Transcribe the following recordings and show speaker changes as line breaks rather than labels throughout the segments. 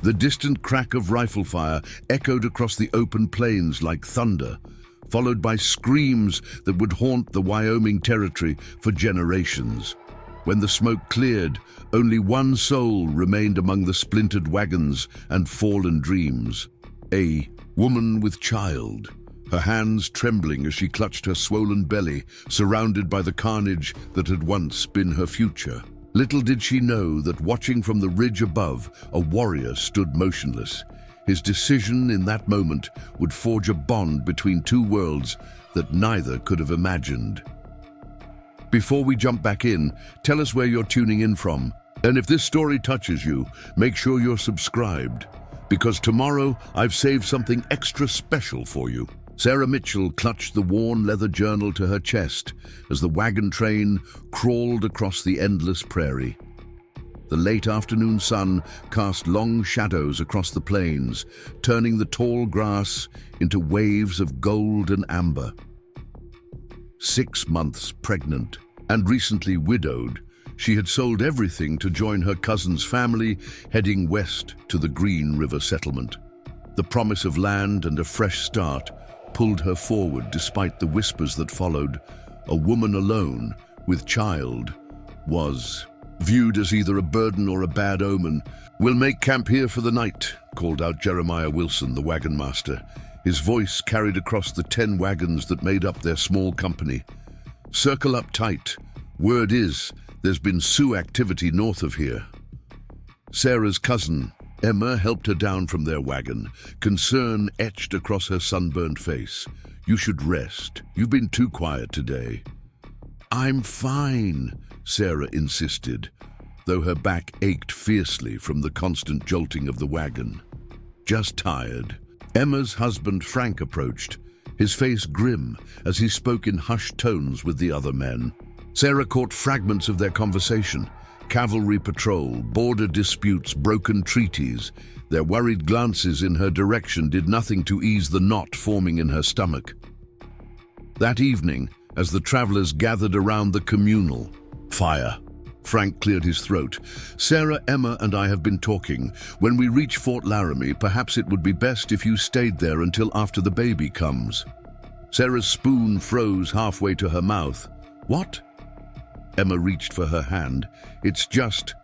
The distant crack of rifle fire echoed across the open plains like thunder, followed by screams that would haunt the Wyoming Territory for generations. When the smoke cleared, only one soul remained among the splintered wagons and fallen dreams. A woman with child, her hands trembling as she clutched her swollen belly, surrounded by the carnage that had once been her future. Little did she know that watching from the ridge above, a warrior stood motionless. His decision in that moment would forge a bond between two worlds that neither could have imagined. Before we jump back in, tell us where you're tuning in from. And if this story touches you, make sure you're subscribed, because tomorrow I've saved something extra special for you. Sarah Mitchell clutched the worn leather journal to her chest as the wagon train crawled across the endless prairie. The late afternoon sun cast long shadows across the plains, turning the tall grass into waves of gold and amber. 6 months pregnant and recently widowed, she had sold everything to join her cousin's family, heading west to the Green River settlement. The promise of land and a fresh start pulled her forward despite the whispers that followed. A woman alone, with child, was viewed as either a burden or a bad omen. "We'll make camp here for the night," called out Jeremiah Wilson, the wagon master. His voice carried across the 10 wagons that made up their small company. "Circle up tight. Word is, there's been Sioux activity north of here." Sarah's cousin, Emma, helped her down from their wagon, concern etched across her sunburned face. "You should rest. You've been too quiet today." "I'm fine," Sarah insisted, though her back ached fiercely from the constant jolting of the wagon. "Just tired." Emma's husband, Frank, approached, his face grim as he spoke in hushed tones with the other men. Sarah caught fragments of their conversation. Cavalry patrol, border disputes, broken treaties. Their worried glances in her direction did nothing to ease the knot forming in her stomach. That evening, as the travelers gathered around the communal fire, Frank cleared his throat. "Sarah, Emma, and I have been talking. When we reach Fort Laramie, perhaps it would be best if you stayed there until after the baby comes." Sarah's spoon froze halfway to her mouth. "What?" Emma reached for her hand. "It's just,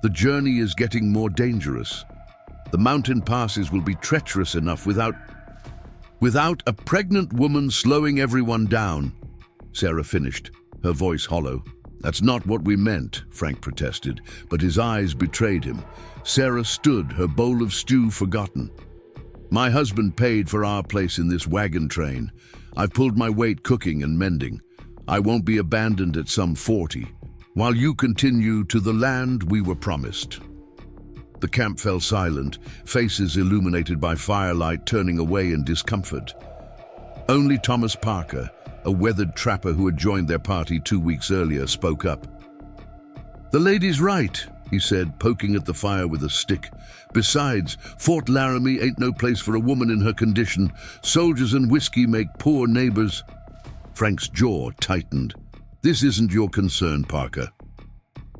the journey is getting more dangerous. The mountain passes will be treacherous enough without a pregnant woman slowing everyone down," Sarah finished, her voice hollow. "That's not what we meant," Frank protested, but his eyes betrayed him. Sarah stood, her bowl of stew forgotten. "My husband paid for our place in this wagon train. I've pulled my weight cooking and mending. I won't be abandoned at some 40, while you continue to the land we were promised." The camp fell silent, faces illuminated by firelight turning away in discomfort. Only Thomas Parker, a weathered trapper who had joined their party 2 weeks earlier, spoke up. "The lady's right," he said, poking at the fire with a stick. "Besides, Fort Laramie ain't no place for a woman in her condition. Soldiers and whiskey make poor neighbors." Frank's jaw tightened. "This isn't your concern, Parker."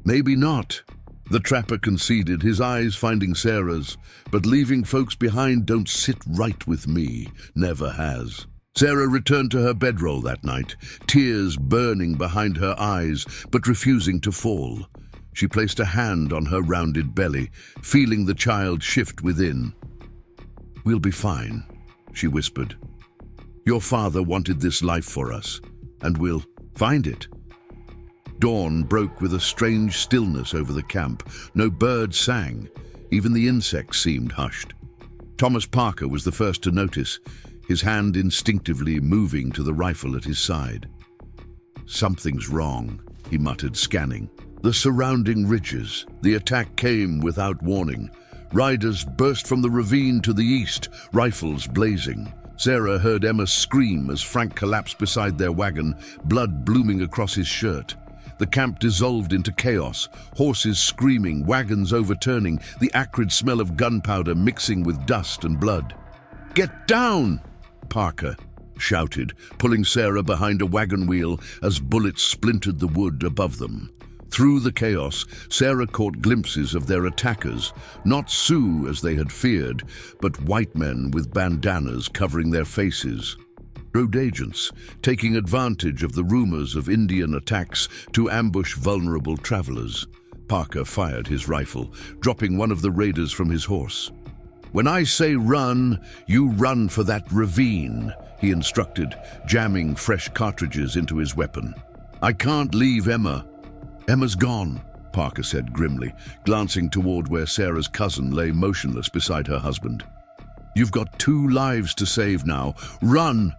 "Maybe not," the trapper conceded, his eyes finding Sarah's. "But leaving folks behind don't sit right with me. Never has." Sarah returned to her bedroll that night, tears burning behind her eyes, but refusing to fall. She placed a hand on her rounded belly, feeling the child shift within. "We'll be fine," she whispered. "Your father wanted this life for us, and we'll find it." Dawn broke with a strange stillness over the camp. No birds sang. Even the insects seemed hushed. Thomas Parker was the first to notice, his hand instinctively moving to the rifle at his side. "Something's wrong," he muttered, scanning the surrounding ridges. The attack came without warning. Riders burst from the ravine to the east, rifles blazing. Sarah heard Emma scream as Frank collapsed beside their wagon, blood blooming across his shirt. The camp dissolved into chaos, horses screaming, wagons overturning, the acrid smell of gunpowder mixing with dust and blood. "Get down!" Parker shouted, pulling Sarah behind a wagon wheel as bullets splintered the wood above them. Through the chaos, Sarah caught glimpses of their attackers, not Sioux as they had feared, but white men with bandanas covering their faces. Road agents, taking advantage of the rumors of Indian attacks to ambush vulnerable travelers. Parker fired his rifle, dropping one of the raiders from his horse. "When I say run, you run for that ravine," he instructed, jamming fresh cartridges into his weapon. "I can't leave Emma." "Emma's gone," Parker said grimly, glancing toward where Sarah's cousin lay motionless beside her husband. "You've got 2 lives to save now. Run!"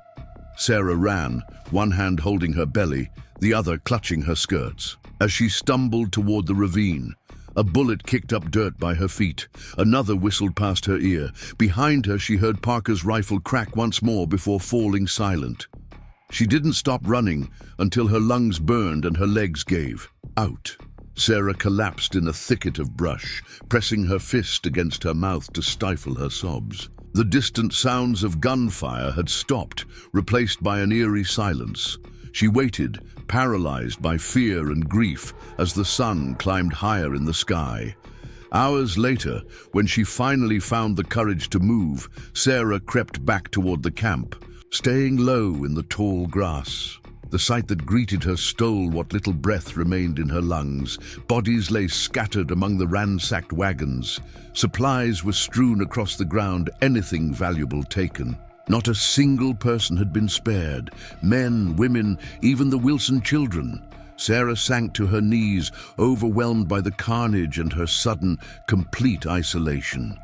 Sarah ran, one hand holding her belly, the other clutching her skirts. As she stumbled toward the ravine, a bullet kicked up dirt by her feet. Another whistled past her ear. Behind her, she heard Parker's rifle crack once more before falling silent. She didn't stop running until her lungs burned and her legs gave out. Sarah collapsed in a thicket of brush, pressing her fist against her mouth to stifle her sobs. The distant sounds of gunfire had stopped, replaced by an eerie silence. She waited, paralyzed by fear and grief, as the sun climbed higher in the sky. Hours later, when she finally found the courage to move, Sarah crept back toward the camp, staying low in the tall grass. The sight that greeted her stole what little breath remained in her lungs. Bodies lay scattered among the ransacked wagons. Supplies were strewn across the ground, anything valuable taken. Not a single person had been spared. Men, women, even the Wilson children. Sarah sank to her knees, overwhelmed by the carnage and her sudden, complete isolation.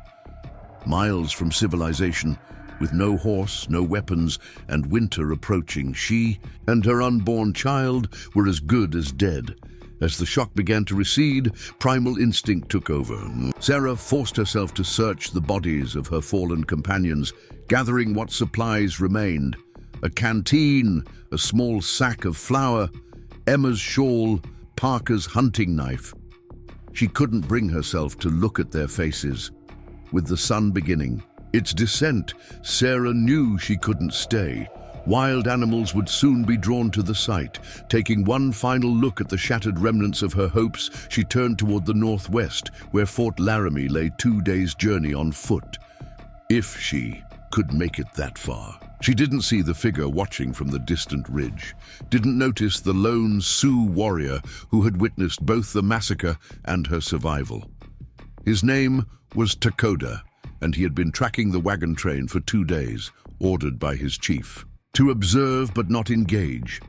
Miles from civilization, with no horse, no weapons, and winter approaching, she and her unborn child were as good as dead. As the shock began to recede, primal instinct took over. Sarah forced herself to search the bodies of her fallen companions, gathering what supplies remained. A canteen, a small sack of flour, Emma's shawl, Parker's hunting knife. She couldn't bring herself to look at their faces. With the sun beginning its descent, Sarah knew she couldn't stay. Wild animals would soon be drawn to the site. Taking one final look at the shattered remnants of her hopes, she turned toward the northwest, where Fort Laramie lay 2 days' journey on foot. If she could make it that far. She didn't see the figure watching from the distant ridge, didn't notice the lone Sioux warrior who had witnessed both the massacre and her survival. His name was Takoda, and he had been tracking the wagon train for 2 days, ordered by his chief. To observe but not engage.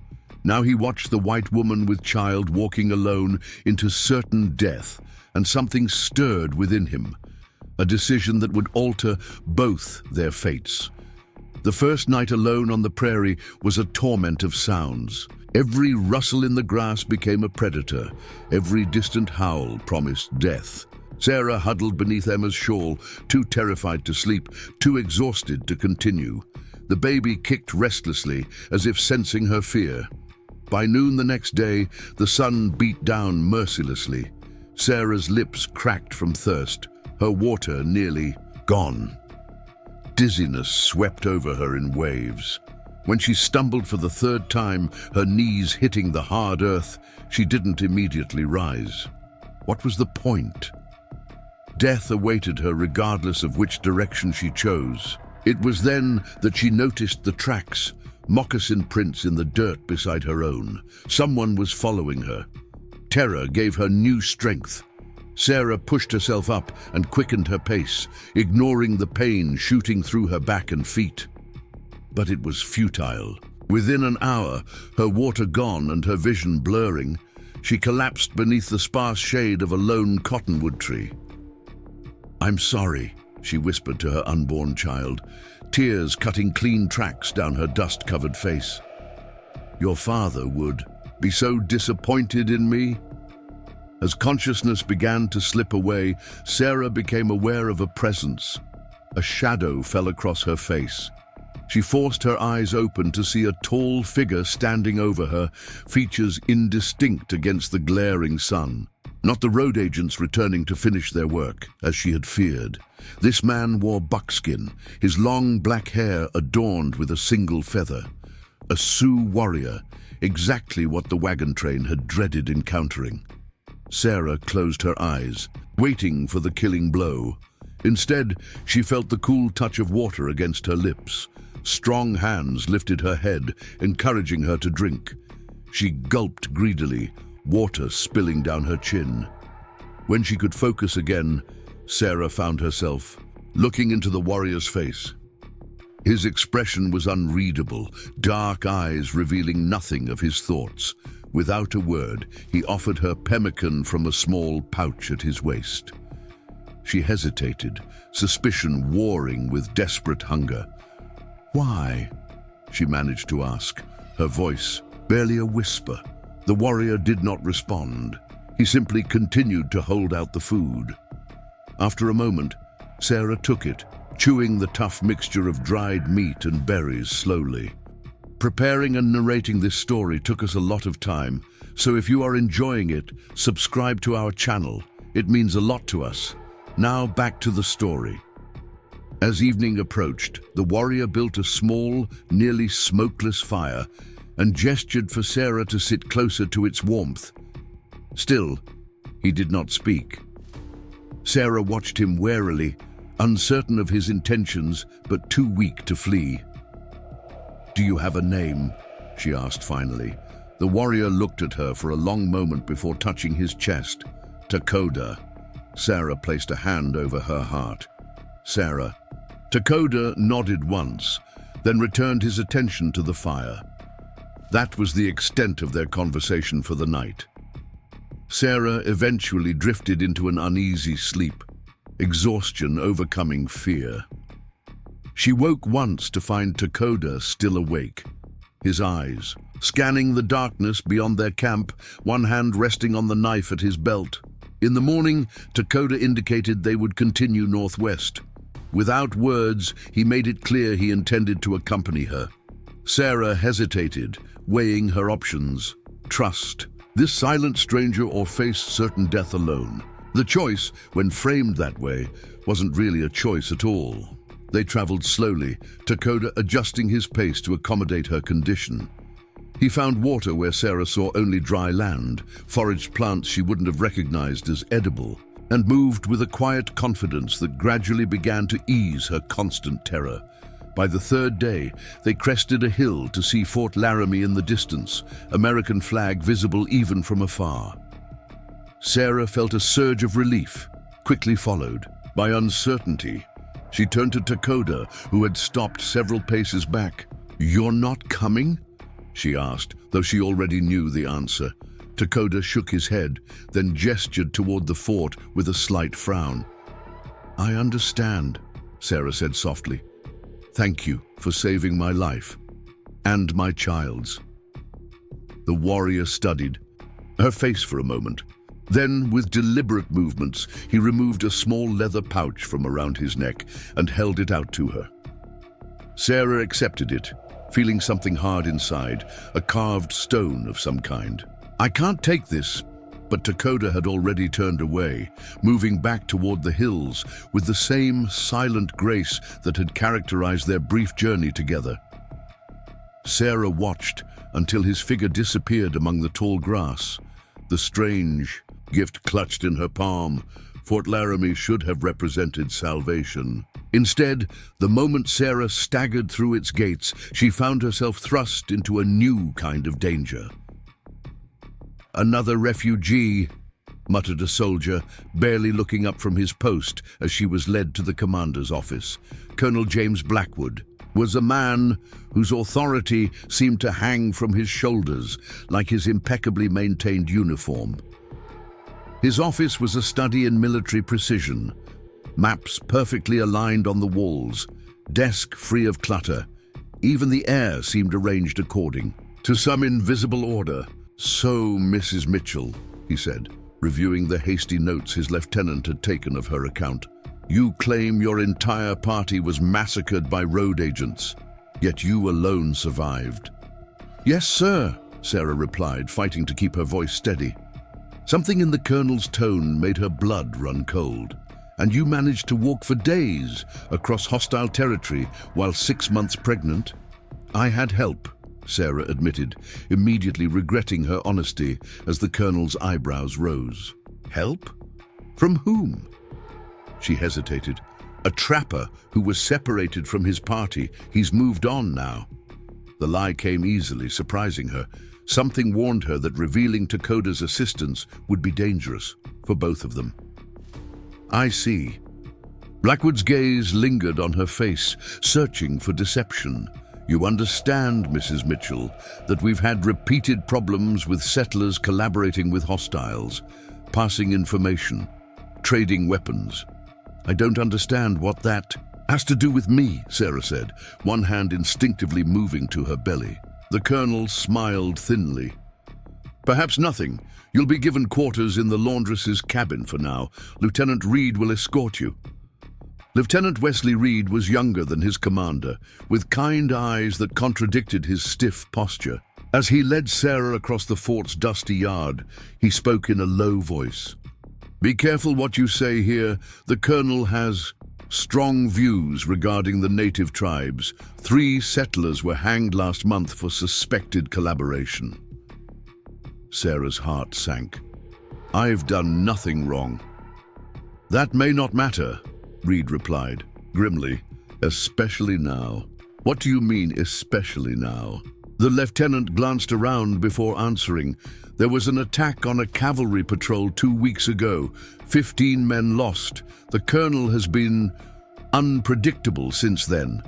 Now he watched the white woman with child walking alone into certain death, and something stirred within him. A decision that would alter both their fates. The first night alone on the prairie was a torment of sounds. Every rustle in the grass became a predator. Every distant howl promised death. Sarah huddled beneath Emma's shawl, too terrified to sleep, too exhausted to continue. The baby kicked restlessly, as if sensing her fear. By noon the next day, the sun beat down mercilessly. Sarah's lips cracked from thirst, her water nearly gone. Dizziness swept over her in waves. When she stumbled for the 3rd time, her knees hitting the hard earth, she didn't immediately rise. What was the point? Death awaited her regardless of which direction she chose. It was then that she noticed the tracks, moccasin prints in the dirt beside her own. Someone was following her. Terror gave her new strength. Sarah pushed herself up and quickened her pace, ignoring the pain shooting through her back and feet. But it was futile. Within an hour, her water gone and her vision blurring, she collapsed beneath the sparse shade of a lone cottonwood tree. "I'm sorry," she whispered to her unborn child, tears cutting clean tracks down her dust-covered face. "Your father would be so disappointed in me." As consciousness began to slip away, Sarah became aware of a presence. A shadow fell across her face. She forced her eyes open to see a tall figure standing over her, features indistinct against the glaring sun. Not the road agents returning to finish their work, as she had feared. This man wore buckskin, his long black hair adorned with a single feather. A Sioux warrior, exactly what the wagon train had dreaded encountering. Sarah closed her eyes, waiting for the killing blow. Instead, she felt the cool touch of water against her lips. Strong hands lifted her head, encouraging her to drink. She gulped greedily, water spilling down her chin. When she could focus again, Sarah found herself looking into the warrior's face. His expression was unreadable, dark eyes revealing nothing of his thoughts. Without a word, he offered her pemmican from a small pouch at his waist. She hesitated, suspicion warring with desperate hunger. "Why?" she managed to ask, her voice barely a whisper. The warrior did not respond. He simply continued to hold out the food. After a moment, Sarah took it, chewing the tough mixture of dried meat and berries slowly. Preparing and narrating this story took us a lot of time, so if you are enjoying it, subscribe to our channel. It means a lot to us. Now back to the story. As evening approached, the warrior built a small, nearly smokeless fire and gestured for Sarah to sit closer to its warmth. Still, he did not speak. Sarah watched him warily, uncertain of his intentions, but too weak to flee. "Do you have a name?" she asked finally. The warrior looked at her for a long moment before touching his chest. "Takoda." Sarah placed a hand over her heart. "Sarah." Takoda nodded once, then returned his attention to the fire. That was the extent of their conversation for the night. Sarah eventually drifted into an uneasy sleep, exhaustion overcoming fear. She woke once to find Takoda still awake, his eyes scanning the darkness beyond their camp, one hand resting on the knife at his belt. In the morning, Takoda indicated they would continue northwest. Without words, he made it clear he intended to accompany her. Sarah hesitated, weighing her options. Trust this silent stranger or face certain death alone. The choice, when framed that way, wasn't really a choice at all. They traveled slowly, Takoda adjusting his pace to accommodate her condition. He found water where Sarah saw only dry land, foraged plants she wouldn't have recognized as edible, and moved with a quiet confidence that gradually began to ease her constant terror. By the third day, they crested a hill to see Fort Laramie in the distance, American flag visible even from afar. Sarah felt a surge of relief, quickly followed by uncertainty. She turned to Takoda, who had stopped several paces back. "You're not coming?" she asked, though she already knew the answer. Takoda shook his head, then gestured toward the fort with a slight frown. "I understand," Sarah said softly. "Thank you for saving my life, and my child's." The warrior studied her face for a moment. Then, with deliberate movements, he removed a small leather pouch from around his neck and held it out to her. Sarah accepted it, feeling something hard inside, a carved stone of some kind. "I can't take this," but Takoda had already turned away, moving back toward the hills with the same silent grace that had characterized their brief journey together. Sarah watched until his figure disappeared among the tall grass. The strange gift clutched in her palm, Fort Laramie should have represented salvation. Instead, the moment Sarah staggered through its gates, she found herself thrust into a new kind of danger. "Another refugee," muttered a soldier, barely looking up from his post as she was led to the commander's office. Colonel James Blackwood was a man whose authority seemed to hang from his shoulders, like his impeccably maintained uniform. His office was a study in military precision, maps perfectly aligned on the walls, desk free of clutter. Even the air seemed arranged according to some invisible order. "So, Mrs. Mitchell," he said, reviewing the hasty notes his lieutenant had taken of her account, "you claim your entire party was massacred by road agents, yet you alone survived." "Yes, sir," Sarah replied, fighting to keep her voice steady. Something in the colonel's tone made her blood run cold. "And you managed to walk for days across hostile territory while 6 months pregnant?" "I had help," Sarah admitted, immediately regretting her honesty as the colonel's eyebrows rose. Help? From whom? She hesitated. A trapper who was separated from his party. He's moved on now. The lie came easily, surprising her. Something warned her that revealing Dakota's assistance would be dangerous for both of them. I see. Blackwood's gaze lingered on her face, searching for deception. You understand, Mrs. Mitchell, that we've had repeated problems with settlers collaborating with hostiles, passing information, trading weapons. I don't understand what that has to do with me, Sarah said, one hand instinctively moving to her belly. The colonel smiled thinly. Perhaps nothing. You'll be given quarters in the laundress's cabin for now. Lieutenant Reed will escort you. Lieutenant Wesley Reed was younger than his commander, with kind eyes that contradicted his stiff posture. As he led Sarah across the fort's dusty yard, he spoke in a low voice. Be careful what you say here. The colonel has strong views regarding the native tribes. 3 settlers were hanged last month for suspected collaboration. Sarah's heart sank. I've done nothing wrong. That may not matter, Reed replied, grimly, especially now. What do you mean, especially now? The lieutenant glanced around before answering. There was an attack on a cavalry patrol 2 weeks ago. 15 men lost. The colonel has been unpredictable since then.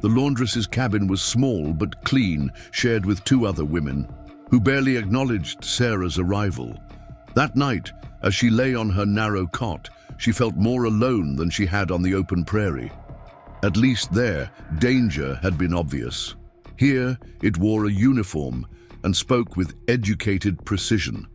The laundress's cabin was small but clean, shared with 2 other women, who barely acknowledged Sarah's arrival. That night, as she lay on her narrow cot, she felt more alone than she had on the open prairie. At least there, danger had been obvious. Here, it wore a uniform and spoke with educated precision.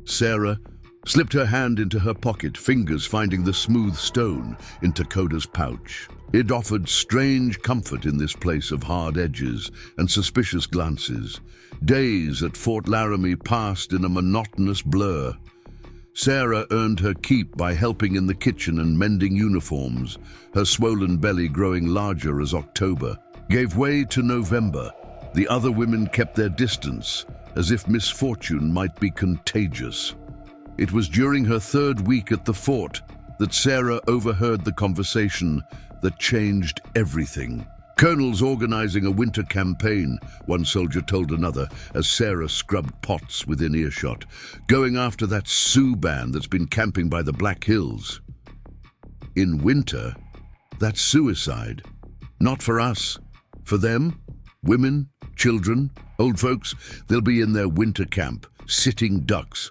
Sarah slipped her hand into her pocket, fingers finding the smooth stone in Dakota's pouch. It offered strange comfort in this place of hard edges and suspicious glances. Days at Fort Laramie passed in a monotonous blur. Sarah earned her keep by helping in the kitchen and mending uniforms, her swollen belly growing larger as October gave way to November. The other women kept their distance, as if misfortune might be contagious. It was during her 3rd week at the fort that Sarah overheard the conversation that changed everything. Colonel's organizing a winter campaign, one soldier told another as Sarah scrubbed pots within earshot, going after that Sioux band that's been camping by the Black Hills. In winter, that's suicide. Not for us. For them, women, children, old folks, they'll be in their winter camp, sitting ducks.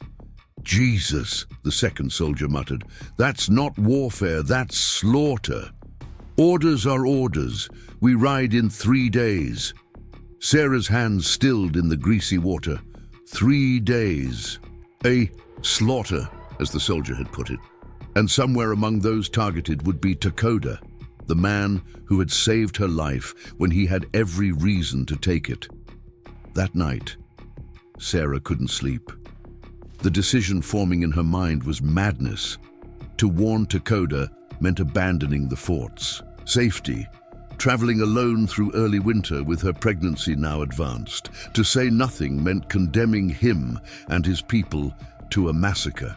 Jesus, the second soldier muttered. That's not warfare, that's slaughter. Orders are orders. We ride in 3 days. Sarah's hands stilled in the greasy water. 3 days. A slaughter, as the soldier had put it. And somewhere among those targeted would be Dakota, the man who had saved her life when he had every reason to take it. That night, Sarah couldn't sleep. The decision forming in her mind was madness. To warn Dakota meant abandoning the forts. Safety, traveling alone through early winter with her pregnancy now advanced. To say nothing meant condemning him and his people to a massacre.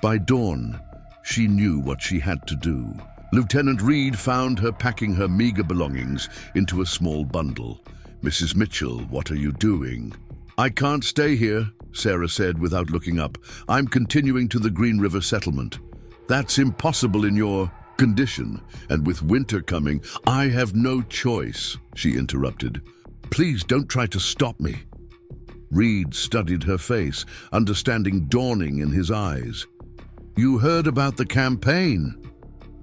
By dawn, she knew what she had to do. Lieutenant Reed found her packing her meager belongings into a small bundle. Mrs. Mitchell, what are you doing? I can't stay here, Sarah said without looking up. I'm continuing to the Green River settlement. That's impossible in your condition, and with winter coming, I have no choice, she interrupted. Please don't try to stop me. Reed studied her face, understanding dawning in his eyes. You heard about the campaign?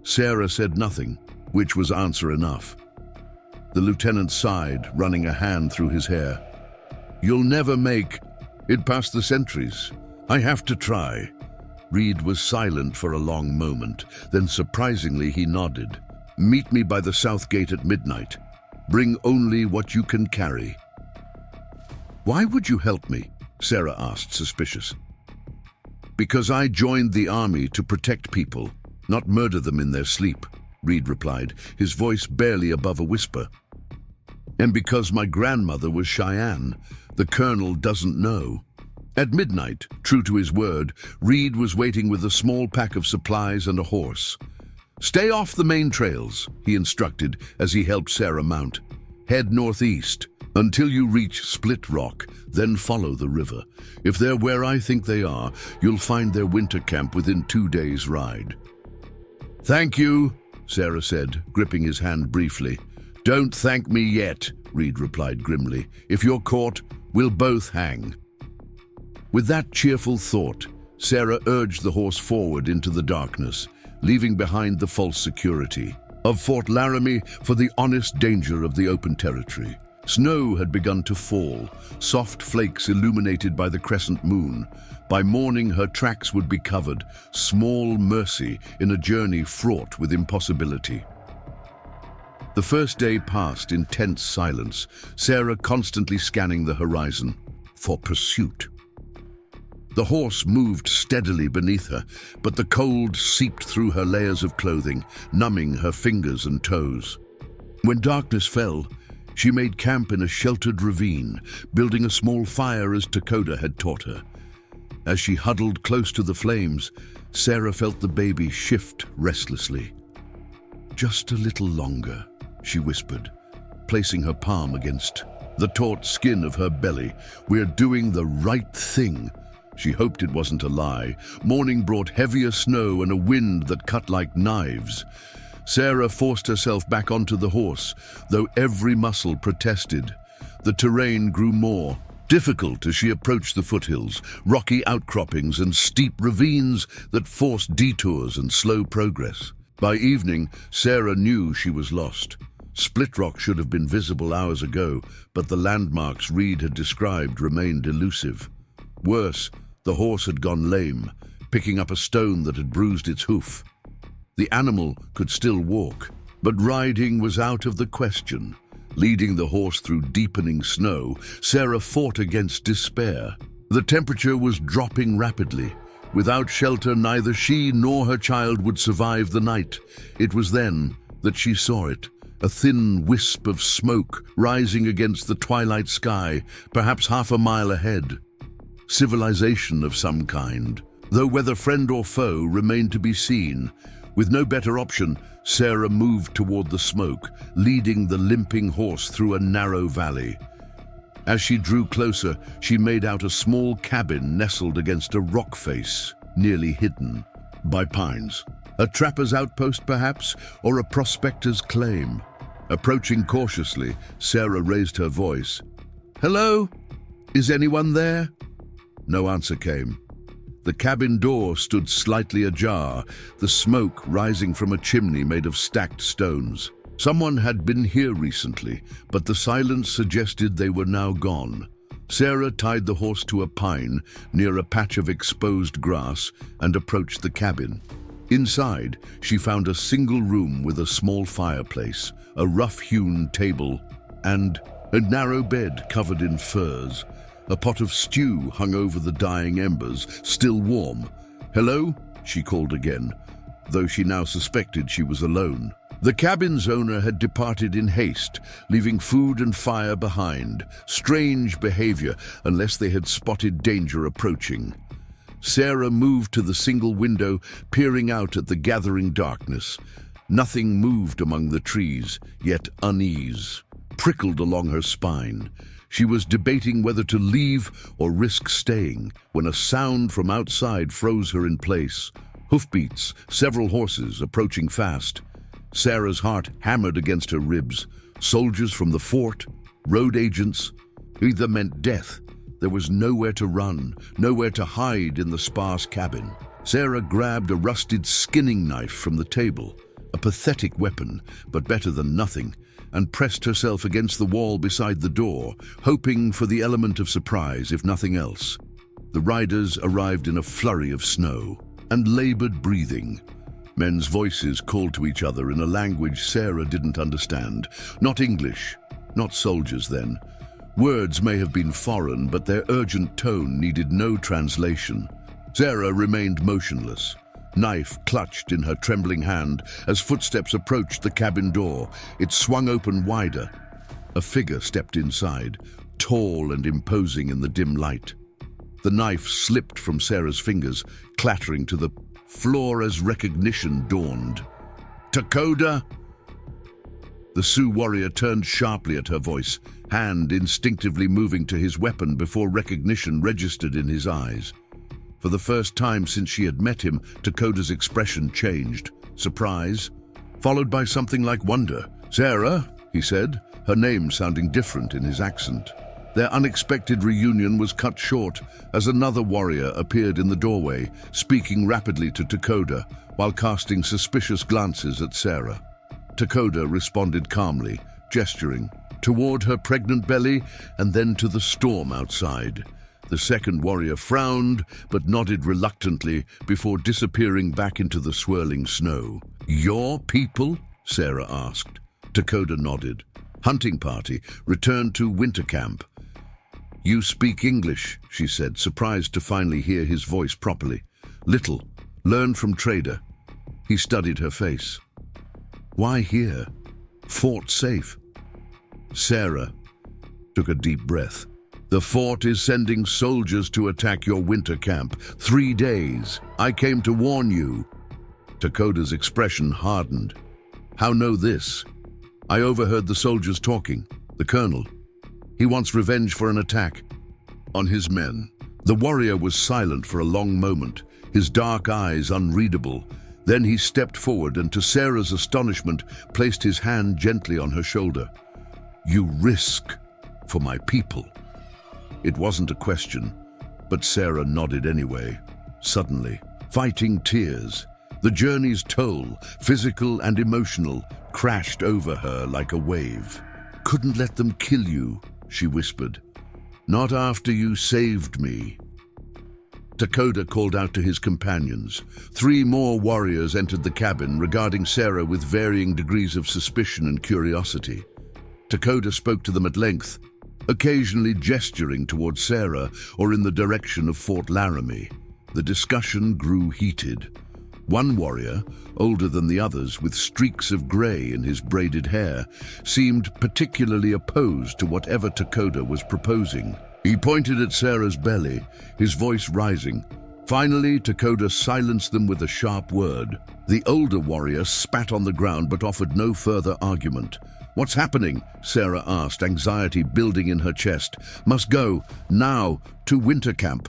Sarah said nothing, which was answer enough. The lieutenant sighed, running a hand through his hair. You'll never make it past the sentries. I have to try. Reed was silent for a long moment, then surprisingly he nodded. Meet me by the south gate at midnight. Bring only what you can carry. Why would you help me? Sarah asked, suspicious. Because I joined the army to protect people, not murder them in their sleep, Reed replied, his voice barely above a whisper. And because my grandmother was Cheyenne, the colonel doesn't know. At midnight, true to his word, Reed was waiting with a small pack of supplies and a horse. "Stay off the main trails," he instructed as he helped Sarah mount. "Head northeast until you reach Split Rock, then follow the river. If they're where I think they are, you'll find their winter camp within 2 days' ride." "Thank you," Sarah said, gripping his hand briefly. "Don't thank me yet," Reed replied grimly. "If you're caught, we'll both hang." With that cheerful thought, Sarah urged the horse forward into the darkness, leaving behind the false security of Fort Laramie for the honest danger of the open territory. Snow had begun to fall, soft flakes illuminated by the crescent moon. By morning, her tracks would be covered, small mercy in a journey fraught with impossibility. The first day passed in tense silence, Sarah constantly scanning the horizon for pursuit. The horse moved steadily beneath her, but the cold seeped through her layers of clothing, numbing her fingers and toes. When darkness fell, she made camp in a sheltered ravine, building a small fire as Dakota had taught her. As she huddled close to the flames, Sarah felt the baby shift restlessly. "Just a little longer," she whispered, placing her palm against the taut skin of her belly. "We're doing the right thing." She hoped it wasn't a lie. Morning brought heavier snow and a wind that cut like knives. Sarah forced herself back onto the horse, though every muscle protested. The terrain grew more difficult as she approached the foothills, rocky outcroppings and steep ravines that forced detours and slow progress. By evening, Sarah knew she was lost. Split Rock should have been visible hours ago, but the landmarks Reed had described remained elusive. Worse, the horse had gone lame, picking up a stone that had bruised its hoof. The animal could still walk, but riding was out of the question. Leading the horse through deepening snow, Sarah fought against despair. The temperature was dropping rapidly. Without shelter, neither she nor her child would survive the night. It was then that she saw it, a thin wisp of smoke rising against the twilight sky, perhaps half a mile ahead. Civilization of some kind, though whether friend or foe remained to be seen. With no better option, Sarah moved toward the smoke, leading the limping horse through a narrow valley. As she drew closer, she made out a small cabin nestled against a rock face, nearly hidden by pines. A trapper's outpost, perhaps, or a prospector's claim. Approaching cautiously, Sarah raised her voice. "Hello? Is anyone there?" No answer came. The cabin door stood slightly ajar, the smoke rising from a chimney made of stacked stones. Someone had been here recently, but the silence suggested they were now gone. Sarah tied the horse to a pine near a patch of exposed grass and approached the cabin. Inside, she found a single room with a small fireplace, a rough-hewn table, and a narrow bed covered in furs. A pot of stew hung over the dying embers, still warm. "Hello?" she called again, though she now suspected she was alone. The cabin's owner had departed in haste, leaving food and fire behind. Strange behavior, unless they had spotted danger approaching. Sarah moved to the single window, peering out at the gathering darkness. Nothing moved among the trees, yet unease prickled along her spine. She was debating whether to leave or risk staying when a sound from outside froze her in place. Hoofbeats, several horses approaching fast. Sarah's heart hammered against her ribs. Soldiers from the fort, road agents, either meant death. There was nowhere to run, nowhere to hide in the sparse cabin. Sarah grabbed a rusted skinning knife from the table, a pathetic weapon, but better than nothing, and pressed herself against the wall beside the door, hoping for the element of surprise, if nothing else. The riders arrived in a flurry of snow and labored breathing. Men's voices called to each other in a language Sarah didn't understand. Not English, not soldiers then. Words may have been foreign, but their urgent tone needed no translation. Sarah remained motionless, knife clutched in her trembling hand as footsteps approached the cabin door. It swung open wider. A figure stepped inside, tall and imposing in the dim light. The knife slipped from Sarah's fingers, clattering to the floor as recognition dawned. "Takoda!" The Sioux warrior turned sharply at her voice, hand instinctively moving to his weapon before recognition registered in his eyes. For the first time since she had met him, Takoda's expression changed. Surprise, followed by something like wonder. "Sarah," he said, her name sounding different in his accent. Their unexpected reunion was cut short as another warrior appeared in the doorway, speaking rapidly to Takoda while casting suspicious glances at Sarah. Takoda responded calmly, gesturing toward her pregnant belly and then to the storm outside. The second warrior frowned but nodded reluctantly before disappearing back into the swirling snow. "Your people?" Sarah asked. Takoda nodded. "Hunting party returned to winter camp." "You speak English," she said, surprised to finally hear his voice properly. "Little. Learned from trader." He studied her face. "Why here? Fort safe." Sarah took a deep breath. "The fort is sending soldiers to attack your winter camp. 3 days. I came to warn you." Takoda's expression hardened. "How know this?" "I overheard the soldiers talking. The colonel. He wants revenge for an attack on his men." The warrior was silent for a long moment, his dark eyes unreadable. Then he stepped forward and, to Sarah's astonishment, placed his hand gently on her shoulder. "You risk for my people." It wasn't a question, but Sarah nodded anyway. Suddenly, fighting tears, the journey's toll, physical and emotional, crashed over her like a wave. "Couldn't let them kill you," she whispered. "Not after you saved me." Takoda called out to his companions. 3 more warriors entered the cabin, regarding Sarah with varying degrees of suspicion and curiosity. Takoda spoke to them at length, occasionally gesturing towards Sarah or in the direction of Fort Laramie. The discussion grew heated. One warrior, older than the others, with streaks of gray in his braided hair, seemed particularly opposed to whatever Takoda was proposing. He pointed at Sarah's belly, his voice rising. Finally, Takoda silenced them with a sharp word. The older warrior spat on the ground but offered no further argument. "What's happening?" Sarah asked, anxiety building in her chest. "Must go, now, to winter camp."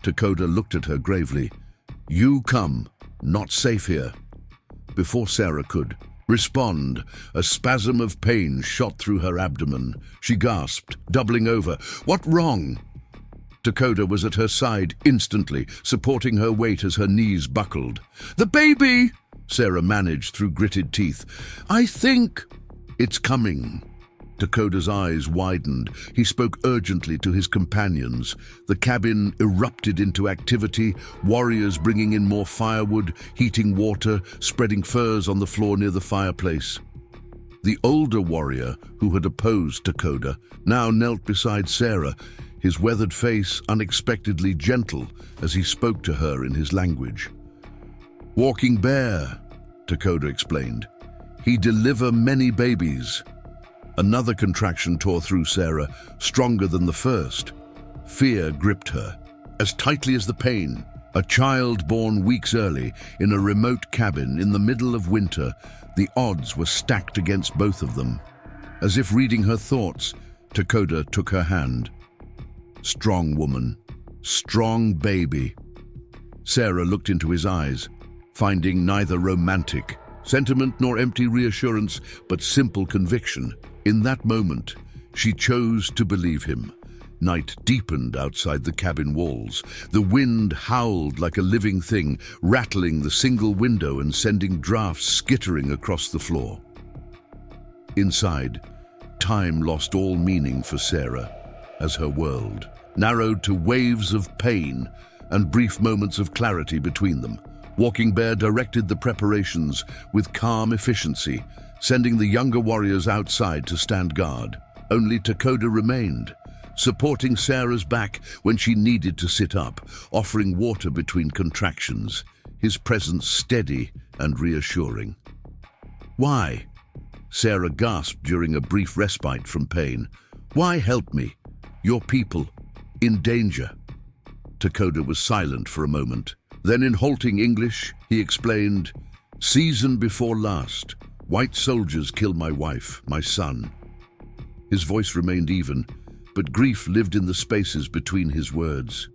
Takoda looked at her gravely. "You come. Not safe here." Before Sarah could respond, a spasm of pain shot through her abdomen. She gasped, doubling over. "What wrong?" Takoda was at her side instantly, supporting her weight as her knees buckled. "The baby!" Sarah managed through gritted teeth. "I think it's coming." Takoda's eyes widened. He spoke urgently to his companions. The cabin erupted into activity, warriors bringing in more firewood, heating water, spreading furs on the floor near the fireplace. The older warrior, who had opposed Takoda, now knelt beside Sarah, his weathered face unexpectedly gentle as he spoke to her in his language. "Walking bear," Takoda explained. "He deliver many babies." Another contraction tore through Sarah, stronger than the first. Fear gripped her, as tightly as the pain. A child born weeks early, in a remote cabin in the middle of winter, the odds were stacked against both of them. As if reading her thoughts, Takoda took her hand. "Strong woman, strong baby." Sarah looked into his eyes, finding neither romantic sentiment nor empty reassurance, but simple conviction. In that moment, she chose to believe him. Night deepened outside the cabin walls. The wind howled like a living thing, rattling the single window and sending drafts skittering across the floor. Inside, time lost all meaning for Sarah, as her world narrowed to waves of pain and brief moments of clarity between them. Walking Bear directed the preparations with calm efficiency, sending the younger warriors outside to stand guard. Only Takoda remained, supporting Sarah's back when she needed to sit up, offering water between contractions, his presence steady and reassuring. "Why?" Sarah gasped during a brief respite from pain. "Why help me? Your people, in danger." Takoda was silent for a moment. Then in halting English, he explained, "Season before last, white soldiers killed my wife, my son." His voice remained even, but grief lived in the spaces between his words.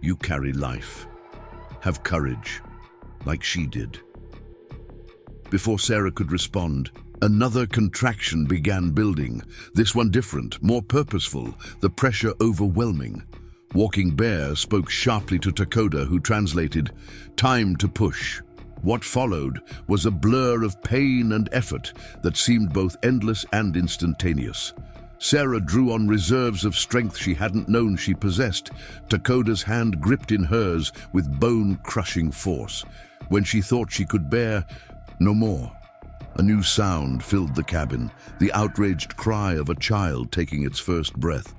"You carry life. Have courage, like she did." Before Sarah could respond, another contraction began building, this one different, more purposeful, the pressure overwhelming. Walking Bear spoke sharply to Takoda, who translated, "Time to push." What followed was a blur of pain and effort that seemed both endless and instantaneous. Sarah drew on reserves of strength she hadn't known she possessed. Takoda's hand gripped in hers with bone-crushing force. When she thought she could bear no more, a new sound filled the cabin, the outraged cry of a child taking its first breath.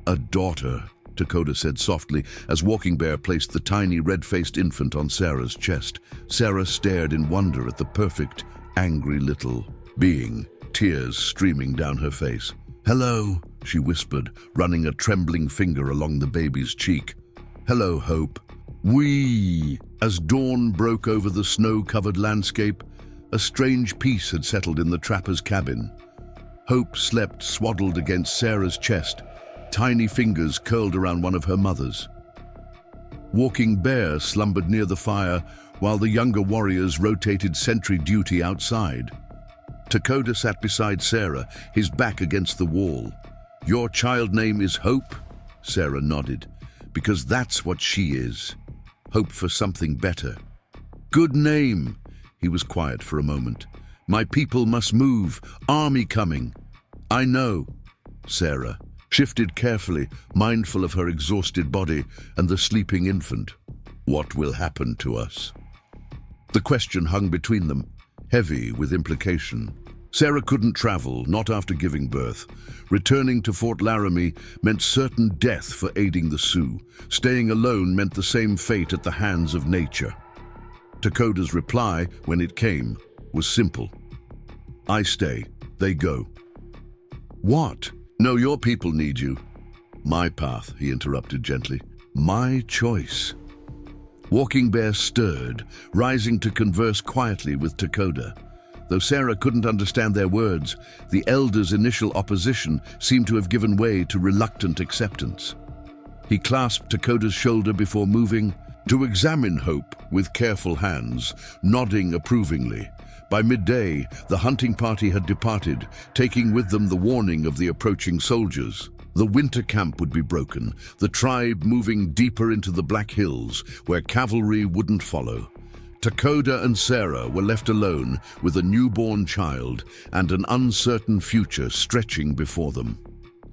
"A daughter," Takoda said softly, as Walking Bear placed the tiny red-faced infant on Sarah's chest. Sarah stared in wonder at the perfect, angry little being, tears streaming down her face. "Hello," she whispered, running a trembling finger along the baby's cheek. "Hello, Hope." Whee! As dawn broke over the snow-covered landscape, a strange peace had settled in the trapper's cabin. Hope slept swaddled against Sarah's chest, tiny fingers curled around one of her mother's. Walking Bear slumbered near the fire, while the younger warriors rotated sentry duty outside. Takoda sat beside Sarah, his back against the wall. "Your child name is Hope?" Sarah nodded. "Because that's what she is. Hope for something better." "Good name." He was quiet for a moment. "My people must move. Army coming." "I know." Sarah shifted carefully, mindful of her exhausted body and the sleeping infant. "What will happen to us?" The question hung between them, heavy with implication. Sarah couldn't travel, not after giving birth. Returning to Fort Laramie meant certain death for aiding the Sioux. Staying alone meant the same fate at the hands of nature. Takoda's reply, when it came, was simple. "I stay, they go." "What?" "No, your people need you." "My path," he interrupted gently. "My choice." Walking Bear stirred, rising to converse quietly with Takoda. Though Sarah couldn't understand their words, the elder's initial opposition seemed to have given way to reluctant acceptance. He clasped Takoda's shoulder before moving to examine Hope with careful hands, nodding approvingly. By midday, the hunting party had departed, taking with them the warning of the approaching soldiers. The winter camp would be broken, the tribe moving deeper into the Black Hills, where cavalry wouldn't follow. Takoda and Sarah were left alone with a newborn child and an uncertain future stretching before them.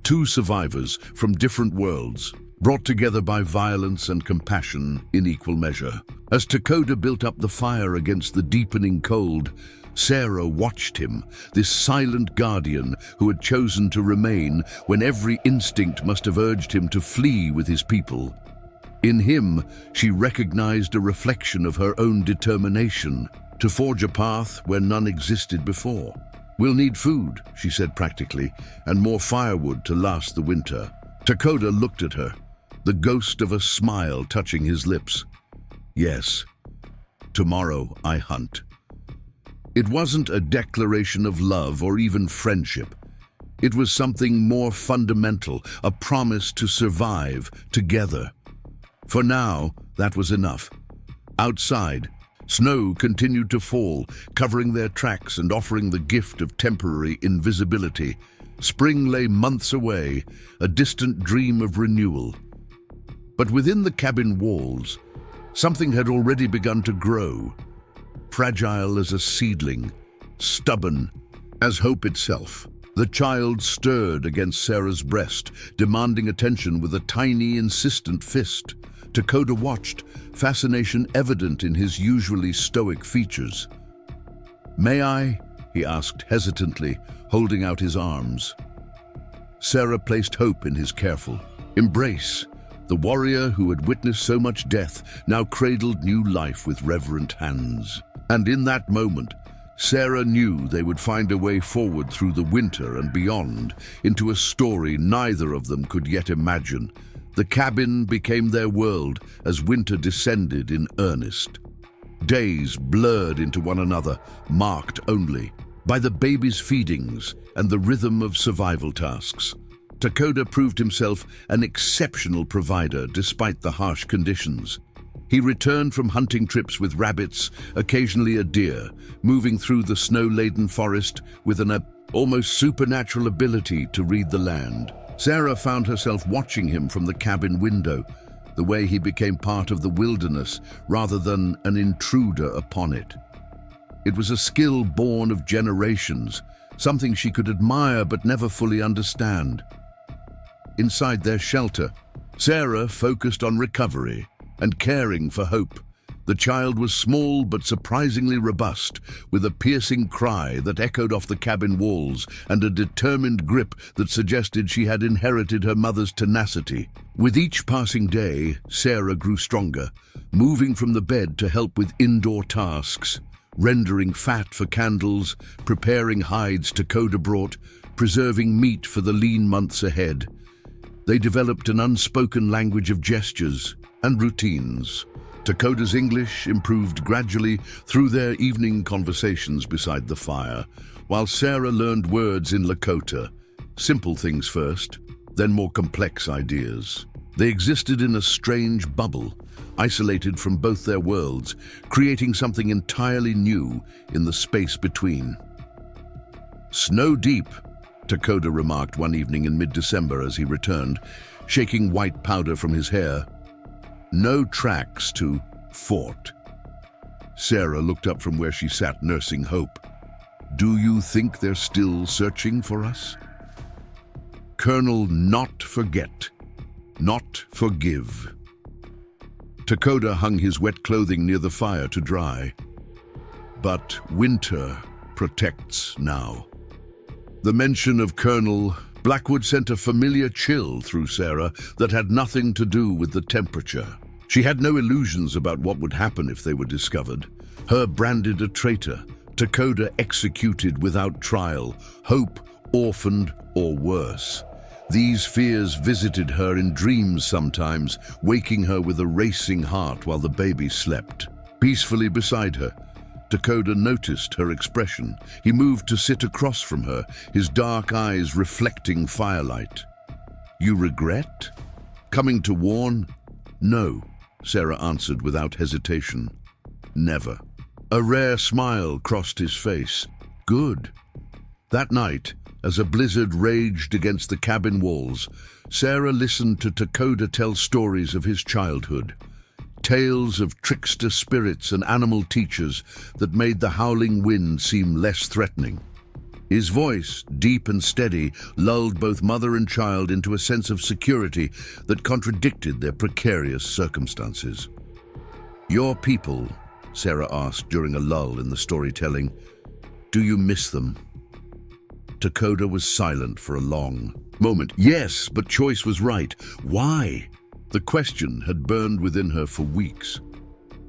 Two survivors from different worlds, brought together by violence and compassion in equal measure. As Takoda built up the fire against the deepening cold, Sarah watched him, this silent guardian who had chosen to remain when every instinct must have urged him to flee with his people. In him, she recognized a reflection of her own determination to forge a path where none existed before. "We'll need food," she said practically, "and more firewood to last the winter." Takoda looked at her, the ghost of a smile touching his lips. "Yes, tomorrow I hunt." It wasn't a declaration of love or even friendship. It was something more fundamental, a promise to survive together. For now, that was enough. Outside, snow continued to fall, covering their tracks and offering the gift of temporary invisibility. Spring lay months away, a distant dream of renewal. But within the cabin walls, something had already begun to grow. Fragile as a seedling, stubborn as hope itself. The child stirred against Sarah's breast, demanding attention with a tiny, insistent fist. Takoda watched, fascination evident in his usually stoic features. "May I?" he asked hesitantly, holding out his arms. Sarah placed hope in his careful embrace. The warrior who had witnessed so much death now cradled new life with reverent hands. And in that moment, Sarah knew they would find a way forward through the winter and beyond, into a story neither of them could yet imagine. The cabin became their world as winter descended in earnest. Days blurred into one another, marked only by the baby's feedings and the rhythm of survival tasks. Dakota proved himself an exceptional provider despite the harsh conditions. He returned from hunting trips with rabbits, occasionally a deer, moving through the snow-laden forest with an almost supernatural ability to read the land. Sarah found herself watching him from the cabin window, the way he became part of the wilderness rather than an intruder upon it. It was a skill born of generations, something she could admire but never fully understand. Inside their shelter, Sarah focused on recovery and caring for Hope. The child was small but surprisingly robust, with a piercing cry that echoed off the cabin walls and a determined grip that suggested she had inherited her mother's tenacity. With each passing day, Sarah grew stronger, moving from the bed to help with indoor tasks, rendering fat for candles, preparing hides Dakota brought, preserving meat for the lean months ahead. They developed an unspoken language of gestures and routines. Dakota's English improved gradually through their evening conversations beside the fire, while Sarah learned words in Lakota, simple things first, then more complex ideas. They existed in a strange bubble, isolated from both their worlds, creating something entirely new in the space between. "Snow deep," Dakota remarked one evening in mid-December as he returned, shaking white powder from his hair. "No tracks to fort." Sarah looked up from where she sat nursing Hope. "Do you think they're still searching for us?" "Colonel, not forget, not forgive." Dakota hung his wet clothing near the fire to dry. "But winter protects now." The mention of Colonel Blackwood sent a familiar chill through Sarah that had nothing to do with the temperature. She had no illusions about what would happen if they were discovered. Her branded a traitor, Dakota executed without trial, Hope orphaned or worse. These fears visited her in dreams sometimes, waking her with a racing heart while the baby slept. Peacefully beside her, Dakota noticed her expression. He moved to sit across from her, his dark eyes reflecting firelight. "You regret? Coming to warn?" "No," Sarah answered without hesitation. "Never." A rare smile crossed his face. "Good." That night, as a blizzard raged against the cabin walls, Sarah listened to Dakota tell stories of his childhood. Tales of trickster spirits and animal teachers that made the howling wind seem less threatening. His voice, deep and steady, lulled both mother and child into a sense of security that contradicted their precarious circumstances. "Your people," Sarah asked during a lull in the storytelling, "do you miss them?" Dakota was silent for a long moment. Yes, but choice was right. Why? The question had burned within her for weeks.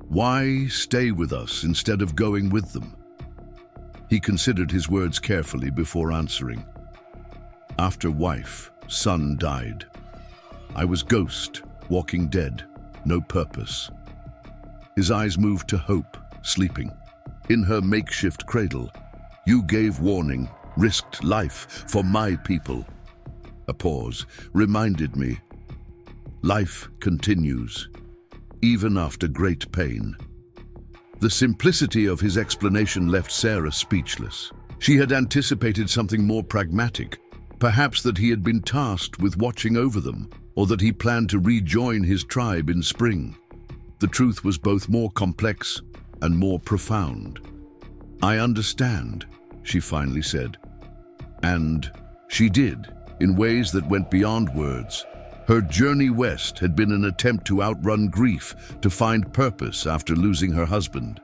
Why stay with us instead of going with them? He considered his words carefully before answering. "After wife, son died. I was ghost, walking dead, no purpose." His eyes moved to Hope, sleeping. In her makeshift cradle, "You gave warning, risked life for my people." A pause reminded me, life continues, even after great pain. The simplicity of his explanation left Sarah speechless. She had anticipated something more pragmatic, perhaps that he had been tasked with watching over them, or that he planned to rejoin his tribe in spring. The truth was both more complex and more profound. "I understand," she finally said. And she did, in ways that went beyond words. Her journey west had been an attempt to outrun grief, to find purpose after losing her husband.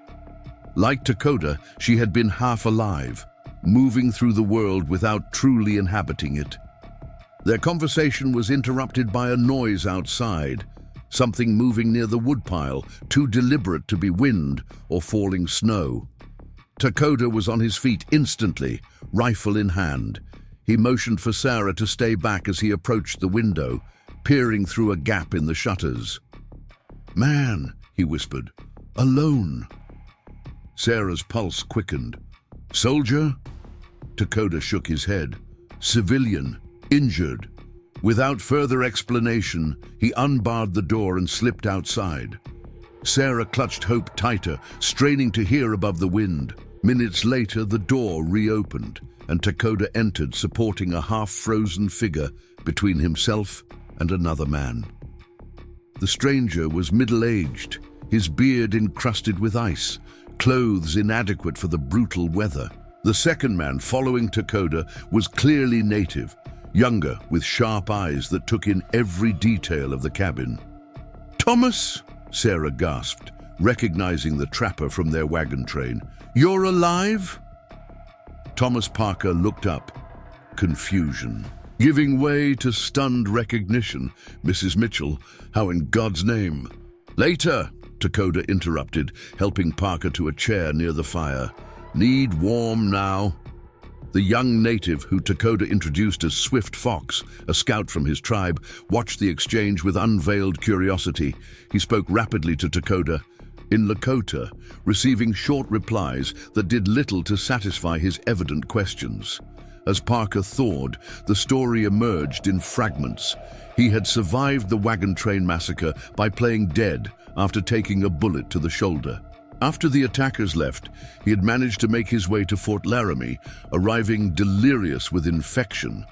Like Dakota, she had been half alive, moving through the world without truly inhabiting it. Their conversation was interrupted by a noise outside, something moving near the woodpile, too deliberate to be wind or falling snow. Takoda was on his feet instantly, rifle in hand. He motioned for Sarah to stay back as he approached the window, peering through a gap in the shutters. "Man," he whispered, "alone." Sarah's pulse quickened. "Soldier?" Takoda shook his head. "Civilian, injured." Without further explanation, he unbarred the door and slipped outside. Sarah clutched Hope tighter, straining to hear above the wind. Minutes later, the door reopened, and Takoda entered, supporting a half-frozen figure between himself and another man. The stranger was middle-aged, his beard encrusted with ice, clothes inadequate for the brutal weather. The second man, following Takoda, was clearly native, younger, with sharp eyes that took in every detail of the cabin. "Thomas!" Sarah gasped, recognizing the trapper from their wagon train. "You're alive?" Thomas Parker looked up, confusion giving way to stunned recognition. "Mrs. Mitchell, how in God's name?" "Later," Takoda interrupted, helping Parker to a chair near the fire. "Need warm now." The young native, who Takoda introduced as Swift Fox, a scout from his tribe, watched the exchange with unveiled curiosity. He spoke rapidly to Takoda in Lakota, receiving short replies that did little to satisfy his evident questions. As Parker thawed, the story emerged in fragments. He had survived the wagon train massacre by playing dead after taking a bullet to the shoulder. After the attackers left, he had managed to make his way to Fort Laramie, arriving delirious with infection.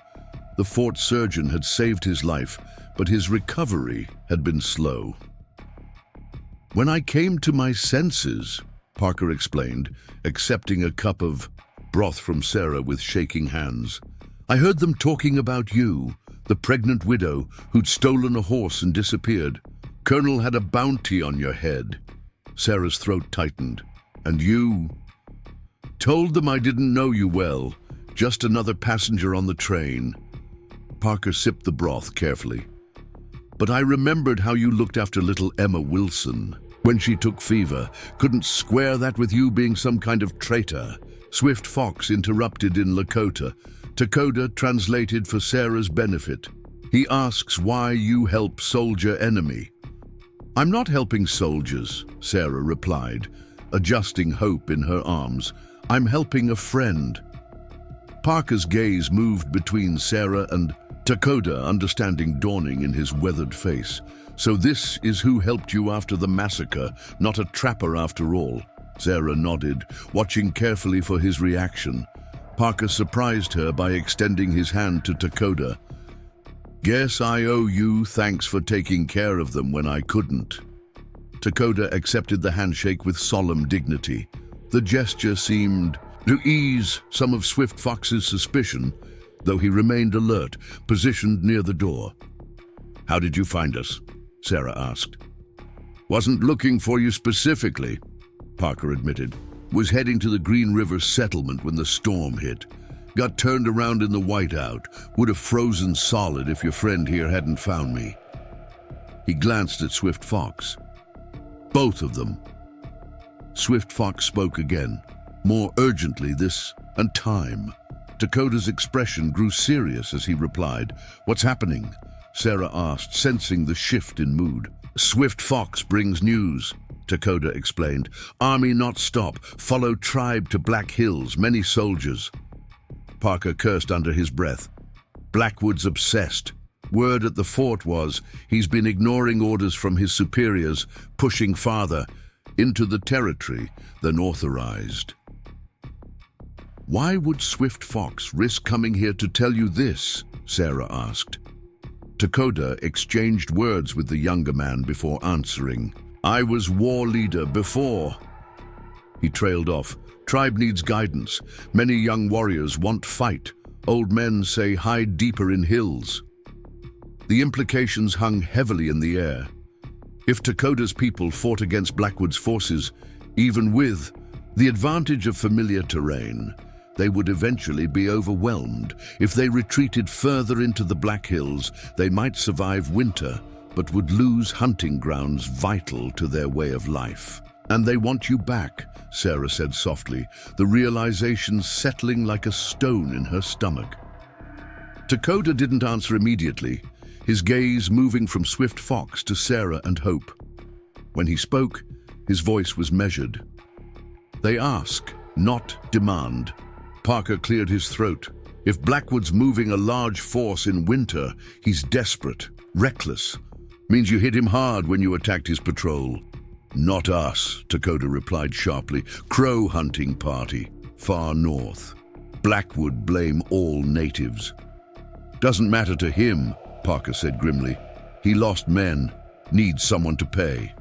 The fort surgeon had saved his life, but his recovery had been slow. "When I came to my senses," Parker explained, accepting a cup of broth from Sarah with shaking hands, "I heard them talking about you, the pregnant widow who'd stolen a horse and disappeared. Colonel had a bounty on your head." Sarah's throat tightened. "And you?" "Told them I didn't know you well, just another passenger on the train." Parker sipped the broth carefully. "But I remembered how you looked after little Emma Wilson when she took fever. Couldn't square that with you being some kind of traitor." Swift Fox interrupted in Lakota. Takoda translated for Sarah's benefit. "He asks why you help soldier enemy." "I'm not helping soldiers," Sarah replied, adjusting Hope in her arms. "I'm helping a friend." Parker's gaze moved between Sarah and Takoda, understanding dawning in his weathered face. "So this is who helped you after the massacre, not a trapper after all." Sarah nodded, watching carefully for his reaction. Parker surprised her by extending his hand to Takoda. "Guess I owe you thanks for taking care of them when I couldn't." Takoda accepted the handshake with solemn dignity. The gesture seemed to ease some of Swift Fox's suspicion, though he remained alert, positioned near the door. "How did you find us?" Sarah asked. "Wasn't looking for you specifically," Parker admitted. "Was heading to the Green River settlement when the storm hit. Got turned around in the whiteout. Would have frozen solid if your friend here hadn't found me." He glanced at Swift Fox. "Both of them." Swift Fox spoke again, more urgently this time. Takoda's expression grew serious as he replied. "What's happening?" Sarah asked, sensing the shift in mood. "Swift Fox brings news," Takoda explained. "Army not stop. Follow tribe to Black Hills. Many soldiers." Parker cursed under his breath. "Blackwood's obsessed. Word at the fort was he's been ignoring orders from his superiors, pushing farther into the territory than authorized." "Why would Swift Fox risk coming here to tell you this?" Sarah asked. Takoda exchanged words with the younger man before answering. "I was war leader before." He trailed off. "Tribe needs guidance. Many young warriors want fight. Old men say hide deeper in hills." The implications hung heavily in the air. If Takoda's people fought against Blackwood's forces, even with the advantage of familiar terrain, they would eventually be overwhelmed. If they retreated further into the Black Hills, they might survive winter, but would lose hunting grounds vital to their way of life. "And they want you back," Sarah said softly, the realization settling like a stone in her stomach. Dakota didn't answer immediately, his gaze moving from Swift Fox to Sarah and Hope. When he spoke, his voice was measured. "They ask, not demand." Parker cleared his throat. If Blackwood's moving a large force in winter, he's desperate, reckless. Means you hit him hard when you attacked his patrol. "Not us," Dakota replied sharply. "Crow hunting party, far north. Blackwood blame all natives." "Doesn't matter to him," Parker said grimly. "He lost men, needs someone to pay."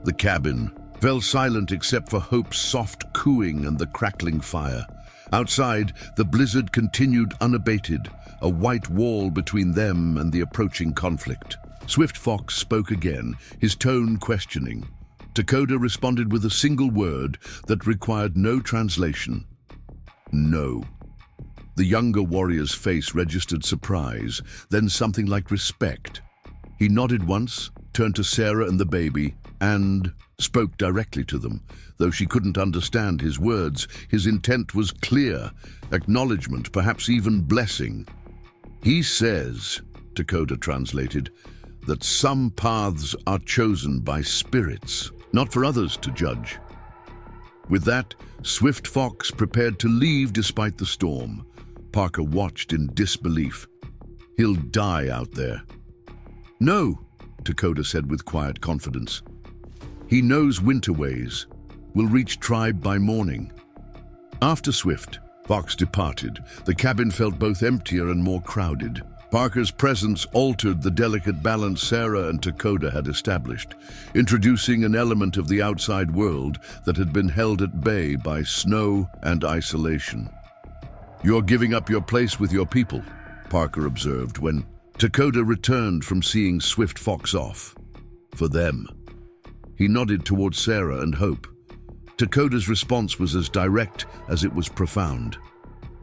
The cabin fell silent except for Hope's soft cooing and the crackling fire. Outside, the blizzard continued unabated, a white wall between them and the approaching conflict. Swift Fox spoke again, his tone questioning. Dakota responded with a single word that required no translation. "No." The younger warrior's face registered surprise, then something like respect. He nodded once, turned to Sarah and the baby, and spoke directly to them. Though she couldn't understand his words, his intent was clear, acknowledgement, perhaps even blessing. "He says," Dakota translated, "that some paths are chosen by spirits, not for others to judge." With that, Swift Fox prepared to leave despite the storm. Parker watched in disbelief. "He'll die out there." "No," Dakota said with quiet confidence. "He knows winter ways. Will reach tribe by morning." After Swift Fox departed, the cabin felt both emptier and more crowded. Parker's presence altered the delicate balance Sarah and Dakota had established, introducing an element of the outside world that had been held at bay by snow and isolation. "You're giving up your place with your people," Parker observed when Dakota returned from seeing Swift Fox off. "For them." He nodded towards Sarah and Hope. Dakota's response was as direct as it was profound.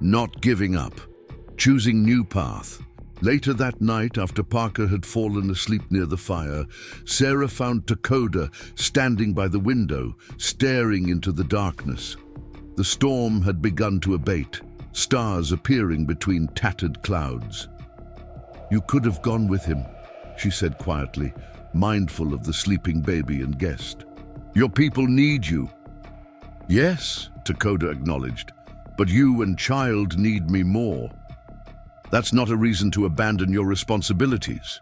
Not giving up, choosing new path. Later that night, after Parker had fallen asleep near the fire, Sarah found Dakota standing by the window, staring into the darkness. The storm had begun to abate, stars appearing between tattered clouds. "You could have gone with him," she said quietly, mindful of the sleeping baby and guest. "Your people need you." "Yes," Dakota acknowledged, "but you and child need me more. That's not a reason to abandon your responsibilities."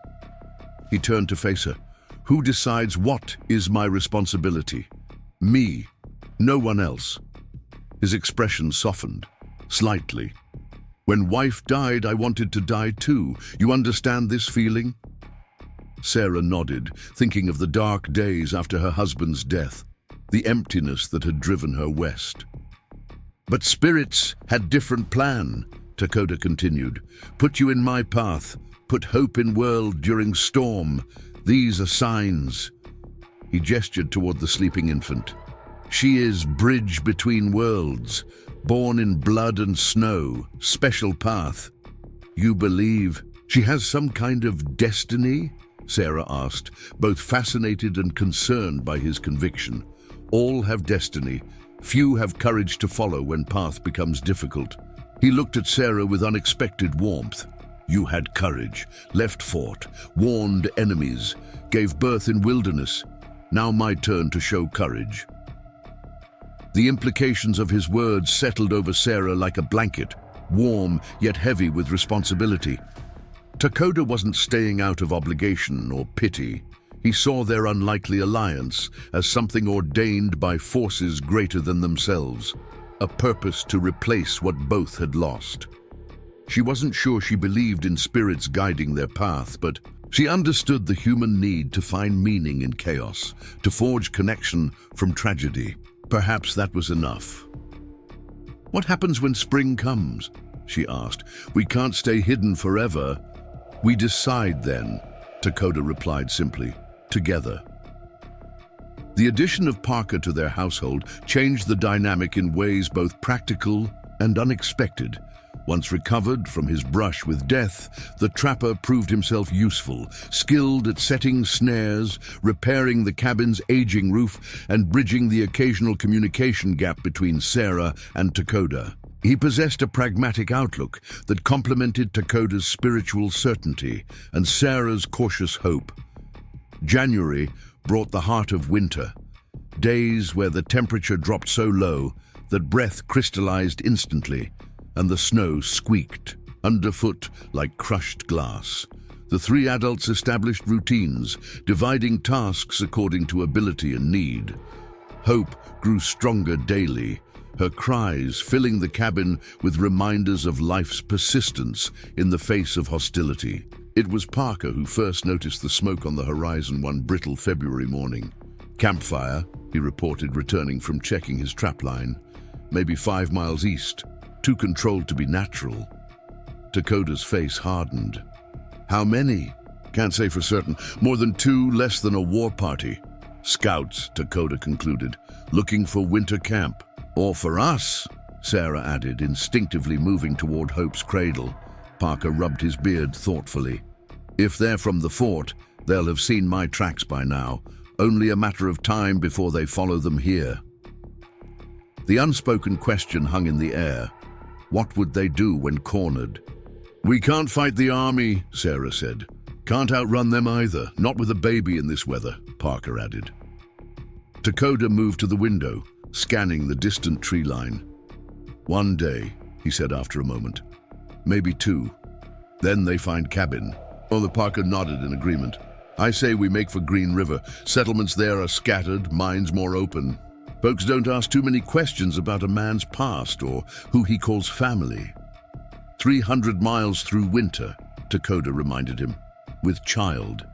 He turned to face her. "Who decides what is my responsibility? Me, no one else." His expression softened, slightly. "When wife died, I wanted to die too. You understand this feeling?" Sarah nodded, thinking of the dark days after her husband's death, the emptiness that had driven her west. "But spirits had different plan," Dakota continued. "Put you in my path, put hope in world during storm. These are signs." He gestured toward the sleeping infant. "She is bridge between worlds, born in blood and snow, special path. You believe she has some kind of destiny?" Sarah asked, both fascinated and concerned by his conviction. All have destiny. Few have courage to follow when path becomes difficult. He looked at Sarah with unexpected warmth. "You had courage, left fort, warned enemies, gave birth in wilderness. Now my turn to show courage." The implications of his words settled over Sarah like a blanket, warm yet heavy with responsibility. Dakota wasn't staying out of obligation or pity. He saw their unlikely alliance as something ordained by forces greater than themselves, a purpose to replace what both had lost. She wasn't sure she believed in spirits guiding their path, but she understood the human need to find meaning in chaos, to forge connection from tragedy. Perhaps that was enough. "What happens when spring comes?" she asked. "We can't stay hidden forever." "We decide then," Dakota replied simply. "Together." The addition of Parker to their household changed the dynamic in ways both practical and unexpected. Once recovered from his brush with death, the trapper proved himself useful, skilled at setting snares, repairing the cabin's aging roof, and bridging the occasional communication gap between Sarah and Takoda. He possessed a pragmatic outlook that complemented Takoda's spiritual certainty and Sarah's cautious hope. January brought the heart of winter, days where the temperature dropped so low that breath crystallized instantly and the snow squeaked underfoot like crushed glass. The three adults established routines, dividing tasks according to ability and need. Hope grew stronger daily, her cries filling the cabin with reminders of life's persistence in the face of hostility. It was Parker who first noticed the smoke on the horizon one brittle February morning. "Campfire," he reported, returning from checking his trapline. "Maybe 5 miles east. Too controlled to be natural." Takoda's face hardened. "How many?" "Can't say for certain. More than 2, less than a war party." "Scouts," Takoda concluded, "looking for winter camp." "Or for us," Sarah added, instinctively moving toward Hope's cradle. Parker rubbed his beard thoughtfully. "If they're from the fort, they'll have seen my tracks by now. Only a matter of time before they follow them here." The unspoken question hung in the air. What would they do when cornered? "We can't fight the army," Sarah said. "Can't outrun them either, not with a baby in this weather," Parker added. Takoda moved to the window, scanning the distant tree line. "One day," he said after a moment. "Maybe 2. Then they find cabin." The Parker nodded in agreement. "I say we make for Green River. Settlements there are scattered, minds more open. Folks don't ask too many questions about a man's past or who he calls family." 300 miles through winter, Takoda reminded him, with child.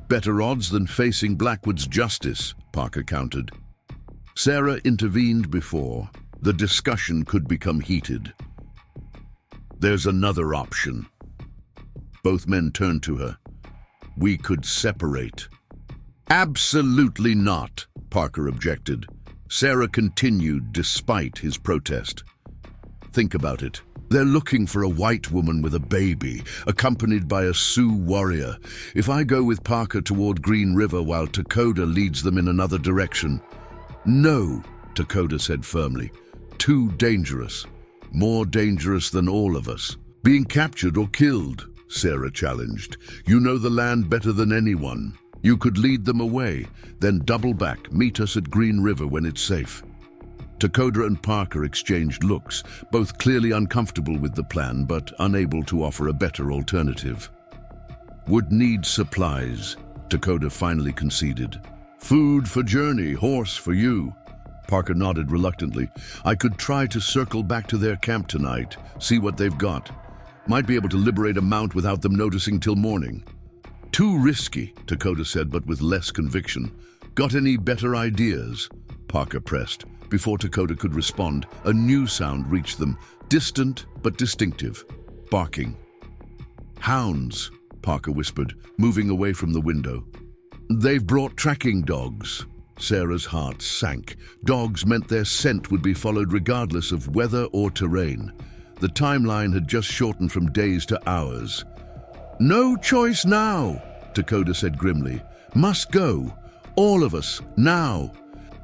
"Better odds than facing Blackwood's justice," Parker countered. Sarah intervened before the discussion could become heated. "There's another option." Both men turned to her. "We could separate." "Absolutely not," Parker objected. Sarah continued despite his protest. "Think about it. They're looking for a white woman with a baby, accompanied by a Sioux warrior. If I go with Parker toward Green River while Takoda leads them in another direction—" "No," Takoda said firmly. "Too dangerous. More dangerous than all of us." "Being captured or killed," Sarah challenged. "You know the land better than anyone. You could lead them away, then double back, meet us at Green River when it's safe." Takoda and Parker exchanged looks, both clearly uncomfortable with the plan but unable to offer a better alternative. "Would need supplies," Takoda finally conceded. "Food for journey, horse for you." Parker nodded reluctantly. "I could try to circle back to their camp tonight, see what they've got. Might be able to liberate a mount without them noticing till morning." "Too risky," Takoda said, but with less conviction. "Got any better ideas?" Parker pressed. Before Takoda could respond, a new sound reached them, distant but distinctive. Barking. "Hounds," Parker whispered, moving away from the window. "They've brought tracking dogs." Sarah's heart sank. Dogs meant their scent would be followed regardless of weather or terrain. The timeline had just shortened from days to hours. "No choice now," Takoda said grimly. "Must go. All of us, now."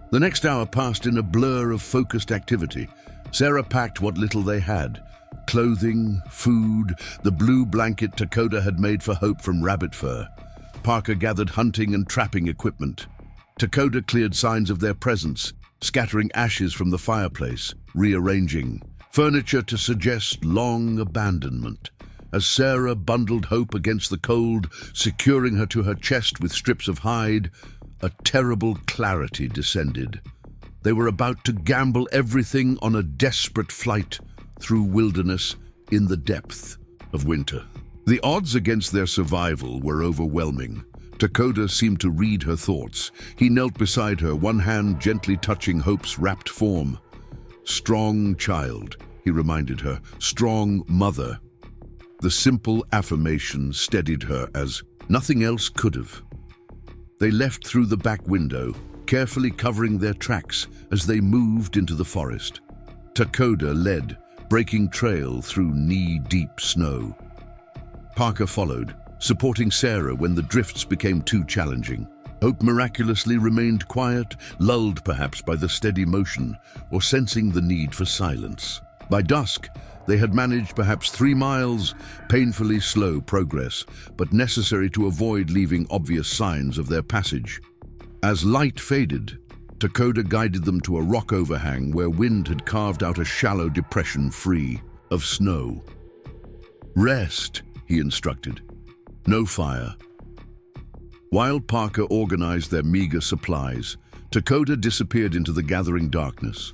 The next hour passed in a blur of focused activity. Sarah packed what little they had. Clothing, food, the blue blanket Takoda had made for Hope from rabbit fur. Parker gathered hunting and trapping equipment. Takoda cleared signs of their presence, scattering ashes from the fireplace, rearranging furniture to suggest long abandonment. As Sarah bundled Hope against the cold, securing her to her chest with strips of hide, a terrible clarity descended. They were about to gamble everything on a desperate flight through wilderness in the depth of winter. The odds against their survival were overwhelming. Takoda seemed to read her thoughts. He knelt beside her, one hand gently touching Hope's wrapped form. "Strong child," he reminded her. "Strong mother." The simple affirmation steadied her as nothing else could have. They left through the back window, carefully covering their tracks as they moved into the forest. Takoda led, breaking trail through knee-deep snow. Parker followed, supporting Sarah when the drifts became too challenging. Hope miraculously remained quiet, lulled perhaps by the steady motion or sensing the need for silence. By dusk, they had managed perhaps 3 miles, painfully slow progress, but necessary to avoid leaving obvious signs of their passage. As light faded, Dakota guided them to a rock overhang where wind had carved out a shallow depression free of snow. "Rest," he instructed. "No fire." While Parker organized their meager supplies, Dakota disappeared into the gathering darkness.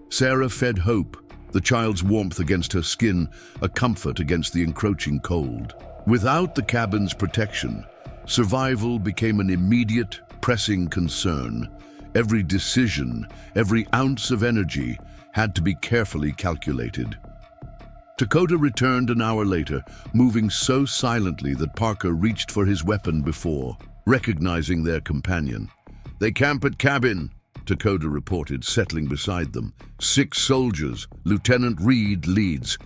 Sarah fed Hope, the child's warmth against her skin, a comfort against the encroaching cold. Without the cabin's protection, survival became an immediate, pressing concern. Every decision, every ounce of energy had to be carefully calculated. Dakota returned an hour later, moving so silently that Parker reached for his weapon before recognizing their companion. "They camp at cabin," Dakota reported, settling beside them. 6 soldiers. Lieutenant Reed leads.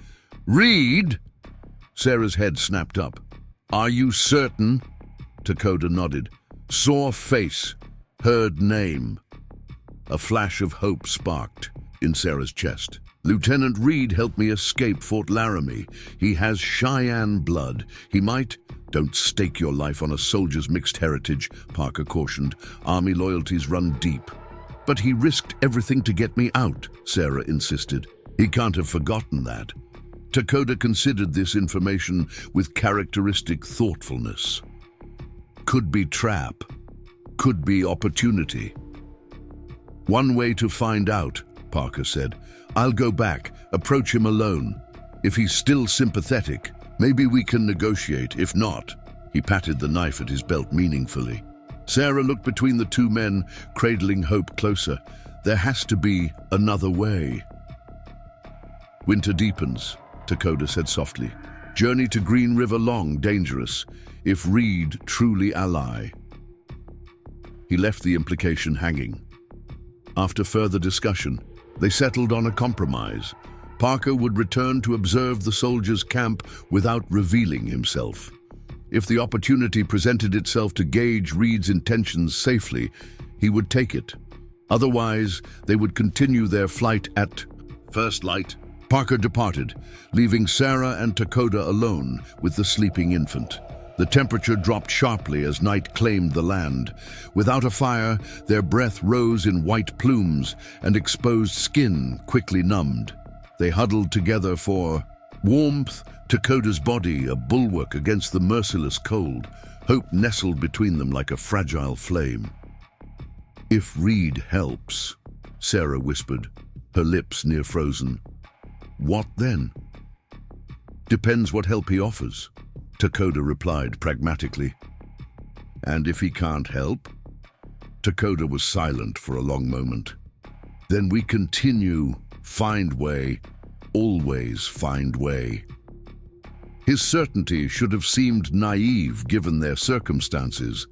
"Reed?" Sarah's head snapped up. "Are you certain?" Dakota nodded. "Saw face. Heard name." A flash of hope sparked in Sarah's chest. "Lieutenant Reed helped me escape Fort Laramie. He has Cheyenne blood. He might—" "Don't stake your life on a soldier's mixed heritage," Parker cautioned. "Army loyalties run deep." "But he risked everything to get me out," Sarah insisted. "He can't have forgotten that." Dakota considered this information with characteristic thoughtfulness. Could be trap. Could be opportunity. "One way to find out," Parker said. "I'll go back, approach him alone. If he's still sympathetic, maybe we can negotiate. If not—" He patted the knife at his belt meaningfully. Sarah looked between the 2 men, cradling Hope closer. "There has to be another way." "Winter deepens," Dakota said softly. "Journey to Green River long, dangerous. If Reed truly ally." He left the implication hanging. After further discussion, they settled on a compromise. Parker would return to observe the soldiers' camp without revealing himself. If the opportunity presented itself to gauge Reed's intentions safely, he would take it. Otherwise, they would continue their flight at first light. Parker departed, leaving Sarah and Dakota alone with the sleeping infant. The temperature dropped sharply as night claimed the land. Without a fire, their breath rose in white plumes, and exposed skin quickly numbed. They huddled together for warmth, Dakota's body a bulwark against the merciless cold. Hope nestled between them like a fragile flame. "If Reed helps," Sarah whispered, her lips near frozen. "What then?" "Depends what help he offers," Dakota replied pragmatically. "And if he can't help?" Dakota was silent for a long moment. "Then we continue, find way, always find way." His certainty should have seemed naive given their circumstances.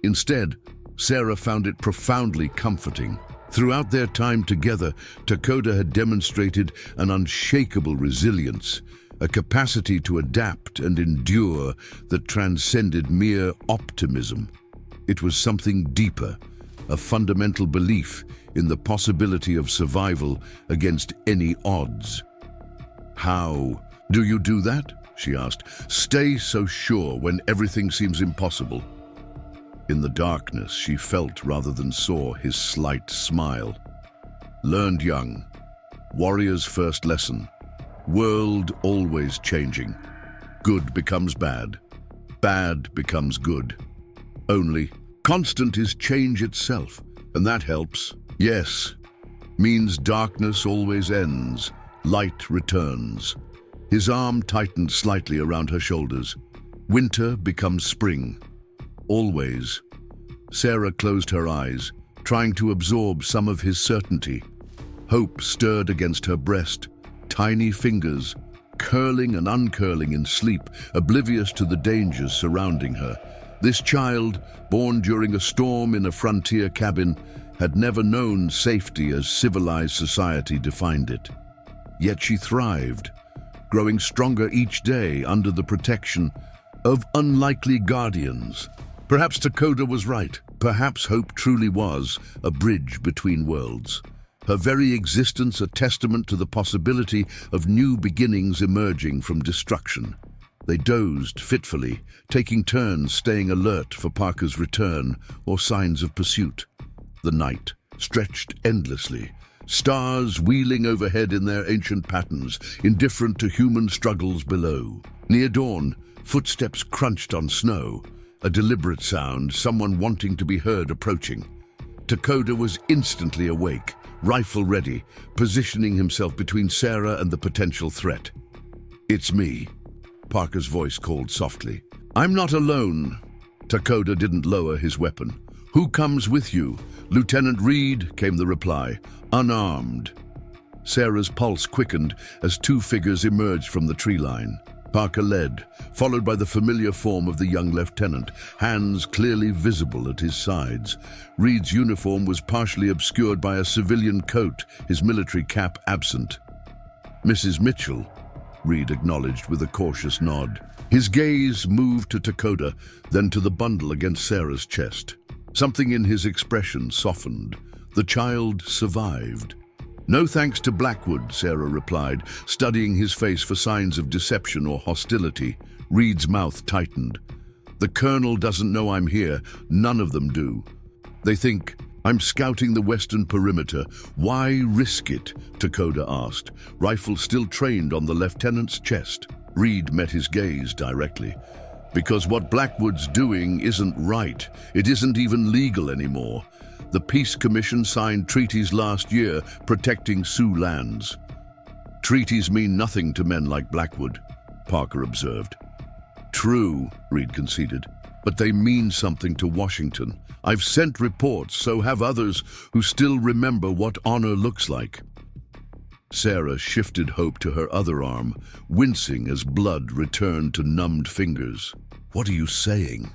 Instead, Sarah found it profoundly comforting. Throughout their time together, Dakota had demonstrated an unshakable resilience, a capacity to adapt and endure that transcended mere optimism. It was something deeper, a fundamental belief in the possibility of survival against any odds. "How do you do that?" she asked. "Stay so sure when everything seems impossible." In the darkness, she felt rather than saw his slight smile. "Learned young. Warrior's first lesson. World always changing. Good becomes bad. Bad becomes good. Only constant is change itself, and that helps. Yes, means darkness always ends. Light returns." His arm tightened slightly around her shoulders. Winter becomes spring. Always. Sarah closed her eyes, trying to absorb some of his certainty. Hope stirred against her breast, tiny fingers, curling and uncurling in sleep, oblivious to the dangers surrounding her. This child, born during a storm in a frontier cabin, had never known safety as civilized society defined it. Yet she thrived, growing stronger each day under the protection of unlikely guardians. Perhaps Dakota was right. Perhaps hope truly was a bridge between worlds. Her very existence a testament to the possibility of new beginnings emerging from destruction. They dozed fitfully, taking turns staying alert for Parker's return or signs of pursuit. The night stretched endlessly, stars wheeling overhead in their ancient patterns, indifferent to human struggles below. Near dawn, footsteps crunched on snow, a deliberate sound, someone wanting to be heard approaching. Dakota was instantly awake, rifle ready, positioning himself between Sarah and the potential threat. "It's me," Parker's voice called softly. "I'm not alone." Dakota didn't lower his weapon. "Who comes with you?" "Lieutenant Reed," came the reply, unarmed. Sarah's pulse quickened as two figures emerged from the tree line. Parker led, followed by the familiar form of the young lieutenant, hands clearly visible at his sides. Reed's uniform was partially obscured by a civilian coat, his military cap absent. "Mrs. Mitchell," Reed acknowledged with a cautious nod. His gaze moved to Dakota, then to the bundle against Sarah's chest. Something in his expression softened. The child survived. "No thanks to Blackwood," Sarah replied, studying his face for signs of deception or hostility. Reed's mouth tightened. "The colonel doesn't know I'm here. None of them do. They think I'm scouting the western perimeter. Why risk it?" Dakota asked, rifle still trained on the lieutenant's chest. Reed met his gaze directly. "Because what Blackwood's doing isn't right. It isn't even legal anymore. The Peace Commission signed treaties last year protecting Sioux lands." "Treaties mean nothing to men like Blackwood," Parker observed. "True," Reed conceded, "but they mean something to Washington. I've sent reports, so have others who still remember what honor looks like." Sarah shifted hope to her other arm, wincing as blood returned to numbed fingers. "What are you saying?"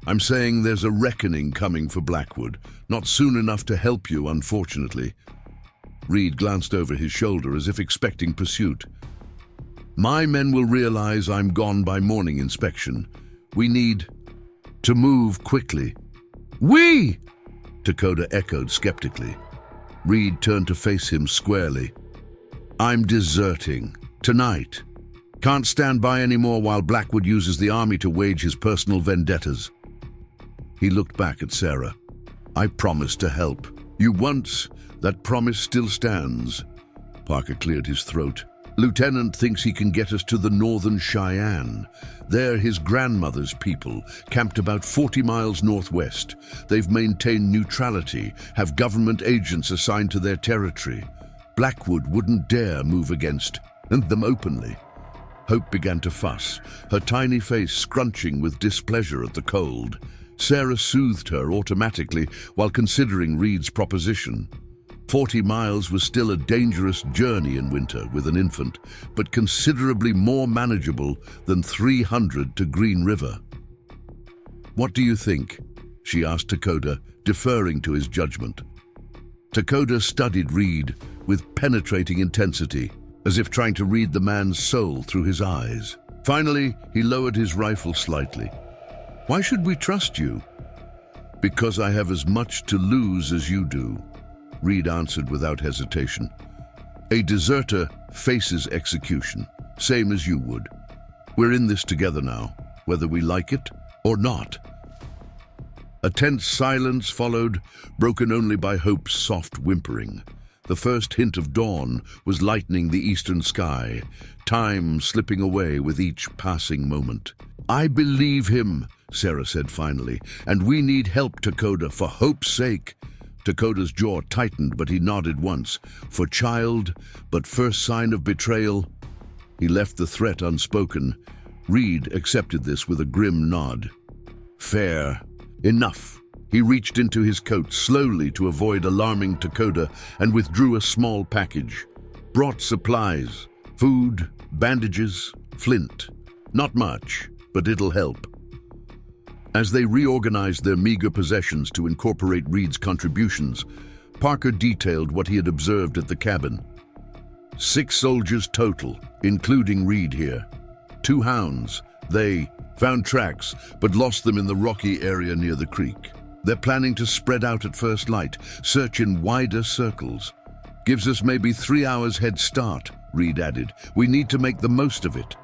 "I'm saying there's a reckoning coming for Blackwood. Not soon enough to help you, unfortunately." Reed glanced over his shoulder as if expecting pursuit. "My men will realize I'm gone by morning inspection. We need to move quickly." "We!" Dakota echoed skeptically. Reed turned to face him squarely. "I'm deserting. Tonight. Can't stand by anymore while Blackwood uses the army to wage his personal vendettas." He looked back at Sarah. "I promised to help you once. That promise still stands." Parker cleared his throat. "Lieutenant thinks he can get us to the northern Cheyenne. They're his grandmother's people, camped about 40 miles northwest. They've maintained neutrality, have government agents assigned to their territory. Blackwood wouldn't dare move against them openly." Hope began to fuss, her tiny face scrunching with displeasure at the cold. Sarah soothed her automatically while considering Reed's proposition. 40 miles was still a dangerous journey in winter with an infant, but considerably more manageable than 300 to Green River. "What do you think?" she asked Dakota, deferring to his judgment. Dakota studied Reed with penetrating intensity, as if trying to read the man's soul through his eyes. Finally, he lowered his rifle slightly. "Why should we trust you?" "Because I have as much to lose as you do," Reed answered without hesitation. "A deserter faces execution, same as you would. We're in this together now, whether we like it or not." A tense silence followed, broken only by Hope's soft whimpering. The first hint of dawn was lightening the eastern sky, time slipping away with each passing moment. "I believe him," Sarah said finally, "and we need help, Dakota, for Hope's sake." Dakota's jaw tightened, but he nodded once. "For child, but first sign of betrayal." He left the threat unspoken. Reed accepted this with a grim nod. "Fair. Enough." He reached into his coat slowly to avoid alarming Dakota and withdrew a small package. Brought supplies, food, bandages, flint. Not much, but it'll help. As they reorganized their meager possessions to incorporate Reed's contributions, Parker detailed what he had observed at the cabin. 6 soldiers total, including Reed here. 2 hounds. They found tracks, but lost them in the rocky area near the creek. They're planning to spread out at first light, search in wider circles. Gives us maybe 3 hours head start, Reed added. We need to make the most of it.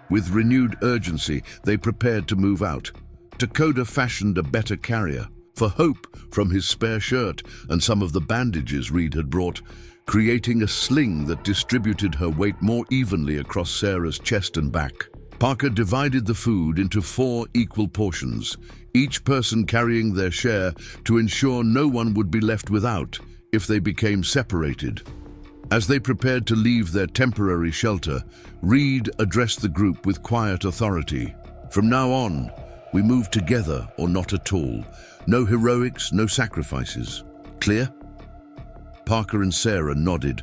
With renewed urgency, they prepared to move out. Dakota fashioned a better carrier. For Hope from his spare shirt and some of the bandages Reed had brought, creating a sling that distributed her weight more evenly across Sarah's chest and back. Parker divided the food into 4 equal portions, each person carrying their share to ensure no one would be left without if they became separated. As they prepared to leave their temporary shelter, Reed addressed the group with quiet authority. From now on, we move together or not at all. No heroics, no sacrifices. Clear? Parker and Sarah nodded.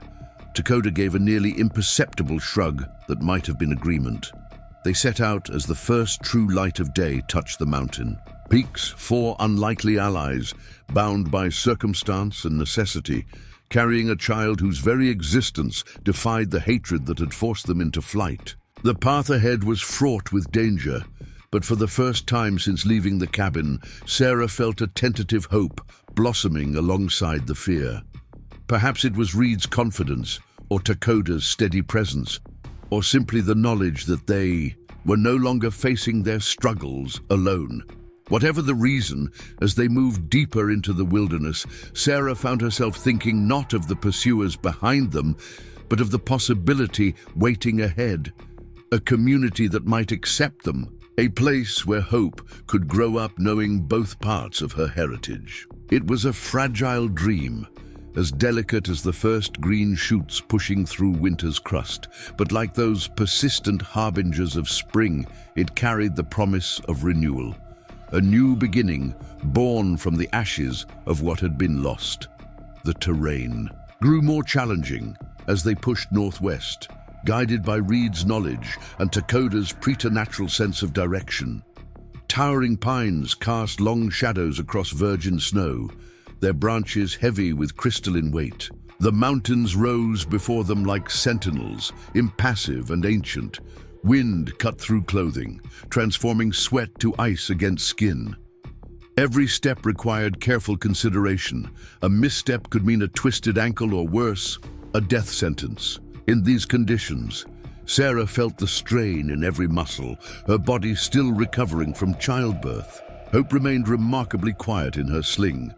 Dakota gave a nearly imperceptible shrug that might have been agreement. They set out as the first true light of day touched the mountain. Peaks, 4 unlikely allies, bound by circumstance and necessity, carrying a child whose very existence defied the hatred that had forced them into flight. The path ahead was fraught with danger, but for the first time since leaving the cabin, Sarah felt a tentative hope blossoming alongside the fear. Perhaps it was Reed's confidence, or Dakota's steady presence, or simply the knowledge that they were no longer facing their struggles alone. Whatever the reason, as they moved deeper into the wilderness, Sarah found herself thinking not of the pursuers behind them, but of the possibility waiting ahead. A community that might accept them, a place where Hope could grow up knowing both parts of her heritage. It was a fragile dream, as delicate as the first green shoots pushing through winter's crust, but like those persistent harbingers of spring, it carried the promise of renewal. A new beginning, born from the ashes of what had been lost. The terrain grew more challenging as they pushed northwest, guided by Reed's knowledge and Dakota's preternatural sense of direction. Towering pines cast long shadows across virgin snow, their branches heavy with crystalline weight. The mountains rose before them like sentinels, impassive and ancient. Wind cut through clothing, transforming sweat to ice against skin. Every step required careful consideration. A misstep could mean a twisted ankle or worse, a death sentence. In these conditions, Sarah felt the strain in every muscle, her body still recovering from childbirth. Hope remained remarkably quiet in her sling,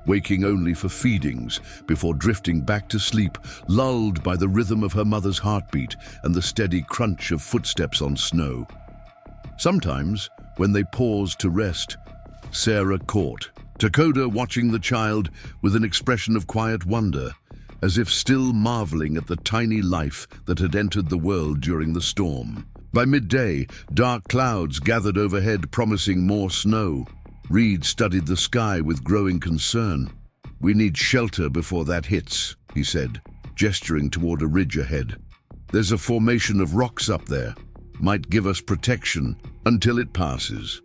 waking only for feedings before drifting back to sleep, lulled by the rhythm of her mother's heartbeat and the steady crunch of footsteps on snow. Sometimes, when they paused to rest, Sarah caught Dakota watching the child with an expression of quiet wonder, as if still marveling at the tiny life that had entered the world during the storm. By midday, dark clouds gathered overhead, promising more snow. Reed studied the sky with growing concern. "We need shelter before that hits," he said, gesturing toward a ridge ahead. "There's a formation of rocks up there. Might give us protection until it passes."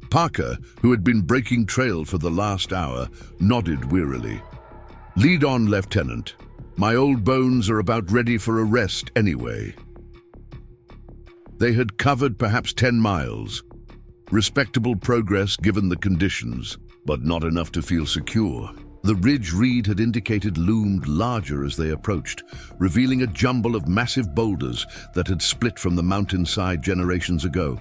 Parker, who had been breaking trail for the last hour, nodded wearily. "Lead on, Lieutenant. My old bones are about ready for a rest anyway." They had covered perhaps 10 miles. Respectable progress given the conditions, but not enough to feel secure. The ridge Reed had indicated loomed larger as they approached, revealing a jumble of massive boulders that had split from the mountainside generations ago.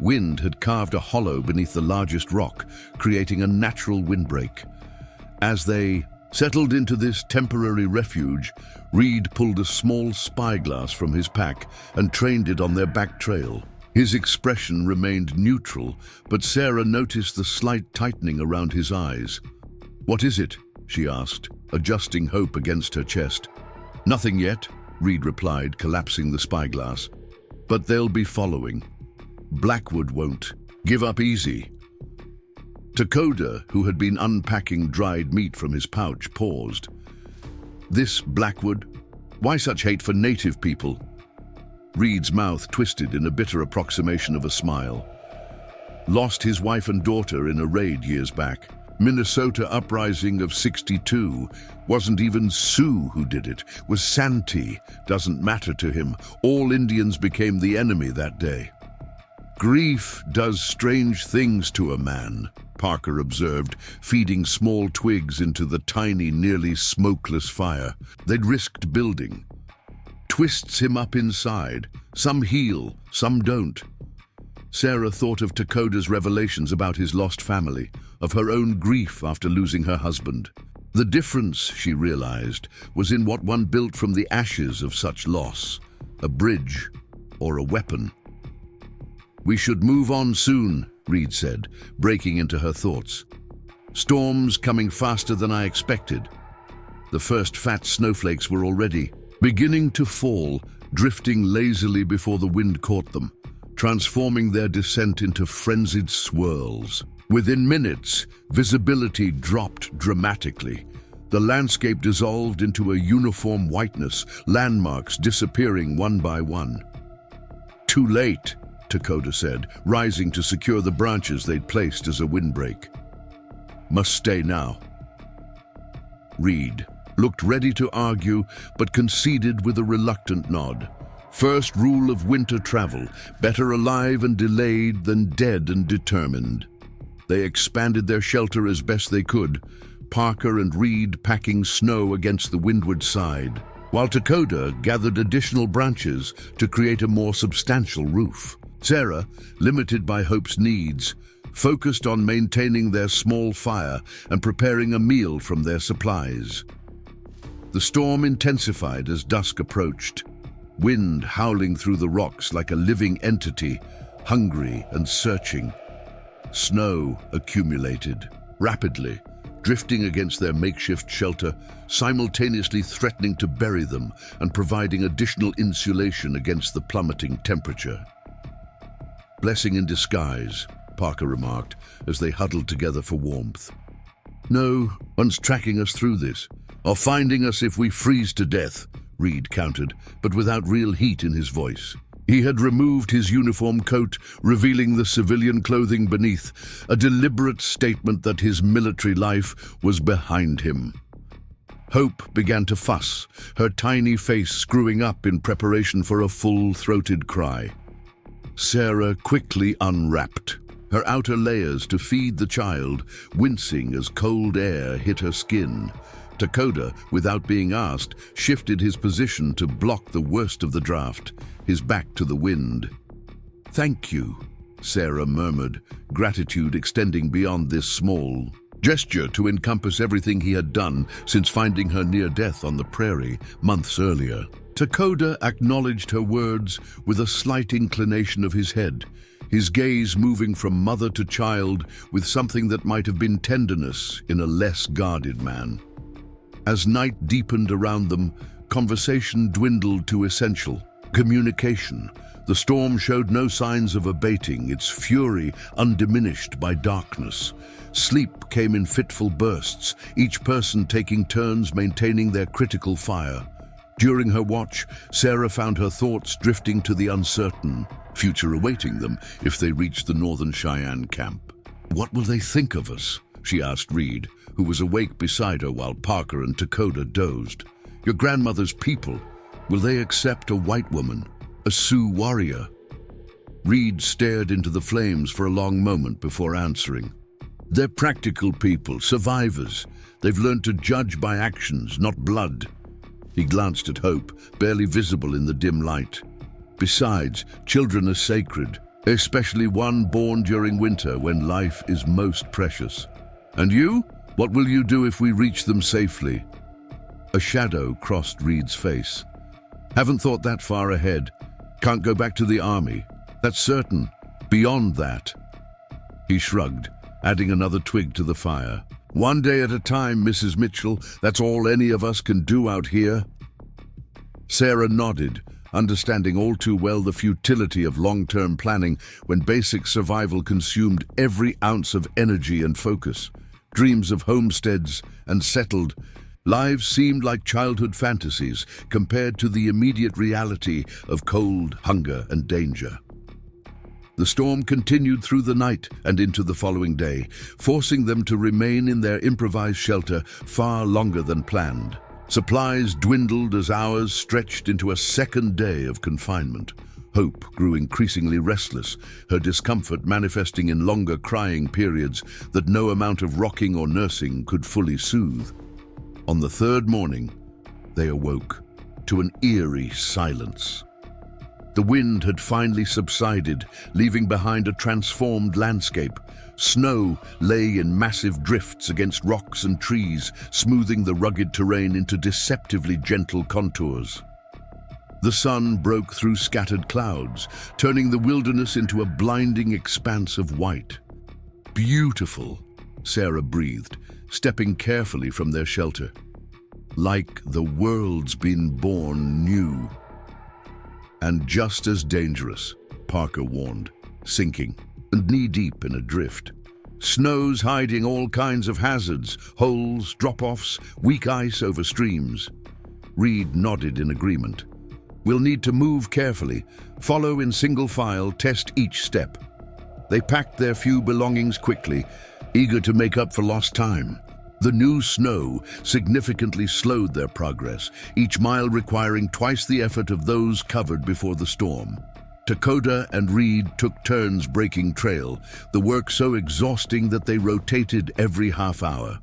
Wind had carved a hollow beneath the largest rock, creating a natural windbreak. As they settled into this temporary refuge, Reed pulled a small spyglass from his pack and trained it on their back trail. His expression remained neutral, but Sarah noticed the slight tightening around his eyes. "What is it?" she asked, adjusting Hope against her chest. "Nothing yet," Reed replied, collapsing the spyglass. "But they'll be following. Blackwood won't give up easy." Dakota, who had been unpacking dried meat from his pouch, paused. "This Blackwood? Why such hate for native people?" Reed's mouth twisted in a bitter approximation of a smile. "Lost his wife and daughter in a raid years back. Minnesota uprising of '62. Wasn't even Sioux who did it, was Santee. Doesn't matter to him. All Indians became the enemy that day. Grief does strange things to a man, Parker observed, feeding small twigs into the tiny, nearly smokeless fire they'd risked building. Twists him up inside. Some heal, some don't. Sarah thought of Dakota's revelations about his lost family, of her own grief after losing her husband. The difference, she realized, was in what one built from the ashes of such loss, a bridge or a weapon. "We should move on soon," Reed said, breaking into her thoughts. "Storms coming faster than I expected." The first fat snowflakes were already beginning to fall, drifting lazily before the wind caught them, transforming their descent into frenzied swirls. Within minutes, visibility dropped dramatically. The landscape dissolved into a uniform whiteness, landmarks disappearing one by one. "Too late," Dakota said, rising to secure the branches they'd placed as a windbreak. "Must stay now." Reed looked ready to argue, but conceded with a reluctant nod. First rule of winter travel, better alive and delayed than dead and determined. They expanded their shelter as best they could, Parker and Reed packing snow against the windward side, while Dakota gathered additional branches to create a more substantial roof. Sarah, limited by Hope's needs, focused on maintaining their small fire and preparing a meal from their supplies. The storm intensified as dusk approached, wind howling through the rocks like a living entity, hungry and searching. Snow accumulated rapidly, drifting against their makeshift shelter, simultaneously threatening to bury them and providing additional insulation against the plummeting temperature. "Blessing in disguise," Parker remarked as they huddled together for warmth. "No one's tracking us through this, or finding us if we freeze to death," Reed countered, but without real heat in his voice. He had removed his uniform coat, revealing the civilian clothing beneath, a deliberate statement that his military life was behind him. Hope began to fuss, her tiny face screwing up in preparation for a full-throated cry. Sarah quickly unwrapped, her outer layers to feed the child, wincing as cold air hit her skin. Dakota, without being asked, shifted his position to block the worst of the draft, his back to the wind. "Thank you," Sarah murmured, gratitude extending beyond this small gesture to encompass everything he had done since finding her near death on the prairie months earlier. Dakota acknowledged her words with a slight inclination of his head, his gaze moving from mother to child with something that might have been tenderness in a less guarded man. As night deepened around them, conversation dwindled to essential communication. The storm showed no signs of abating, its fury undiminished by darkness. Sleep came in fitful bursts, each person taking turns maintaining their critical fire. During her watch, Sarah found her thoughts drifting to the uncertain future awaiting them if they reached the Northern Cheyenne camp. "What will they think of us?" she asked Reed, who was awake beside her while Parker and Dakota dozed. "Your grandmother's people, will they accept a white woman, a Sioux warrior?" Reed stared into the flames for a long moment before answering. "They're practical people, survivors. They've learned to judge by actions, not blood." He glanced at Hope, barely visible in the dim light. "Besides, children are sacred, especially one born during winter when life is most precious. And you? What will you do if we reach them safely?" A shadow crossed Reed's face. "Haven't thought that far ahead. Can't go back to the army. That's certain. Beyond that." He shrugged, adding another twig to the fire. "One day at a time, Mrs. Mitchell. That's all any of us can do out here." Sarah nodded, understanding all too well the futility of long-term planning when basic survival consumed every ounce of energy and focus. Dreams of homesteads and settled lives seemed like childhood fantasies compared to the immediate reality of cold, hunger, and danger. The storm continued through the night and into the following day, forcing them to remain in their improvised shelter far longer than planned. Supplies dwindled as hours stretched into a second day of confinement. Hope grew increasingly restless, her discomfort manifesting in longer crying periods that no amount of rocking or nursing could fully soothe. On the third morning, they awoke to an eerie silence. The wind had finally subsided, leaving behind a transformed landscape. Snow lay in massive drifts against rocks and trees, smoothing the rugged terrain into deceptively gentle contours. The sun broke through scattered clouds, turning the wilderness into a blinding expanse of white. "Beautiful," Sarah breathed, stepping carefully from their shelter. "Like the world's been born new." "And just as dangerous," Parker warned, sinking and knee-deep in a drift. "Snow's hiding all kinds of hazards, holes, drop-offs, weak ice over streams." Reed nodded in agreement. "We'll need to move carefully, follow in single file, test each step." They packed their few belongings quickly, eager to make up for lost time. The new snow significantly slowed their progress, each mile requiring twice the effort of those covered before the storm. Dakota and Reed took turns breaking trail, the work so exhausting that they rotated every half hour.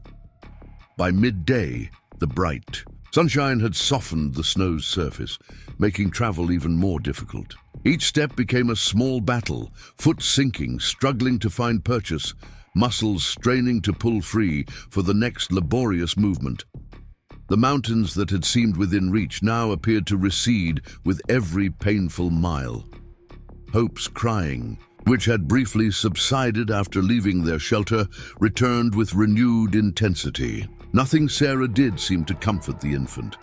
By midday, the bright sunshine had softened the snow's surface, making travel even more difficult. Each step became a small battle, foot sinking, struggling to find purchase, muscles straining to pull free for the next laborious movement. The mountains that had seemed within reach now appeared to recede with every painful mile. Hope's crying, which had briefly subsided after leaving their shelter, returned with renewed intensity. Nothing Sarah did seemed to comfort the infant.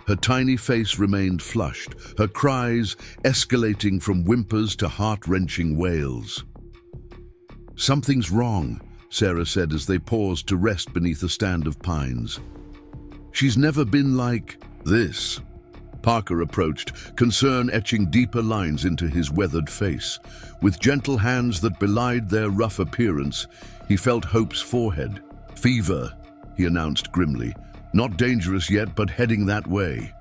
Her tiny face remained flushed, her cries escalating from whimpers to heart-wrenching wails. "Something's wrong," Sarah said as they paused to rest beneath a stand of pines. "She's never been like this." Parker approached, concern etching deeper lines into his weathered face. With gentle hands that belied their rough appearance, he felt Hope's forehead. "Fever," he announced grimly. "Not dangerous yet, but heading that way."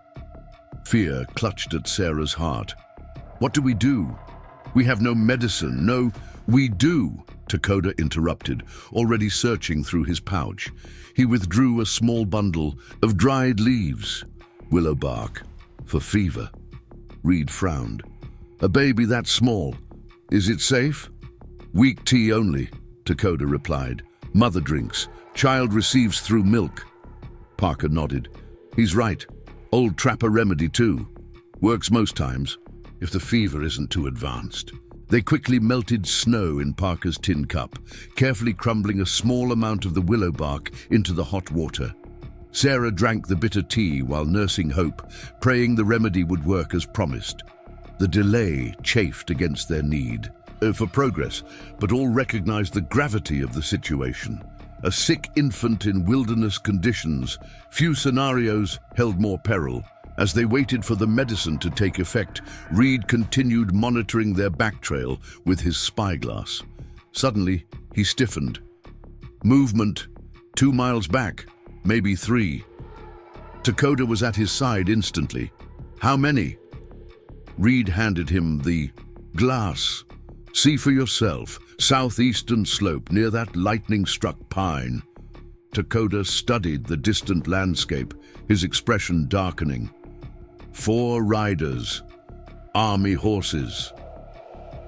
Fear clutched at Sarah's heart. "What do we do? We have no medicine, no—" "We do," Dakota interrupted, already searching through his pouch. He withdrew a small bundle of dried leaves, willow bark, for fever. Reed frowned. "A baby that small. Is it safe?" "Weak tea only," Dakota replied. "Mother drinks. Child receives through milk." Parker nodded. "He's right. Old trapper remedy too. Works most times, if the fever isn't too advanced." They quickly melted snow in Parker's tin cup, carefully crumbling a small amount of the willow bark into the hot water. Sarah drank the bitter tea while nursing Hope, praying the remedy would work as promised. The delay chafed against their need for progress, but all recognized the gravity of the situation. A sick infant in wilderness conditions, few scenarios held more peril. As they waited for the medicine to take effect, Reed continued monitoring their back trail with his spyglass. Suddenly, he stiffened. Movement, 2 miles back, maybe 3. Dakota was at his side instantly. "How many?" Reed handed him the glass. "See for yourself, southeastern slope near that lightning-struck pine." Dakota studied the distant landscape, his expression darkening. 4 riders, army horses.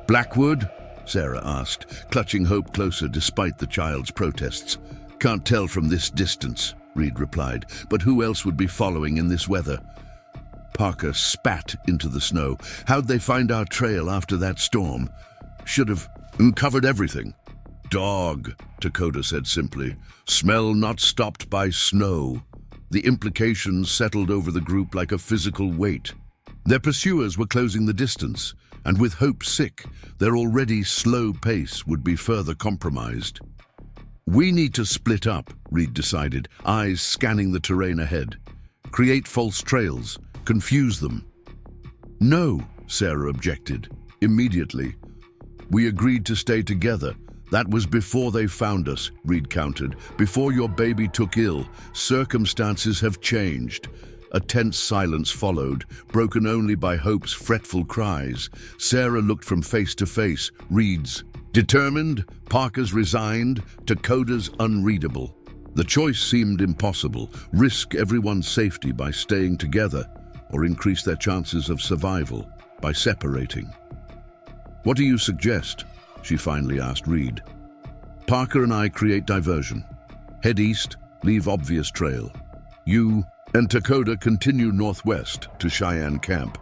"Blackwood?" Sarah asked, clutching Hope closer despite the child's protests. "Can't tell from this distance," Reed replied, "but who else would be following in this weather?" Parker spat into the snow. "How'd they find our trail after that storm?" "Should have covered everything." "Dog," Dakota said simply. "Smell not stopped by snow." The implications settled over the group like a physical weight. Their pursuers were closing the distance, and with Hope sick, their already slow pace would be further compromised. "We need to split up," Reed decided, eyes scanning the terrain ahead. "Create false trails, confuse them." "No," Sarah objected, immediately. We agreed to stay together. That was before they found us, Reed countered. Before your baby took ill, circumstances have changed. A tense silence followed, broken only by Hope's fretful cries. Sarah looked from face to face, Reed's determined, Parker's resigned, Dakota's unreadable. The choice seemed impossible. Risk everyone's safety by staying together, or increase their chances of survival by separating. What do you suggest? She finally asked Reed. Parker and I create diversion. Head east, leave obvious trail. You and Dakota continue northwest to Cheyenne Camp.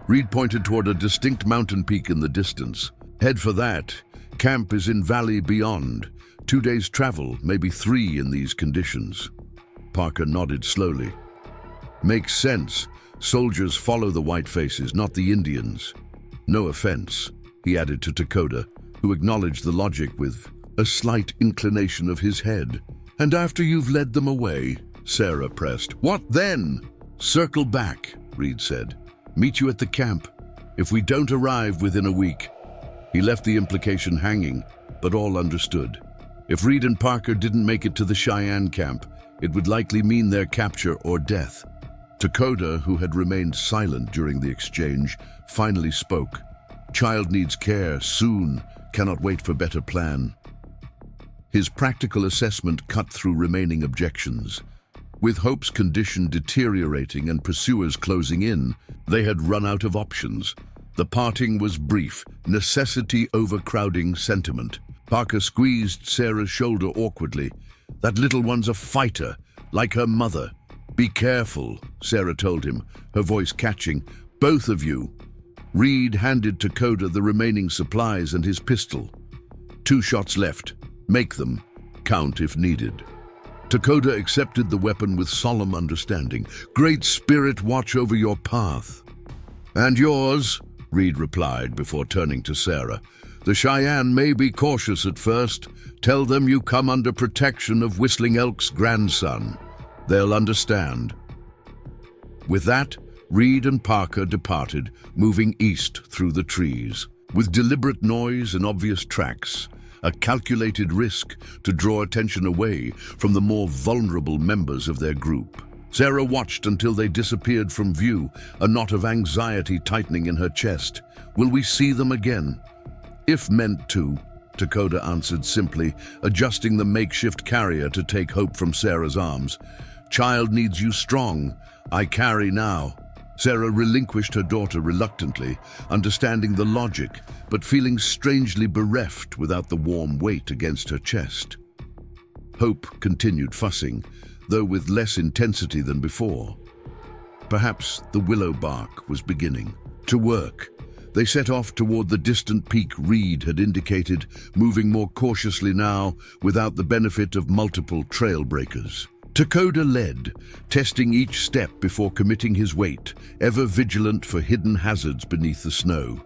Reed pointed toward a distinct mountain peak in the distance. Head for that. Camp is in valley beyond. 2 days' travel, maybe 3 in these conditions. Parker nodded slowly. Makes sense. Soldiers follow the white faces, not the Indians. No offense, he added to Dakota, who acknowledged the logic with a slight inclination of his head. And after you've led them away, Sarah pressed. What then? Circle back, Reed said. Meet you at the camp. If we don't arrive within a week. He left the implication hanging, but all understood. If Reed and Parker didn't make it to the Cheyenne camp, it would likely mean their capture or death. Dakota, who had remained silent during the exchange, finally spoke. Child needs care soon, cannot wait for better plan. His practical assessment cut through remaining objections. With Hope's condition deteriorating and pursuers closing in, they had run out of options. The parting was brief, necessity overcrowding sentiment. Parker squeezed Sarah's shoulder awkwardly. That little one's a fighter, like her mother. Be careful, Sarah told him, her voice catching. Both of you. Reed handed Dakota the remaining supplies and his pistol. 2 shots left. Make them. Count if needed. Dakota accepted the weapon with solemn understanding. Great Spirit watch over your path. And yours, Reed replied before turning to Sarah. The Cheyenne may be cautious at first. Tell them you come under protection of Whistling Elk's grandson. They'll understand. With that, Reed and Parker departed, moving east through the trees. With deliberate noise and obvious tracks, a calculated risk to draw attention away from the more vulnerable members of their group. Sarah watched until they disappeared from view, a knot of anxiety tightening in her chest. Will we see them again? If meant to, Dakota answered simply, adjusting the makeshift carrier to take Hope from Sarah's arms. Child needs you strong. I carry now. Sarah relinquished her daughter reluctantly, understanding the logic, but feeling strangely bereft without the warm weight against her chest. Hope continued fussing, though with less intensity than before. Perhaps the willow bark was beginning to work. They set off toward the distant peak Reed had indicated, moving more cautiously now without the benefit of multiple trail breakers. Dakota led, testing each step before committing his weight, ever vigilant for hidden hazards beneath the snow.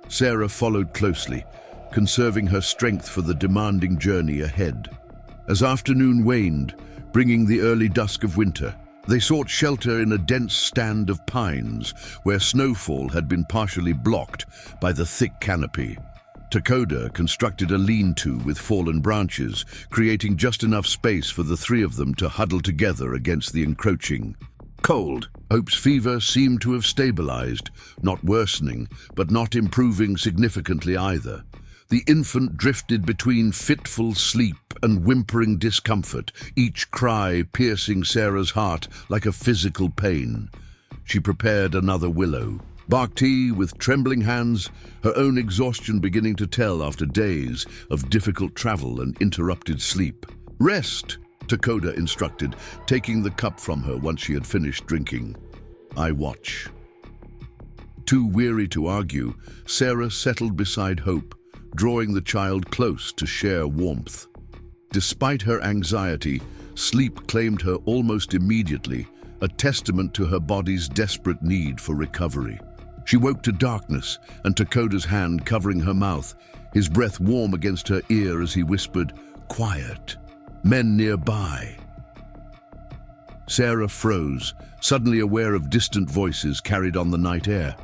Sarah followed closely, conserving her strength for the demanding journey ahead. As afternoon waned, bringing the early dusk of winter, they sought shelter in a dense stand of pines where snowfall had been partially blocked by the thick canopy. Dakota constructed a lean-to with fallen branches, creating just enough space for the 3 of them to huddle together against the encroaching cold. Hope's fever seemed to have stabilized, not worsening, but not improving significantly either. The infant drifted between fitful sleep and whimpering discomfort, each cry piercing Sarah's heart like a physical pain. She prepared another willow. Bark tea with trembling hands, her own exhaustion beginning to tell after days of difficult travel and interrupted sleep. Rest, Dakota instructed, taking the cup from her once she had finished drinking. I watch. Too weary to argue, Sarah settled beside Hope, drawing the child close to share warmth. Despite her anxiety, sleep claimed her almost immediately, a testament to her body's desperate need for recovery. She woke to darkness and Dakota's hand covering her mouth, his breath warm against her ear as he whispered, "Quiet. Men nearby." Sarah froze, suddenly aware of distant voices carried on the night air.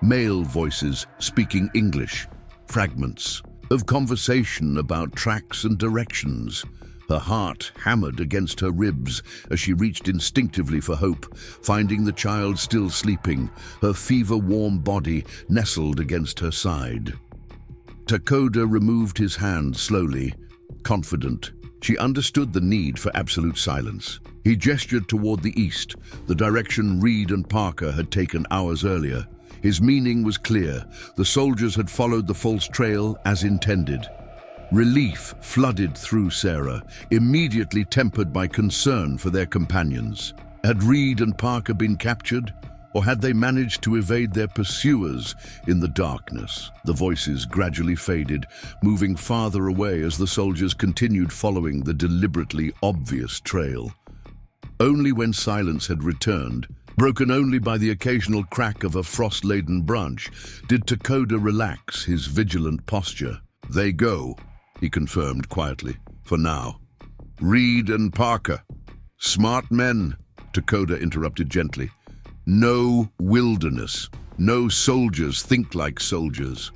Male voices speaking English. fragments of conversation about tracks and directions. Her heart hammered against her ribs as she reached instinctively for hope, finding the child still sleeping, her fever-warm body nestled against her side. Takoda removed his hand slowly, confident. She understood the need for absolute silence. He gestured toward the east, the direction Reed and Parker had taken hours earlier. His meaning was clear. The soldiers had followed the false trail as intended. Relief flooded through Sarah, immediately tempered by concern for their companions. Had Reed and Parker been captured, or had they managed to evade their pursuers in the darkness? The voices gradually faded, moving farther away as the soldiers continued following the deliberately obvious trail. Only when silence had returned, broken only by the occasional crack of a frost-laden branch, did Takoda relax his vigilant posture. "They go," he confirmed quietly, "for now." "Reed and Parker. Smart men," Takoda interrupted gently. "No wilderness. No soldiers think like soldiers."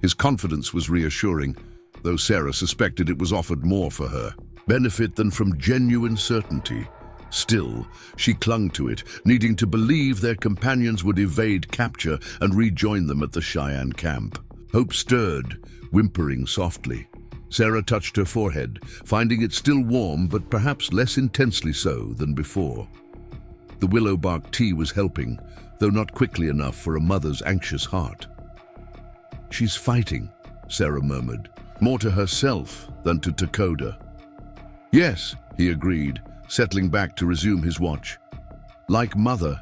His confidence was reassuring, though Sarah suspected it was offered more for her benefit than from genuine certainty. Still, she clung to it, needing to believe their companions would evade capture and rejoin them at the Cheyenne camp. Hope stirred, whimpering softly. Sarah touched her forehead, finding it still warm but perhaps less intensely so than before. The willow bark tea was helping, though not quickly enough for a mother's anxious heart. "She's fighting," Sarah murmured, more to herself than to Takoda. "Yes," he agreed, settling back to resume his watch. "Like mother."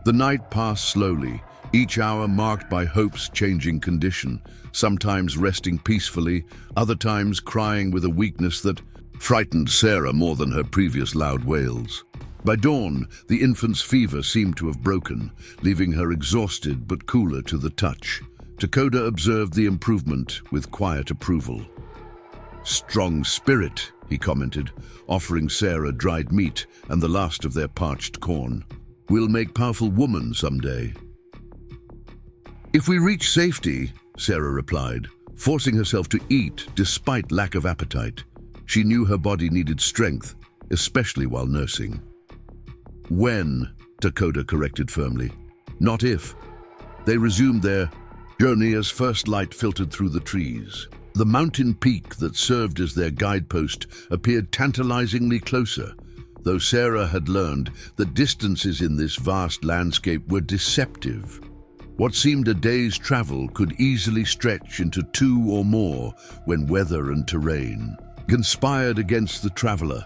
The night passed slowly, each hour marked by Hope's changing condition, sometimes resting peacefully, other times crying with a weakness that frightened Sarah more than her previous loud wails. By dawn, the infant's fever seemed to have broken, leaving her exhausted but cooler to the touch. Takoda observed the improvement with quiet approval. "Strong spirit," he commented, offering Sarah dried meat and the last of their parched corn. "We'll make powerful woman someday." "If we reach safety," Sarah replied, forcing herself to eat despite lack of appetite. She knew her body needed strength, especially while nursing. "When," Takoda corrected firmly, "not if." They resumed their journey as first light filtered through the trees. The mountain peak that served as their guidepost appeared tantalizingly closer, though Sarah had learned that distances in this vast landscape were deceptive. What seemed a day's travel could easily stretch into 2 or more when weather and terrain conspired against the traveler.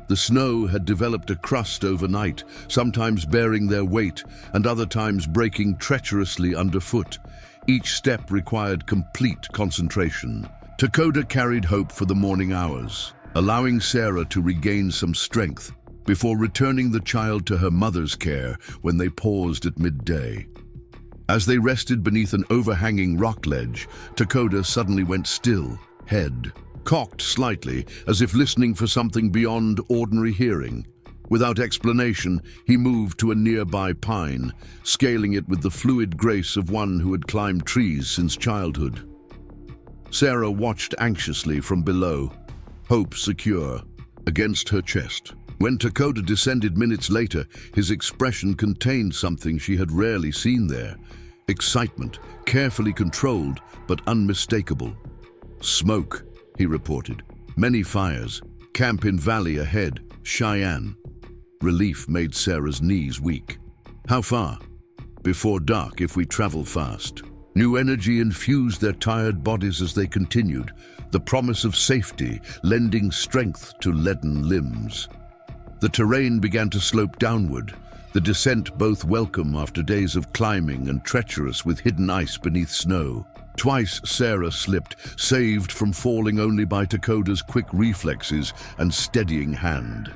The snow had developed a crust overnight, sometimes bearing their weight and other times breaking treacherously underfoot. Each step required complete concentration. Takoda carried Hope for the morning hours, allowing Sarah to regain some strength before returning the child to her mother's care when they paused at midday. As they rested beneath an overhanging rock ledge, Takoda suddenly went still, head cocked slightly, as if listening for something beyond ordinary hearing. Without explanation, he moved to a nearby pine, scaling it with the fluid grace of one who had climbed trees since childhood. Sarah watched anxiously from below, Hope secure against her chest. When Takoda descended minutes later, his expression contained something she had rarely seen there. Excitement, carefully controlled but unmistakable. "Smoke," he reported. "Many fires. Camp in valley ahead. Cheyenne." Relief made Sarah's knees weak. "How far?" "Before dark if we travel fast." New energy infused their tired bodies as they continued, the promise of safety lending strength to leaden limbs. The terrain began to slope downward, the descent both welcome after days of climbing and treacherous with hidden ice beneath snow. Twice Sarah slipped, saved from falling only by Takoda's quick reflexes and steadying hand.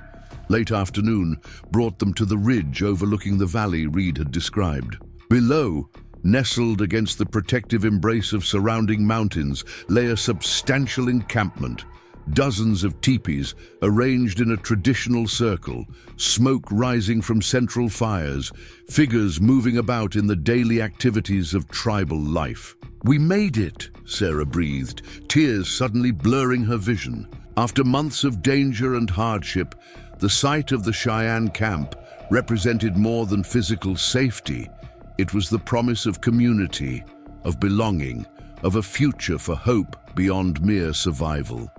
Late afternoon brought them to the ridge overlooking the valley Reed had described. Below, nestled against the protective embrace of surrounding mountains, lay a substantial encampment. Dozens of teepees arranged in a traditional circle, smoke rising from central fires, figures moving about in the daily activities of tribal life. "We made it," Sarah breathed, tears suddenly blurring her vision. After months of danger and hardship, the sight of the Cheyenne camp represented more than physical safety. It was the promise of community, of belonging, of a future for hope beyond mere survival.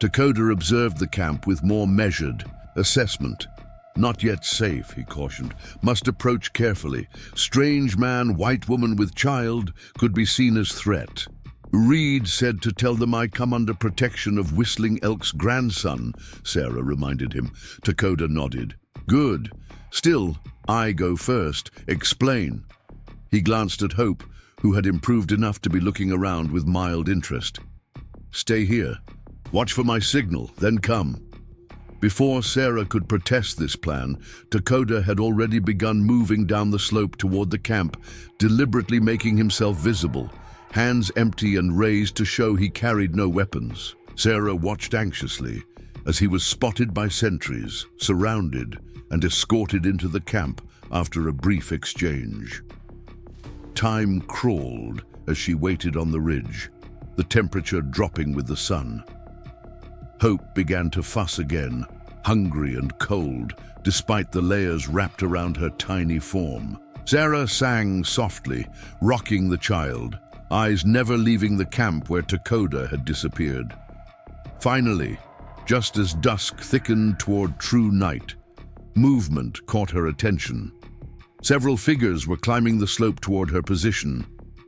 Dakota observed the camp with more measured assessment. "Not yet safe," he cautioned. "Must approach carefully. Strange man, white woman with child, could be seen as threat. Reed said to tell them I come under protection of Whistling Elk's grandson," Sarah reminded him. Dakota nodded. "Good. Still, I go first. Explain." He glanced at Hope, who had improved enough to be looking around with mild interest. "Stay here. Watch for my signal, then come." Before Sarah could protest this plan, Dakota had already begun moving down the slope toward the camp, deliberately making himself visible, hands empty and raised to show he carried no weapons. Sarah watched anxiously as he was spotted by sentries, surrounded, and escorted into the camp after a brief exchange. Time crawled as she waited on the ridge, the temperature dropping with the sun. Hope began to fuss again, hungry and cold, despite the layers wrapped around her tiny form. Sarah sang softly, rocking the child, eyes never leaving the camp where Dakota had disappeared. Finally, just as dusk thickened toward true night, movement caught her attention. Several figures were climbing the slope toward her position.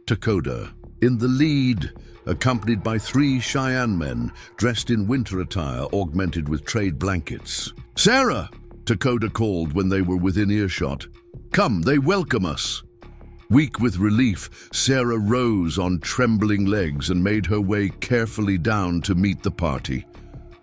Dakota, in the lead, accompanied by 3 Cheyenne men dressed in winter attire augmented with trade blankets. "Sarah!" Dakota called when they were within earshot. "Come, they welcome us." Weak with relief, Sarah rose on trembling legs and made her way carefully down to meet the party.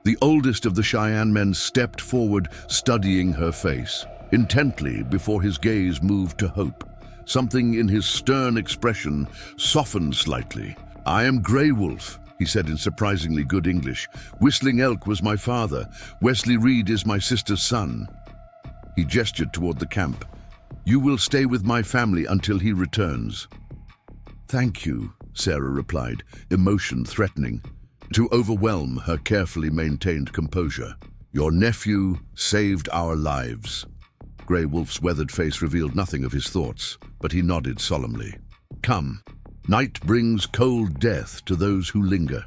The oldest of the Cheyenne men stepped forward, studying her face intently before his gaze moved to Hope. Something in his stern expression softened slightly. "I am Grey Wolf," he said in surprisingly good English. "Whistling Elk was my father. Wesley Reed is my sister's son." He gestured toward the camp. "You will stay with my family until he returns." "Thank you," Sarah replied, emotion threatening to overwhelm her carefully maintained composure. "Your nephew saved our lives." Grey Wolf's weathered face revealed nothing of his thoughts, but he nodded solemnly. "Come. Night brings cold death to those who linger."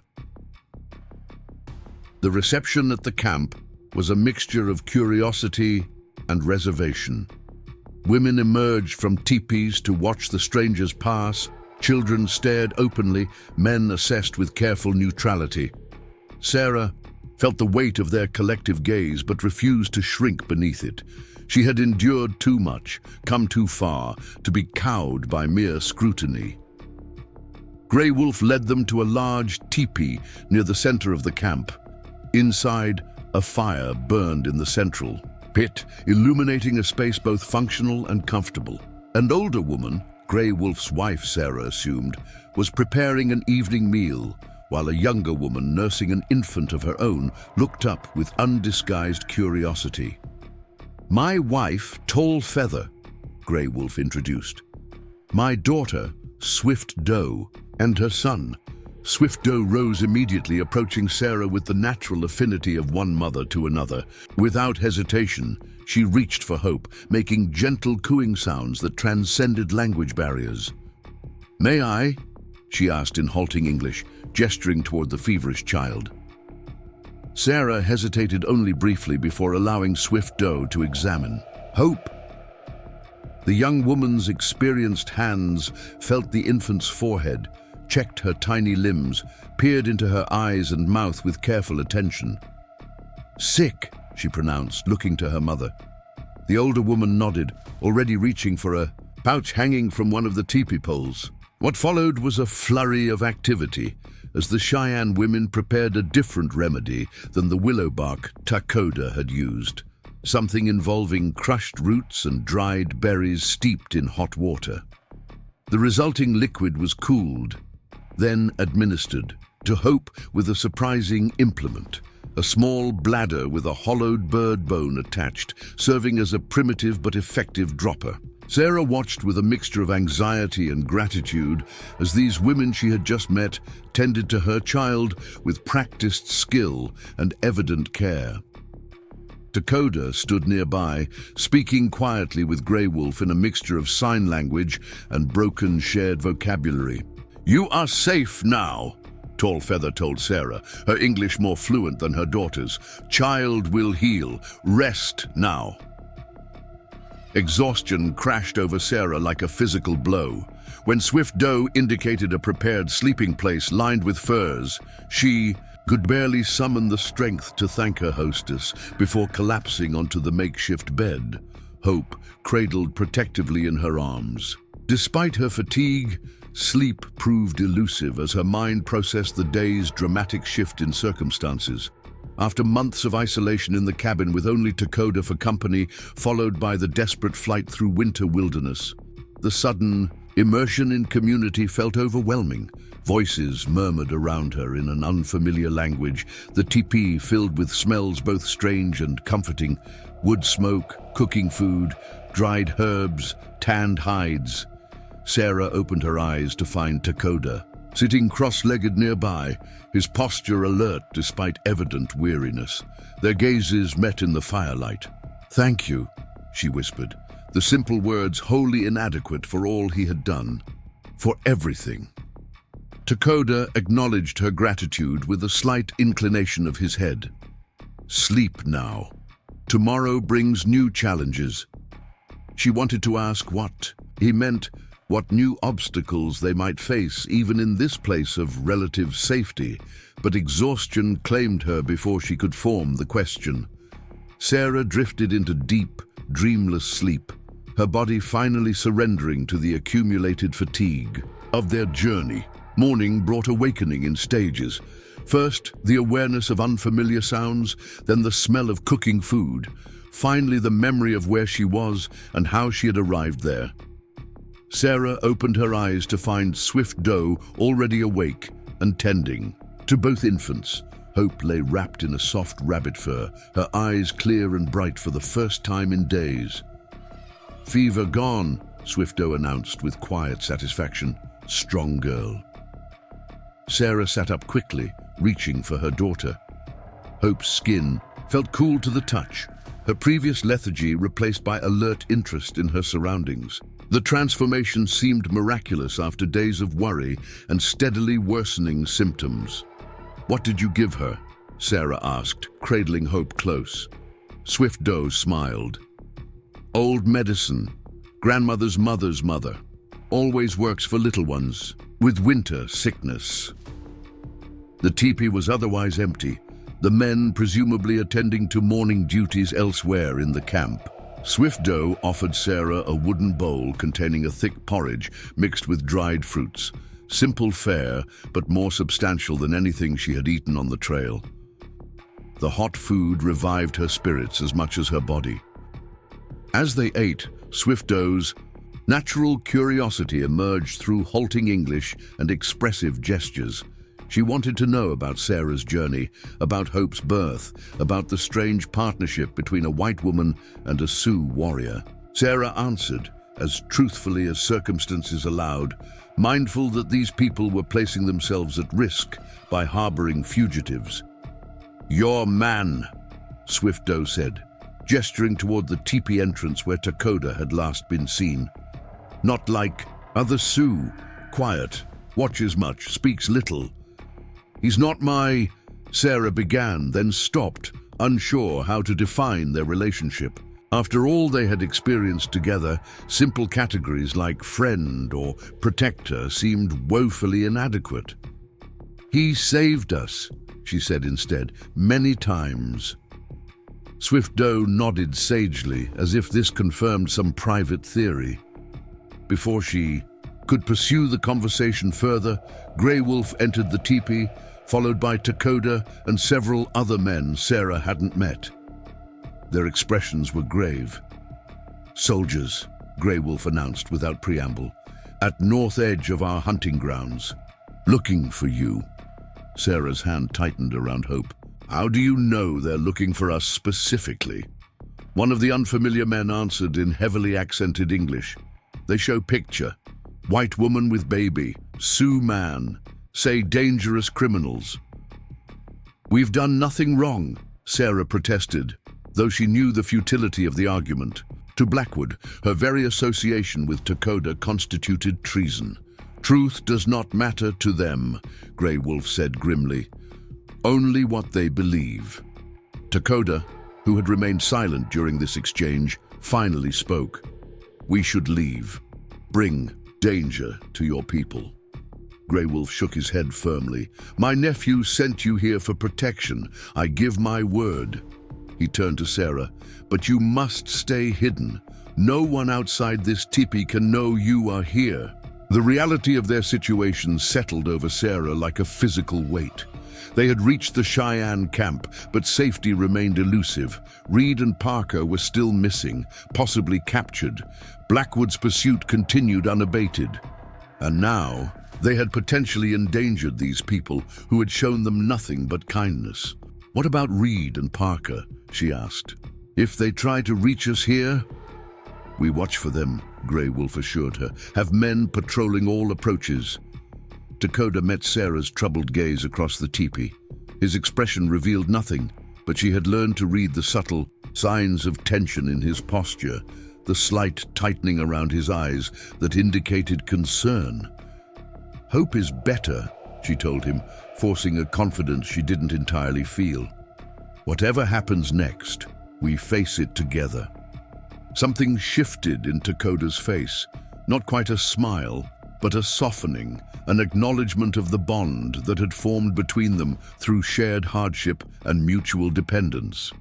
The reception at the camp was a mixture of curiosity and reservation. Women emerged from teepees to watch the strangers pass, children stared openly, men assessed with careful neutrality. Sarah felt the weight of their collective gaze but refused to shrink beneath it. She had endured too much, come too far, to be cowed by mere scrutiny. Grey Wolf led them to a large teepee near the center of the camp. Inside, a fire burned in the central pit, illuminating a space both functional and comfortable. An older woman, Grey Wolf's wife Sarah assumed, was preparing an evening meal, while a younger woman nursing an infant of her own looked up with undisguised curiosity. "My wife, Tall Feather," Grey Wolf introduced. "My daughter, Swift Doe, and her son." Swift Doe rose immediately, approaching Sarah with the natural affinity of one mother to another. Without hesitation, she reached for Hope, making gentle cooing sounds that transcended language barriers. "May I?" she asked in halting English, gesturing toward the feverish child. Sarah hesitated only briefly before allowing Swift Doe to examine. "Hope!" The young woman's experienced hands felt the infant's forehead, checked her tiny limbs, peered into her eyes and mouth with careful attention. "Sick," she pronounced, looking to her mother. The older woman nodded, already reaching for a pouch hanging from one of the teepee poles. What followed was a flurry of activity, as the Cheyenne women prepared a different remedy than the willow bark Dakota had used, something involving crushed roots and dried berries steeped in hot water. The resulting liquid was cooled, then administered, to Hope with a surprising implement, a small bladder with a hollowed bird bone attached, serving as a primitive but effective dropper. Sarah watched with a mixture of anxiety and gratitude as these women she had just met tended to her child with practiced skill and evident care. Dakota stood nearby, speaking quietly with Grey Wolf in a mixture of sign language and broken shared vocabulary. "You are safe now," Tall Feather told Sarah, her English more fluent than her daughter's. "Child will heal. Rest now." Exhaustion crashed over Sarah like a physical blow. When Swift Doe indicated a prepared sleeping place lined with furs, she could barely summon the strength to thank her hostess before collapsing onto the makeshift bed, Hope cradled protectively in her arms. Despite her fatigue, sleep proved elusive as her mind processed the day's dramatic shift in circumstances. After months of isolation in the cabin with only Dakota for company, followed by the desperate flight through winter wilderness, the sudden immersion in community felt overwhelming. Voices murmured around her in an unfamiliar language, the teepee filled with smells both strange and comforting: wood smoke, cooking food, dried herbs, tanned hides. Sarah opened her eyes to find Dakota, sitting cross-legged nearby, his posture alert despite evident weariness. Their gazes met in the firelight. "Thank you," she whispered, the simple words wholly inadequate for all he had done. "For everything." Dakota acknowledged her gratitude with a slight inclination of his head. "Sleep now. Tomorrow brings new challenges." She wanted to ask what he meant, what new obstacles they might face even in this place of relative safety, but exhaustion claimed her before she could form the question. Sarah drifted into deep, dreamless sleep, her body finally surrendering to the accumulated fatigue of their journey. Morning brought awakening in stages. First, the awareness of unfamiliar sounds, then the smell of cooking food, finally the memory of where she was and how she had arrived there. Sarah opened her eyes to find Swift Doe already awake and tending to both infants. Hope lay wrapped in a soft rabbit fur, her eyes clear and bright for the first time in days. "Fever gone," Swift Doe announced with quiet satisfaction. "Strong girl." Sarah sat up quickly, reaching for her daughter. Hope's skin felt cool to the touch, her previous lethargy replaced by alert interest in her surroundings. The transformation seemed miraculous after days of worry and steadily worsening symptoms. "What did you give her?" Sarah asked, cradling Hope close. Swift Doe smiled. "Old medicine, grandmother's mother's mother. Always works for little ones with winter sickness." The teepee was otherwise empty, the men presumably attending to morning duties elsewhere in the camp. Swift Doe offered Sarah a wooden bowl containing a thick porridge mixed with dried fruits. Simple fare, but more substantial than anything she had eaten on the trail. The hot food revived her spirits as much as her body. As they ate, Swift Doe's natural curiosity emerged through halting English and expressive gestures. She wanted to know about Sarah's journey, about Hope's birth, about the strange partnership between a white woman and a Sioux warrior. Sarah answered, as truthfully as circumstances allowed, mindful that these people were placing themselves at risk by harboring fugitives. "Your man," Swift Doe said, gesturing toward the teepee entrance where Dakota had last been seen. "Not like other Sioux, quiet, watches much, speaks little. He's not my..." Sarah began, then stopped, unsure how to define their relationship. After all they had experienced together, simple categories like friend or protector seemed woefully inadequate. "He saved us," she said instead, "many times." Swift Doe nodded sagely, as if this confirmed some private theory. Before she could pursue the conversation further, Grey Wolf entered the teepee, followed by Dakota and several other men Sarah hadn't met. Their expressions were grave. "Soldiers," Grey Wolf announced without preamble, "at north edge of our hunting grounds. Looking for you." Sarah's hand tightened around Hope. "How do you know they're looking for us specifically?" One of the unfamiliar men answered in heavily accented English. They show picture. White woman with baby. Sioux man. Say dangerous criminals. We've done nothing wrong, Sarah protested, though she knew the futility of the argument. To Blackwood, her very association with Dakota constituted treason. Truth does not matter to them, Grey Wolf said grimly. Only what they believe. Dakota, who had remained silent during this exchange, finally spoke. We should leave. Bring danger to your people. Grey Wolf shook his head firmly. My nephew sent you here for protection. I give my word. He turned to Sarah. But you must stay hidden. No one outside this teepee can know you are here. The reality of their situation settled over Sarah like a physical weight. They had reached the Cheyenne camp, but safety remained elusive. Reed and Parker were still missing, possibly captured. Blackwood's pursuit continued unabated. And now, they had potentially endangered these people who had shown them nothing but kindness. What about Reed and Parker? She asked. If they try to reach us here? We watch for them, Grey Wolf assured her. Have men patrolling all approaches. Dakota met Sarah's troubled gaze across the teepee. His expression revealed nothing, but she had learned to read the subtle signs of tension in his posture, the slight tightening around his eyes that indicated concern. Hope is better, she told him, forcing a confidence she didn't entirely feel. Whatever happens next, we face it together. Something shifted in Dakota's face, not quite a smile, but a softening, an acknowledgement of the bond that had formed between them through shared hardship and mutual dependence.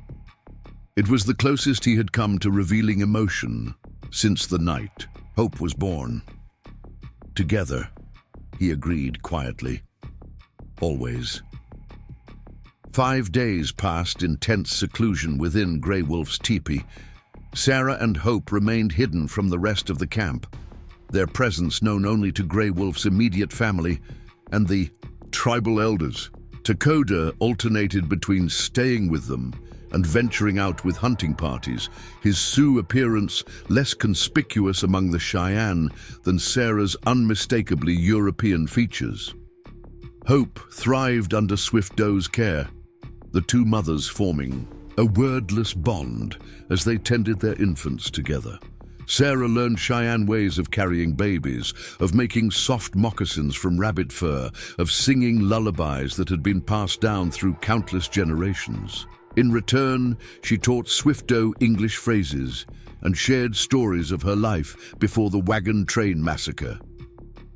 It was the closest he had come to revealing emotion since the night Hope was born. Together, he agreed quietly. Always. 5 days passed in tense seclusion within Grey Wolf's teepee. Sarah and Hope remained hidden from the rest of the camp, their presence known only to Grey Wolf's immediate family and the tribal elders. Dakota alternated between staying with them and venturing out with hunting parties, his Sioux appearance less conspicuous among the Cheyenne than Sarah's unmistakably European features. Hope thrived under Swift Doe's care, the two mothers forming a wordless bond as they tended their infants together. Sarah learned Cheyenne ways of carrying babies, of making soft moccasins from rabbit fur, of singing lullabies that had been passed down through countless generations. In return, she taught Swift Doe English phrases and shared stories of her life before the Wagon train massacre.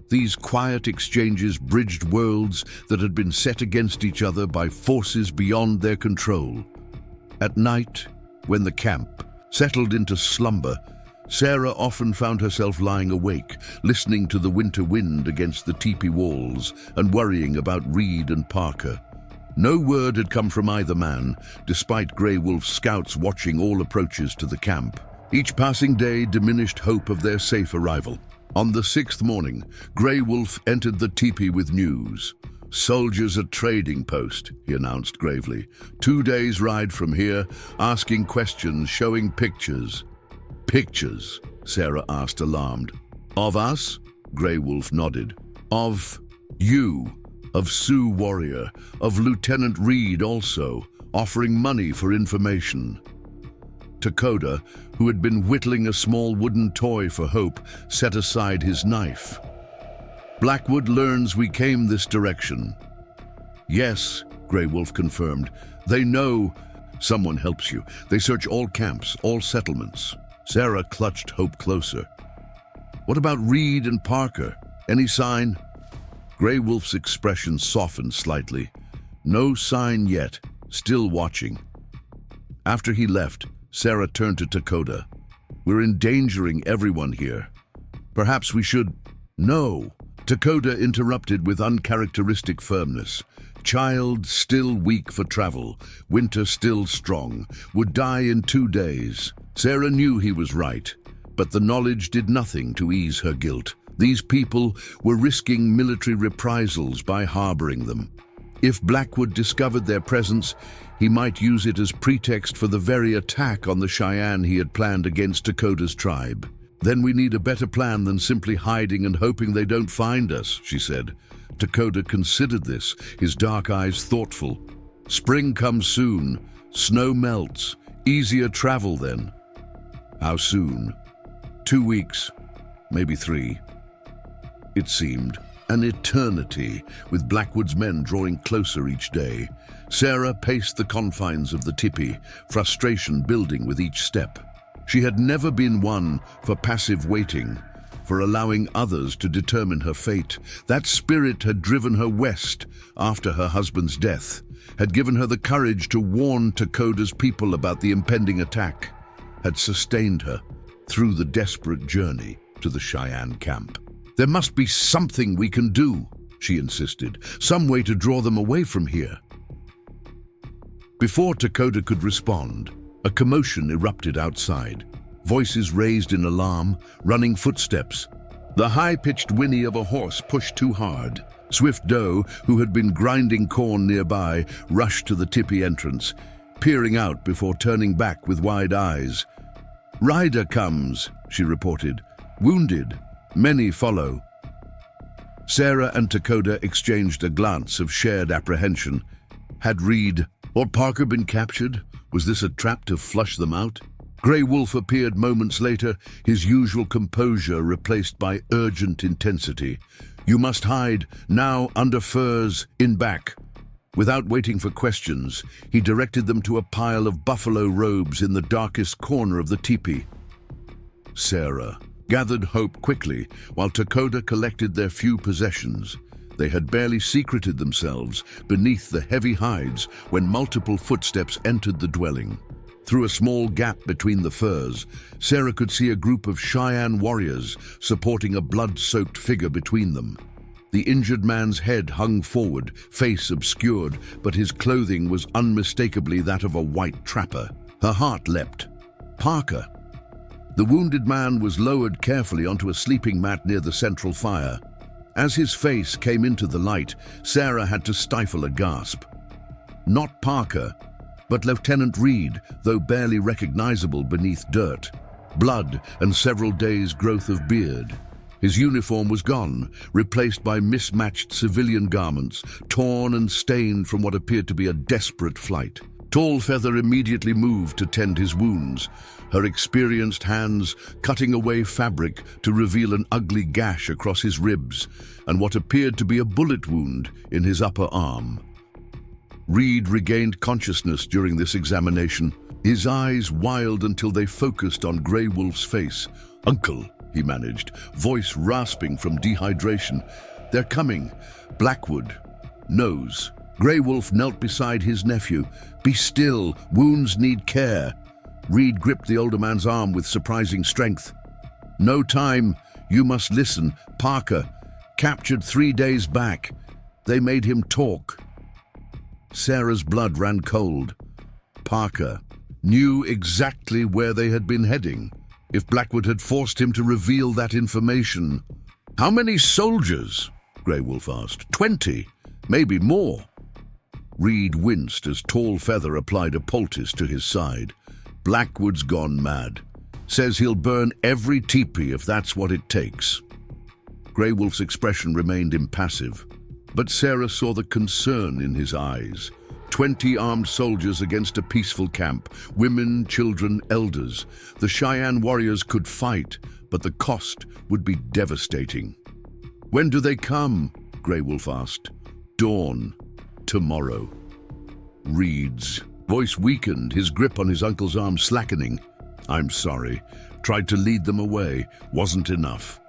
These quiet exchanges bridged worlds that had been set against each other by forces beyond their control. At night, when the camp settled into slumber, Sarah often found herself lying awake, listening to the winter wind against the teepee walls and worrying about Reed and Parker. No word had come from either man, despite Grey Wolf's scouts watching all approaches to the camp. Each passing day diminished hope of their safe arrival. On the 6th morning, Grey Wolf entered the teepee with news. Soldiers at trading post, he announced gravely. 2 days' ride from here, asking questions, showing pictures. Pictures? Sarah asked, alarmed. Of us? Grey Wolf nodded. Of you, of Sioux warrior, of Lieutenant Reed also, offering money for information. Dakota, who had been whittling a small wooden toy for Hope, set aside his knife. Blackwood learns we came this direction. Yes, Grey Wolf confirmed. They know someone helps you. They search all camps, all settlements. Sarah clutched Hope closer. What about Reed and Parker? Any sign? Grey Wolf's expression softened slightly. No sign yet, still watching. After he left, Sarah turned to Dakota. We're endangering everyone here. Perhaps we should... No. Dakota interrupted with uncharacteristic firmness. Child still weak for travel, winter still strong, would die in 2 days. Sarah knew he was right, but the knowledge did nothing to ease her guilt. These people were risking military reprisals by harboring them. If Blackwood discovered their presence, he might use it as pretext for the very attack on the Cheyenne he had planned against Dakota's tribe. "Then we need a better plan than simply hiding and hoping they don't find us," she said. Dakota considered this, his dark eyes thoughtful. "Spring comes soon. Snow melts. Easier travel then." "How soon?" 2 weeks, maybe 3. It seemed an eternity, with Blackwood's men drawing closer each day. Sarah paced the confines of the tipi, frustration building with each step. She had never been one for passive waiting, for allowing others to determine her fate. That spirit had driven her west after her husband's death, had given her the courage to warn Dakota's people about the impending attack, had sustained her through the desperate journey to the Cheyenne camp. "There must be something we can do," she insisted, "some way to draw them away from here." Before Dakota could respond, a commotion erupted outside. Voices raised in alarm, running footsteps. The high-pitched whinny of a horse pushed too hard. Swift Doe, who had been grinding corn nearby, rushed to the tipi entrance, peering out before turning back with wide eyes. "Rider comes," she reported. "Wounded. Many follow." Sarah and Dakota exchanged a glance of shared apprehension. Had Reed or Parker been captured? Was this a trap to flush them out? Grey Wolf appeared moments later, his usual composure replaced by urgent intensity. "You must hide, now under furs, in back." Without waiting for questions, he directed them to a pile of buffalo robes in the darkest corner of the teepee. Sarah gathered hope quickly, while Dakota collected their few possessions. They had barely secreted themselves beneath the heavy hides when multiple footsteps entered the dwelling. Through a small gap between the furs, Sarah could see a group of Cheyenne warriors supporting a blood-soaked figure between them. The injured man's head hung forward, face obscured, but his clothing was unmistakably that of a white trapper. Her heart leapt. Parker! The wounded man was lowered carefully onto a sleeping mat near the central fire. As his face came into the light, Sarah had to stifle a gasp. Not Parker, but Lieutenant Reed, though barely recognizable beneath dirt, blood and several days' growth of beard. His uniform was gone, replaced by mismatched civilian garments, torn and stained from what appeared to be a desperate flight. Tall Feather immediately moved to tend his wounds, her experienced hands cutting away fabric to reveal an ugly gash across his ribs and what appeared to be a bullet wound in his upper arm. Reed regained consciousness during this examination, his eyes wild until they focused on Grey Wolf's face. "Uncle," he managed, voice rasping from dehydration. "They're coming." Blackwood knows. Grey Wolf knelt beside his nephew. "Be still, wounds need care." Reed gripped the older man's arm with surprising strength. "No time, you must listen. Parker, captured 3 days back. They made him talk." Sarah's blood ran cold. Parker knew exactly where they had been heading. If Blackwood had forced him to reveal that information. "How many soldiers?" Grey Wolf asked. 20, maybe more." Reed winced as Tall Feather applied a poultice to his side. "Blackwood's gone mad. Says he'll burn every teepee if that's what it takes." Grey Wolf's expression remained impassive, but Sarah saw the concern in his eyes. 20 armed soldiers against a peaceful camp, women, children, elders. The Cheyenne warriors could fight, but the cost would be devastating. "When do they come?" Grey Wolf asked. "Dawn. Tomorrow." Reed's voice weakened, his grip on his uncle's arm slackening. "I'm sorry. Tried to lead them away. Wasn't enough."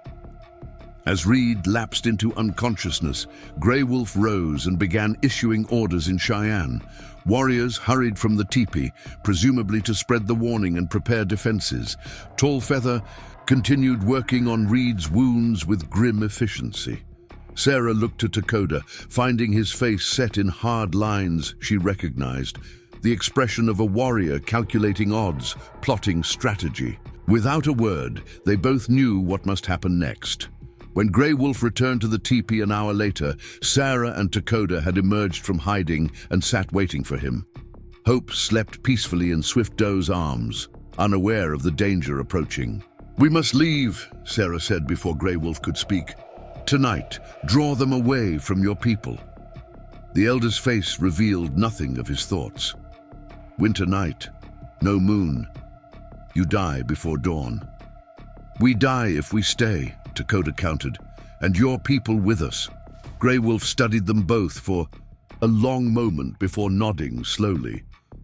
As Reed lapsed into unconsciousness, Grey Wolf rose and began issuing orders in Cheyenne. Warriors hurried from the teepee, presumably to spread the warning and prepare defenses. Tall Feather continued working on Reed's wounds with grim efficiency. Sarah looked to Dakota, finding his face set in hard lines she recognized, the expression of a warrior calculating odds, plotting strategy. Without a word, they both knew what must happen next. When Grey Wolf returned to the teepee an hour later, Sarah and Dakota had emerged from hiding and sat waiting for him. Hope slept peacefully in Swift Doe's arms, unaware of the danger approaching. "We must leave," Sarah said before Grey Wolf could speak. "Tonight, draw them away from your people." The elder's face revealed nothing of his thoughts. "Winter night, no moon. You die before dawn." "We die if we stay," Dakota countered, "and your people with us." Grey Wolf studied them both for a long moment before nodding slowly.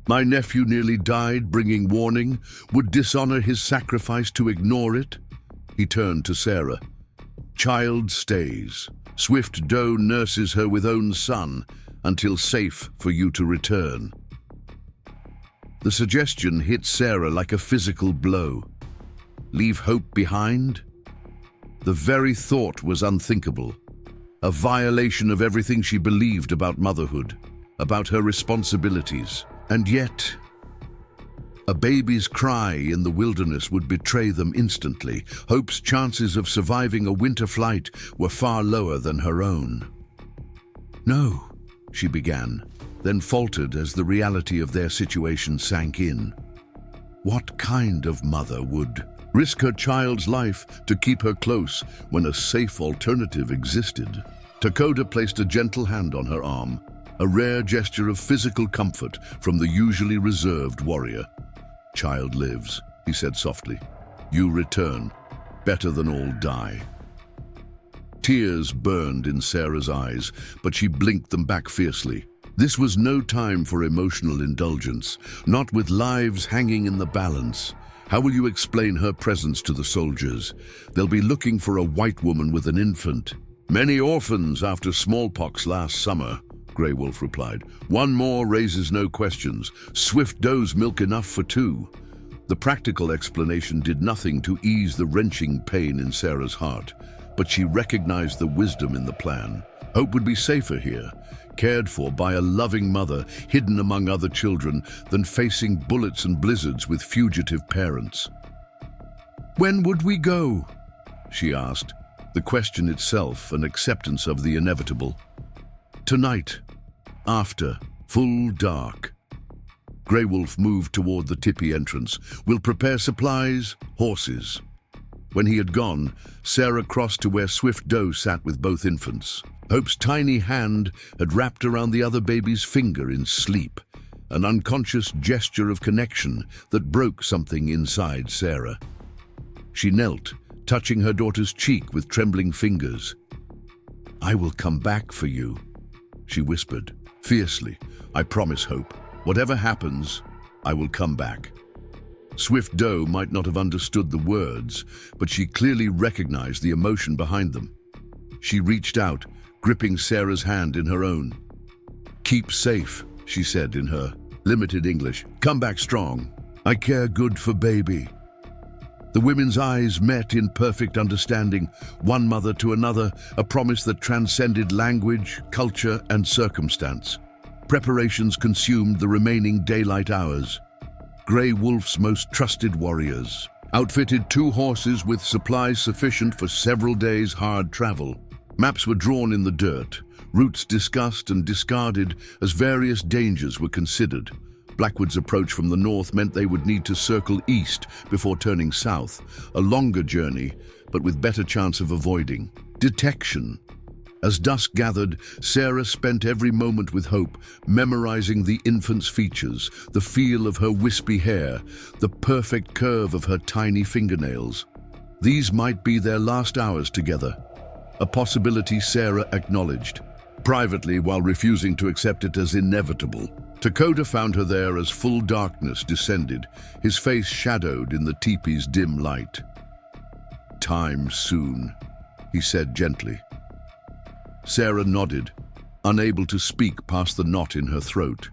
"My nephew nearly died, bringing warning. Would dishonor his sacrifice to ignore it?" He turned to Sarah. "Child stays. Swift Doe nurses her with own son until safe for you to return." The suggestion hit Sarah like a physical blow. Leave Hope behind? The very thought was unthinkable. A violation of everything she believed about motherhood, about her responsibilities. And yet, a baby's cry in the wilderness would betray them instantly. Hope's chances of surviving a winter flight were far lower than her own. "No," she began, then faltered as the reality of their situation sank in. What kind of mother would risk her child's life to keep her close when a safe alternative existed? Dakota placed a gentle hand on her arm, a rare gesture of physical comfort from the usually reserved warrior. "Child lives," he said softly. "You return. Better than all die." Tears burned in Sarah's eyes, but she blinked them back fiercely. This was no time for emotional indulgence, not with lives hanging in the balance. How will you explain her presence to the soldiers? They'll be looking for a white woman with an infant. "Many orphans after smallpox last summer," Grey Wolf replied. "One more raises no questions. Swift Doe's milk enough for two." The practical explanation did nothing to ease the wrenching pain in Sarah's heart, but she recognized the wisdom in the plan. Hope would be safer here, cared for by a loving mother hidden among other children, than facing bullets and blizzards with fugitive parents. "When would we go?" she asked, the question itself an acceptance of the inevitable. "Tonight, after full dark." Grey Wolf moved toward the tipi entrance. "We'll prepare supplies, horses." When he had gone, Sarah crossed to where Swift Doe sat with both infants. Hope's tiny hand had wrapped around the other baby's finger in sleep, an unconscious gesture of connection that broke something inside Sarah. She knelt, touching her daughter's cheek with trembling fingers. "I will come back for you," she whispered, fiercely. "I promise, Hope. Whatever happens, I will come back." Swift Doe might not have understood the words, but she clearly recognized the emotion behind them. She reached out, gripping Sarah's hand in her own. "Keep safe," she said in her limited English. "Come back strong. I care good for baby." The women's eyes met in perfect understanding, one mother to another, a promise that transcended language, culture, and circumstance. Preparations consumed the remaining daylight hours. Grey Wolf's most trusted warriors outfitted 2 horses with supplies sufficient for several days' hard travel. Maps were drawn in the dirt, routes discussed and discarded as various dangers were considered. Blackwood's approach from the north meant they would need to circle east before turning south, a longer journey, but with better chance of avoiding detection. As dusk gathered, Sarah spent every moment with Hope, memorizing the infant's features, the feel of her wispy hair, the perfect curve of her tiny fingernails. These might be their last hours together, a possibility Sarah acknowledged, privately while refusing to accept it as inevitable. Dakota found her there as full darkness descended, his face shadowed in the teepee's dim light. "Time soon," he said gently. Sarah nodded, unable to speak past the knot in her throat.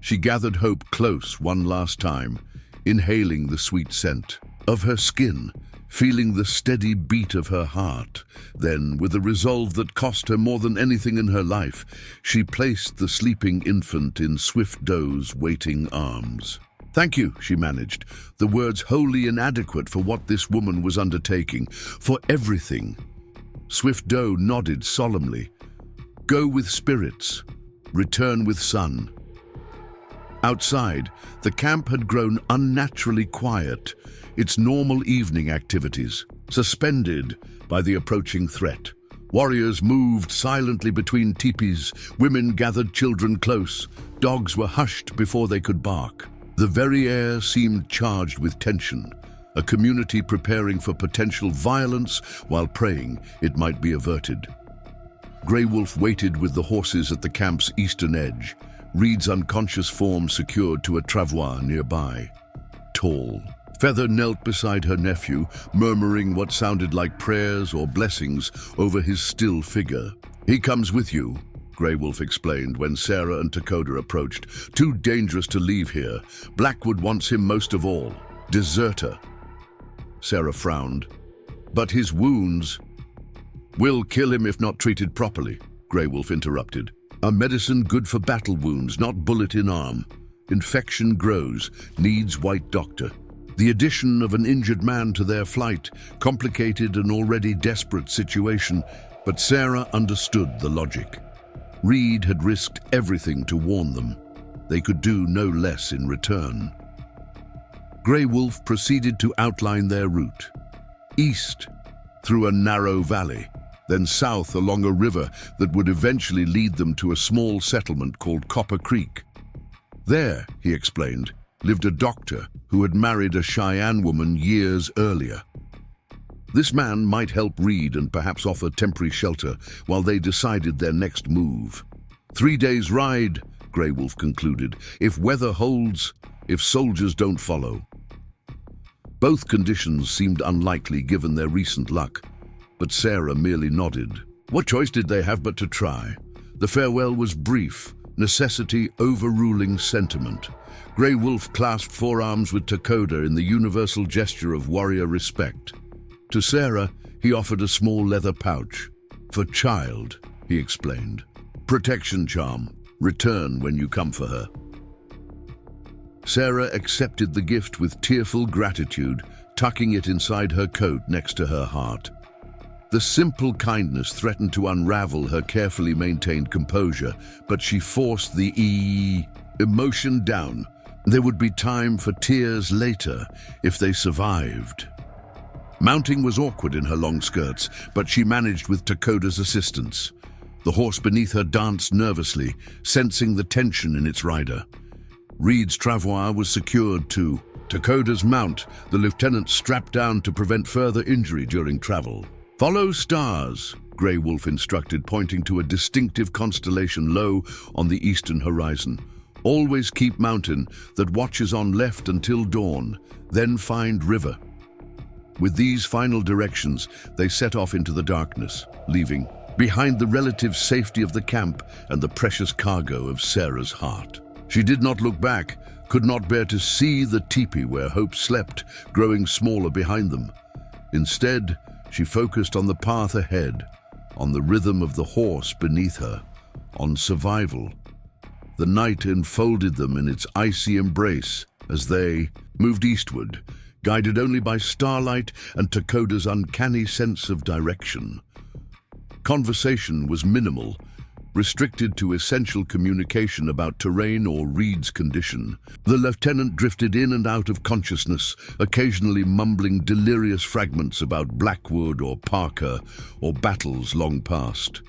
She gathered Hope close one last time, inhaling the sweet scent of her skin, feeling the steady beat of her heart. Then, with a resolve that cost her more than anything in her life, she placed the sleeping infant in Swift Doe's waiting arms. "Thank you," she managed, the words wholly inadequate for what this woman was undertaking, "for everything." Swift Doe nodded solemnly. Go with spirits, return with sun. Outside, the camp had grown unnaturally quiet, its normal evening activities suspended by the approaching threat. Warriors moved silently between teepees, women gathered children close, dogs were hushed before they could bark. The very air seemed charged with tension, a community preparing for potential violence while praying it might be averted. Grey Wolf waited with the horses at the camp's eastern edge, Reed's unconscious form secured to a travois nearby. Tall, Feather knelt beside her nephew, murmuring what sounded like prayers or blessings over his still figure. He comes with you, Grey Wolf explained when Sarah and Dakota approached. Too dangerous to leave here. Blackwood wants him most of all. Deserter. Sarah frowned. But his wounds will kill him if not treated properly, Grey Wolf interrupted. A medicine good for battle wounds, not bullet in arm. Infection grows, needs white doctor. The addition of an injured man to their flight complicated an already desperate situation, but Sarah understood the logic. Reed had risked everything to warn them. They could do no less in return. Grey Wolf proceeded to outline their route. East, through a narrow valley, then south along a river that would eventually lead them to a small settlement called Copper Creek. There, he explained, lived a doctor who had married a Cheyenne woman years earlier. This man might help Reed and perhaps offer temporary shelter while they decided their next move. 3 days' ride, Grey Wolf concluded, if weather holds, if soldiers don't follow. Both conditions seemed unlikely given their recent luck, but Sarah merely nodded. What choice did they have but to try? The farewell was brief, necessity overruling sentiment. Grey Wolf clasped forearms with Dakota in the universal gesture of warrior respect. To Sarah, he offered a small leather pouch. For child, he explained. Protection charm. Return when you come for her. Sarah accepted the gift with tearful gratitude, tucking it inside her coat next to her heart. The simple kindness threatened to unravel her carefully maintained composure, but she forced the emotion down. There would be time for tears later if they survived. Mounting was awkward in her long skirts, but she managed with Dakota's assistance. The horse beneath her danced nervously, sensing the tension in its rider. Reed's travois was secured to Dakota's mount, the lieutenant strapped down to prevent further injury during travel. Follow stars, Grey Wolf instructed, pointing to a distinctive constellation low on the eastern horizon. Always keep mountain that watches on left until dawn, then find river. With these final directions, they set off into the darkness, leaving behind the relative safety of the camp and the precious cargo of Sarah's heart. She did not look back, could not bear to see the teepee where hope slept, growing smaller behind them. Instead, she focused on the path ahead, on the rhythm of the horse beneath her, on survival. The night enfolded them in its icy embrace as they moved eastward, guided only by starlight and Dakota's uncanny sense of direction. Conversation was minimal, restricted to essential communication about terrain or Reed's condition. The lieutenant drifted in and out of consciousness, occasionally mumbling delirious fragments about Blackwood or Parker or battles long past.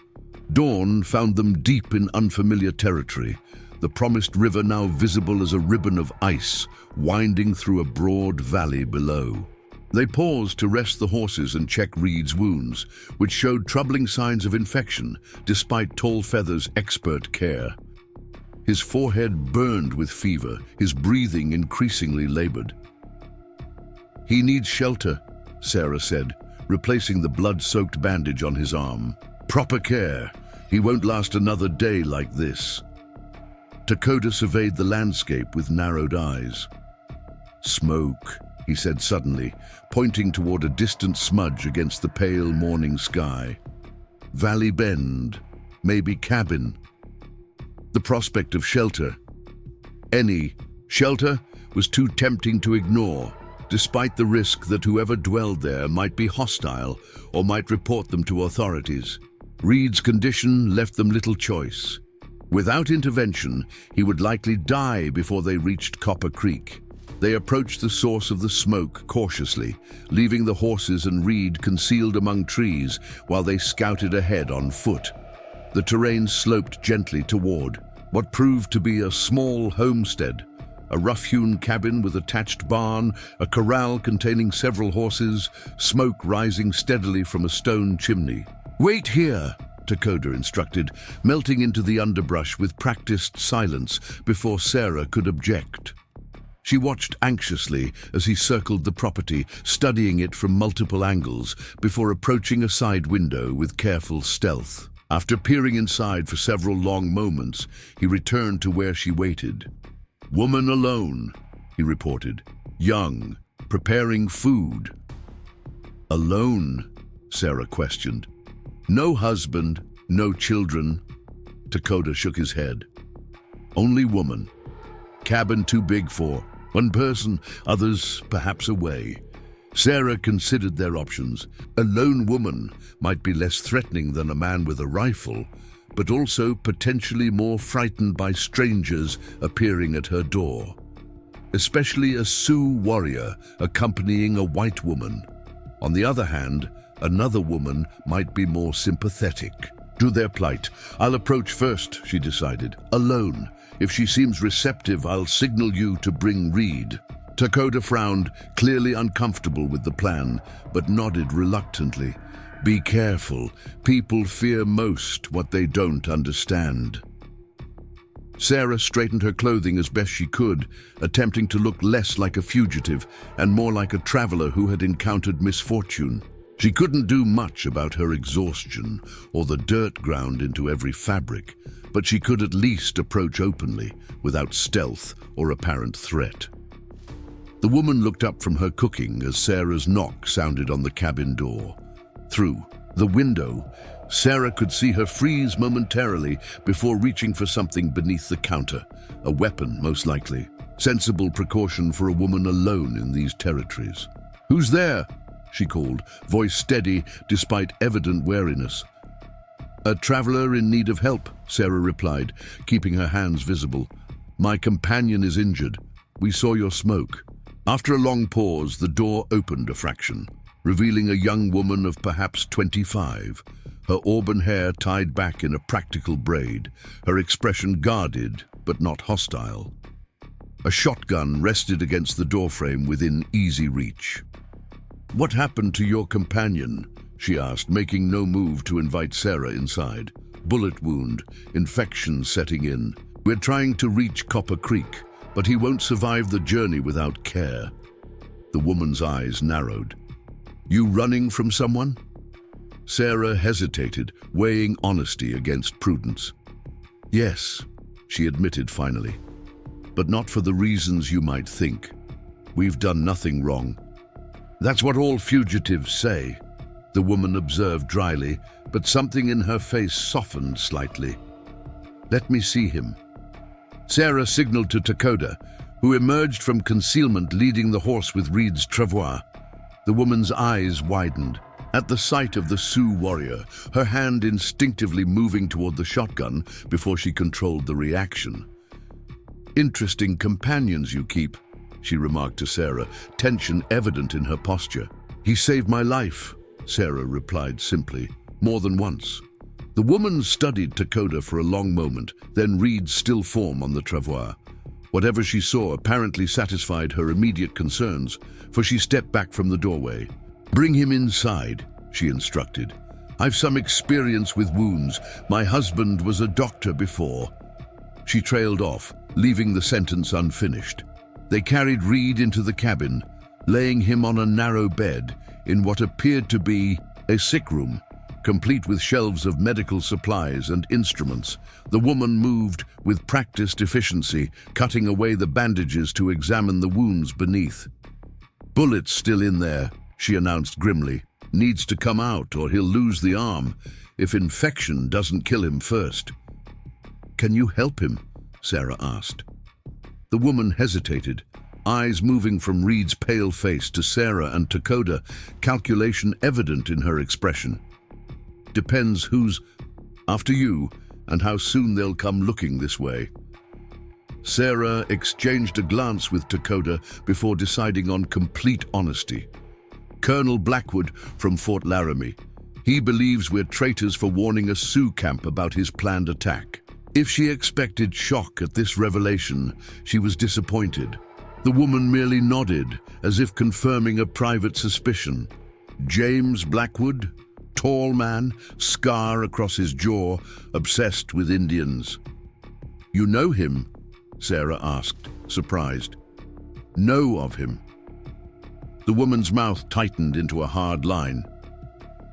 Dawn found them deep in unfamiliar territory, the promised river now visible as a ribbon of ice winding through a broad valley below. They paused to rest the horses and check Reed's wounds, which showed troubling signs of infection despite Tall Feather's expert care. His forehead burned with fever, his breathing increasingly labored. He needs shelter, Sarah said, replacing the blood-soaked bandage on his arm. Proper care. He won't last another day like this. Dakota surveyed the landscape with narrowed eyes. Smoke, he said suddenly, pointing toward a distant smudge against the pale morning sky. Valley Bend, maybe cabin. The prospect of shelter, any shelter, was too tempting to ignore. despite the risk that whoever dwelled there might be hostile or might report them to authorities. Reed's condition left them little choice. Without intervention, he would likely die before they reached Copper Creek. They approached the source of the smoke cautiously, leaving the horses and Reed concealed among trees while they scouted ahead on foot. The terrain sloped gently toward what proved to be a small homestead, a rough-hewn cabin with attached barn, a corral containing several horses, smoke rising steadily from a stone chimney. "Wait here," Dakota instructed, melting into the underbrush with practiced silence before Sarah could object. She watched anxiously as he circled the property, studying it from multiple angles before approaching a side window with careful stealth. After peering inside for several long moments, he returned to where she waited. "Woman alone," he reported. "Young, preparing food." "Alone?" Sarah questioned. "No husband, no children." Dakota shook his head. "Only woman. Cabin too big for one person, others perhaps away." Sarah considered their options. A lone woman might be less threatening than a man with a rifle, but also potentially more frightened by strangers appearing at her door, especially a Sioux warrior accompanying a white woman. On the other hand, another woman might be more sympathetic to their plight. "I'll approach first," she decided, "alone. If she seems receptive, I'll signal you to bring Reed." Dakota frowned, clearly uncomfortable with the plan, but nodded reluctantly. "Be careful. People fear most what they don't understand." Sarah straightened her clothing as best she could, attempting to look less like a fugitive and more like a traveler who had encountered misfortune. She couldn't do much about her exhaustion or the dirt ground into every fabric, but she could at least approach openly, without stealth or apparent threat. The woman looked up from her cooking as Sarah's knock sounded on the cabin door. Through the window, Sarah could see her freeze momentarily before reaching for something beneath the counter, a weapon most likely. Sensible precaution for a woman alone in these territories. "Who's there?" she called, voice steady despite evident wariness. "A traveler in need of help," Sarah replied, keeping her hands visible. "My companion is injured. We saw your smoke." After a long pause, the door opened a fraction, revealing a young woman of perhaps 25, her auburn hair tied back in a practical braid, her expression guarded but not hostile. A shotgun rested against the doorframe within easy reach. "What happened to your companion?" she asked, making no move to invite Sarah inside. "Bullet wound, infection setting in. We're trying to reach Copper Creek, but he won't survive the journey without care." The woman's eyes narrowed. "You running from someone?" Sarah hesitated, weighing honesty against prudence. "Yes," she admitted finally, "but not for the reasons you might think. We've done nothing wrong." "That's what all fugitives say," the woman observed dryly, but something in her face softened slightly. "Let me see him." Sarah signaled to Dakota, who emerged from concealment leading the horse with Reed's travois. The woman's eyes widened. At the sight of the Sioux warrior, her hand instinctively moving toward the shotgun before she controlled the reaction. "Interesting companions you keep," she remarked to Sarah, tension evident in her posture. "He saved my life," Sarah replied simply, "more than once." The woman studied Dakota for a long moment, then Reed's still form on the travois. Whatever she saw apparently satisfied her immediate concerns, for she stepped back from the doorway. "Bring him inside," she instructed. "I've some experience with wounds. My husband was a doctor before." She trailed off, leaving the sentence unfinished. They carried Reed into the cabin, laying him on a narrow bed in what appeared to be a sick room, complete with shelves of medical supplies and instruments. The woman moved with practiced efficiency, cutting away the bandages to examine the wounds beneath. "Bullet's still in there," she announced grimly. "Needs to come out or he'll lose the arm, if infection doesn't kill him first." "Can you help him?" Sarah asked. The woman hesitated, eyes moving from Reed's pale face to Sarah and Dakota, calculation evident in her expression. Depends who's after you and how soon they'll come looking this way. Sarah exchanged a glance with Dakota before deciding on complete honesty. Colonel Blackwood from Fort Laramie. He believes we're traitors for warning a Sioux camp about his planned attack. If she expected shock at this revelation, she was disappointed. The woman merely nodded, as if confirming a private suspicion. James Blackwood, tall man, scar across his jaw, obsessed with Indians. You know him? Sarah asked, surprised. Know of him? The woman's mouth tightened into a hard line.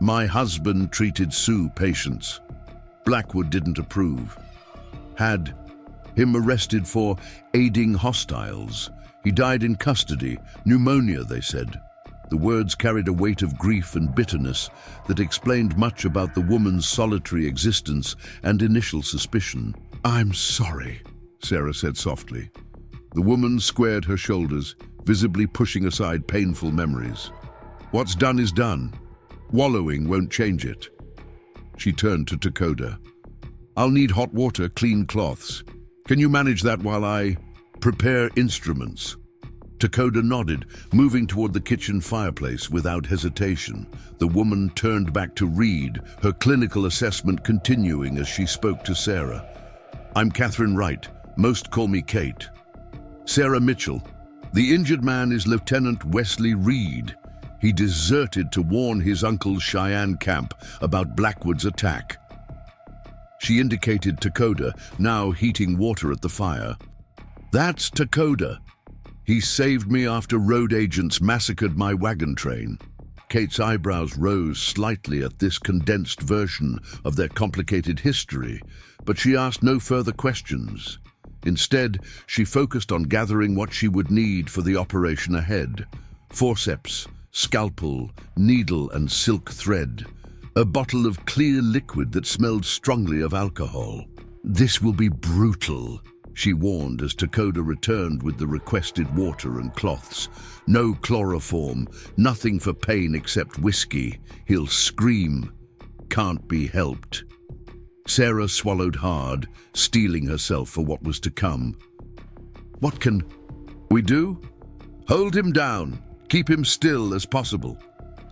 My husband treated Sioux patients. Blackwood didn't approve. Had him arrested for aiding hostiles. He died in custody, pneumonia, they said. The words carried a weight of grief and bitterness that explained much about the woman's solitary existence and initial suspicion. I'm sorry, Sarah said softly. The woman squared her shoulders, visibly pushing aside painful memories. What's done is done. Wallowing won't change it. She turned to Dakota. I'll need hot water, clean cloths. Can you manage that while I prepare instruments? Dakota nodded, moving toward the kitchen fireplace without hesitation. The woman turned back to Reed, her clinical assessment continuing as she spoke to Sarah. I'm Catherine Wright. Most call me Kate. Sarah Mitchell. The injured man is Lieutenant Wesley Reed. He deserted to warn his uncle's Cheyenne camp about Blackwood's attack. She indicated Dakota, now heating water at the fire. That's Dakota. He saved me after road agents massacred my wagon train. Kate's eyebrows rose slightly at this condensed version of their complicated history, but she asked no further questions. Instead, she focused on gathering what she would need for the operation ahead. Forceps, scalpel, needle and silk thread. A bottle of clear liquid that smelled strongly of alcohol. This will be brutal, she warned as Dakota returned with the requested water and cloths. No chloroform, nothing for pain except whiskey. He'll scream. Can't be helped. Sarah swallowed hard, steeling herself for what was to come. What can we do? Hold him down. Keep him still as possible.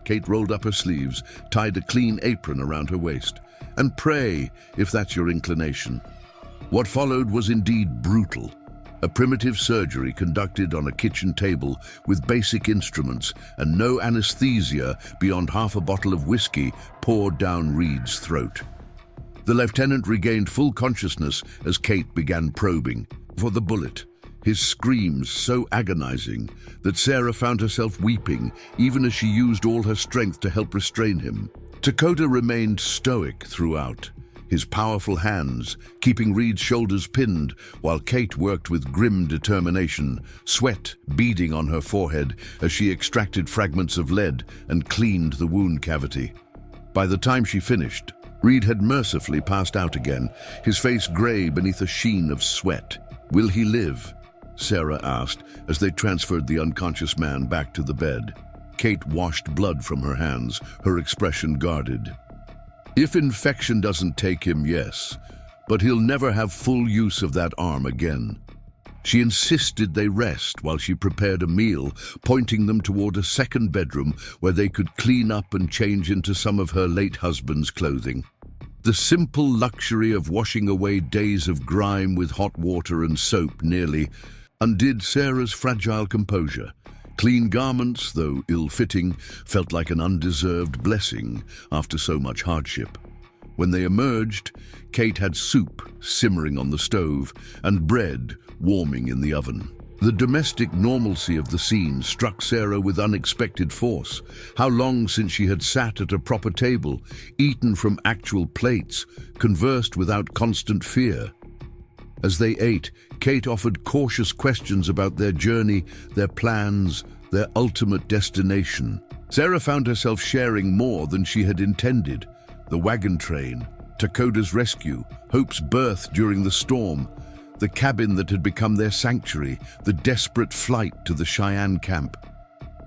Kate rolled up her sleeves, tied a clean apron around her waist, and pray if that's your inclination. What followed was indeed brutal. A primitive surgery conducted on a kitchen table with basic instruments and no anesthesia beyond half a bottle of whiskey poured down Reed's throat. The lieutenant regained full consciousness as Kate began probing for the bullet, his screams so agonizing that Sarah found herself weeping even as she used all her strength to help restrain him. Dakota remained stoic throughout, his powerful hands keeping Reed's shoulders pinned while Kate worked with grim determination, sweat beading on her forehead as she extracted fragments of lead and cleaned the wound cavity. By the time she finished, Reed had mercifully passed out again, his face gray beneath a sheen of sweat. Will he live? Sarah asked as they transferred the unconscious man back to the bed. Kate washed blood from her hands, her expression guarded. If infection doesn't take him, yes, but he'll never have full use of that arm again. She insisted they rest while she prepared a meal, pointing them toward a second bedroom where they could clean up and change into some of her late husband's clothing. The simple luxury of washing away days of grime with hot water and soap nearly undid Sarah's fragile composure. Clean garments, though ill-fitting, felt like an undeserved blessing after so much hardship. When they emerged, Kate had soup simmering on the stove and bread warming in the oven. The domestic normalcy of the scene struck Sarah with unexpected force. How long since she had sat at a proper table, eaten from actual plates, conversed without constant fear. As they ate, Kate offered cautious questions about their journey, their plans, their ultimate destination. Sarah found herself sharing more than she had intended. The wagon train, Dakota's rescue, Hope's birth during the storm. the cabin that had become their sanctuary, the desperate flight to the Cheyenne camp.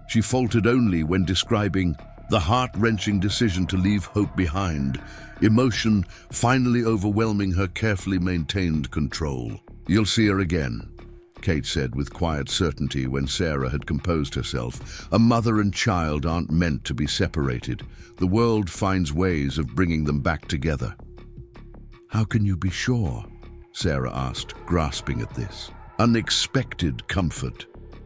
She faltered only when describing the heart-wrenching decision to leave hope behind, emotion finally overwhelming her carefully maintained control. "You'll see her again," Kate said with quiet certainty when Sarah had composed herself. "A mother and child aren't meant to be separated. The world finds ways of bringing them back together." "How can you be sure?" Sarah asked, grasping at this. Unexpected comfort.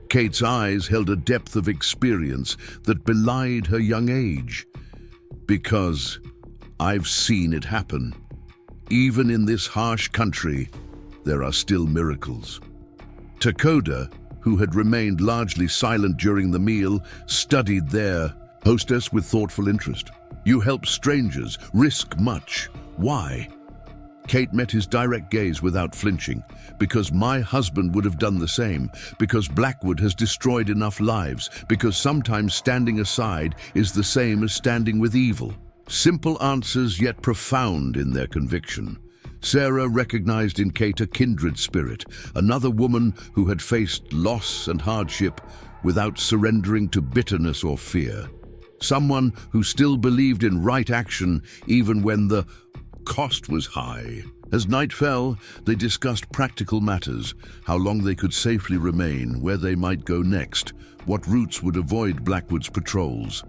Kate's eyes held a depth of experience that belied her young age. "Because I've seen it happen. Even in this harsh country, there are still miracles." Takoda, who had remained largely silent during the meal, studied their hostess with thoughtful interest. "You help strangers, risk much. Why?" Kate met his direct gaze without flinching. "Because my husband would have done the same. Because Blackwood has destroyed enough lives. Because sometimes standing aside is the same as standing with evil." Simple answers, yet profound in their conviction. Sarah recognized in Kate a kindred spirit, another woman who had faced loss and hardship without surrendering to bitterness or fear. Someone who still believed in right action even when the cost was high. As night fell, they discussed practical matters, how long they could safely remain, where they might go next, what routes would avoid Blackwood's patrols.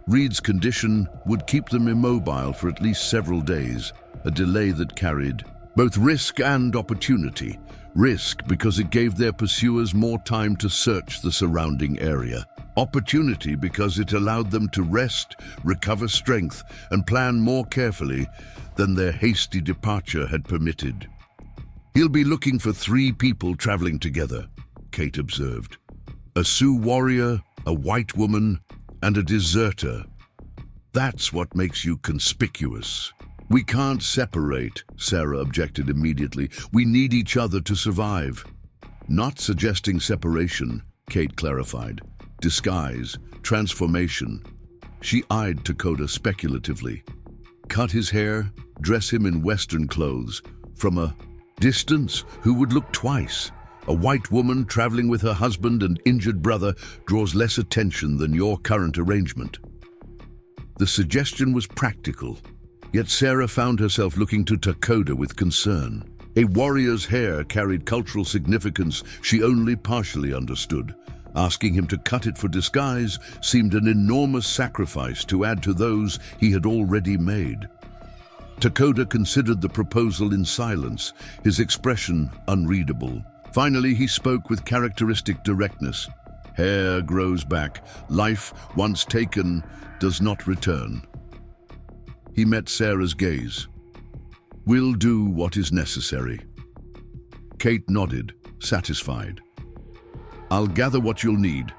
Reed's condition would keep them immobile for at least several days, a delay that carried both risk and opportunity. Risk because it gave their pursuers more time to search the surrounding area. Opportunity because it allowed them to rest, recover strength, and plan more carefully than their hasty departure had permitted. "He'll be looking for 3 people traveling together," Kate observed. "A Sioux warrior, a white woman, and a deserter. That's what makes you conspicuous." "We can't separate," Sarah objected immediately. "We need each other to survive." "Not suggesting separation," Kate clarified. "Disguise, transformation." She eyed Takoda speculatively. "Cut his hair, dress him in Western clothes. From a distance, who would look twice? A white woman traveling with her husband and injured brother draws less attention than your current arrangement." The suggestion was practical, yet Sarah found herself looking to Takoda with concern. A warrior's hair carried cultural significance she only partially understood. Asking him to cut it for disguise seemed an enormous sacrifice to add to those he had already made. Takoda considered the proposal in silence, his expression unreadable. Finally, he spoke with characteristic directness. "Hair grows back. Life, once taken, does not return." He met Sarah's gaze. "We'll do what is necessary." Kate nodded, satisfied. "I'll gather what you'll need.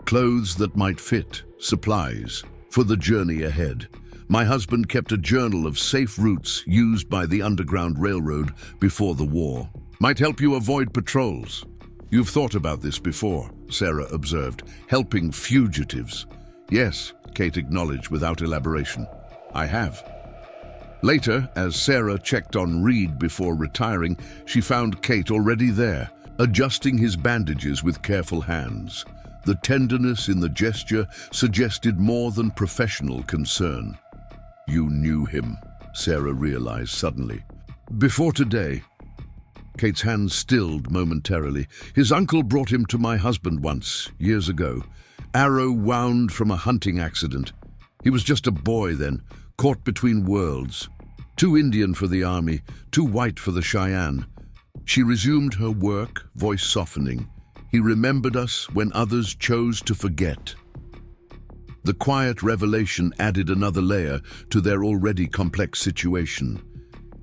Clothes that might fit, supplies, for the journey ahead. My husband kept a journal of safe routes used by the Underground Railroad before the war. Might help you avoid patrols." "You've thought about this before," Sarah observed. "Helping fugitives." "Yes," Kate acknowledged without elaboration. "I have." Later, as Sarah checked on Reed before retiring, she found Kate already there, adjusting his bandages with careful hands. The tenderness in the gesture suggested more than professional concern. "You knew him," Sarah realized suddenly. "Before today." Kate's hands stilled momentarily. "His uncle brought him to my husband once, years ago. Arrow wound from a hunting accident. He was just a boy then, caught between worlds. Too Indian for the army, too white for the Cheyenne." She resumed her work, voice softening. "He remembered us when others chose to forget." The quiet revelation added another layer to their already complex situation.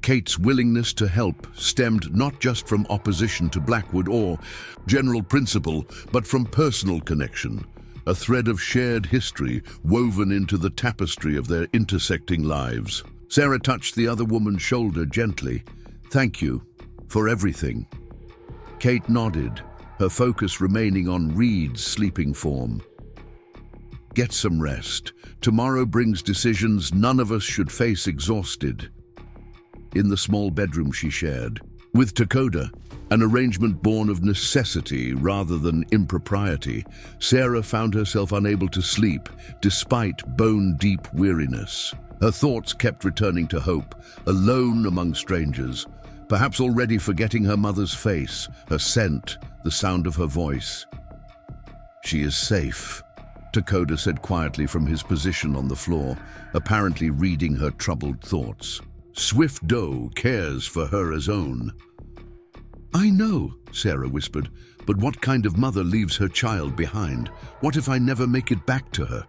Kate's willingness to help stemmed not just from opposition to Blackwood or general principle, but from personal connection, a thread of shared history woven into the tapestry of their intersecting lives. Sarah touched the other woman's shoulder gently. "Thank you for everything." Kate nodded, her focus remaining on Reed's sleeping form. "Get some rest. Tomorrow brings decisions none of us should face exhausted." In the small bedroom she shared, With Takoda, an arrangement born of necessity rather than impropriety, Sarah found herself unable to sleep despite bone-deep weariness. Her thoughts kept returning to Hope, alone among strangers, perhaps already forgetting her mother's face, her scent, the sound of her voice. "She is safe," Takoda said quietly from his position on the floor, apparently reading her troubled thoughts. "Swift Doe cares for her as own." "I know," Sarah whispered, "but what kind of mother leaves her child behind? What if I never make it back to her?"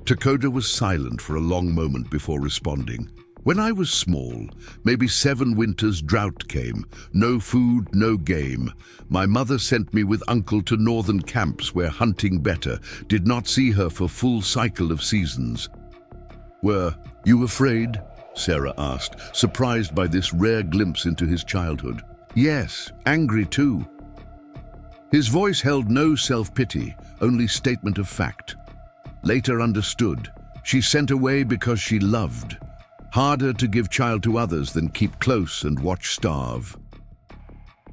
Takoda was silent for a long moment before responding. "When I was small, maybe 7 winters drought came, no food, no game. My mother sent me with uncle to northern camps where hunting better, did not see her for full cycle of seasons." "Were you afraid?" Sarah asked, surprised by this rare glimpse into his childhood. "Yes, angry too." His voice held no self-pity, only statement of fact. Later understood, she sent away because she loved. Harder to give child to others than keep close and watch starve.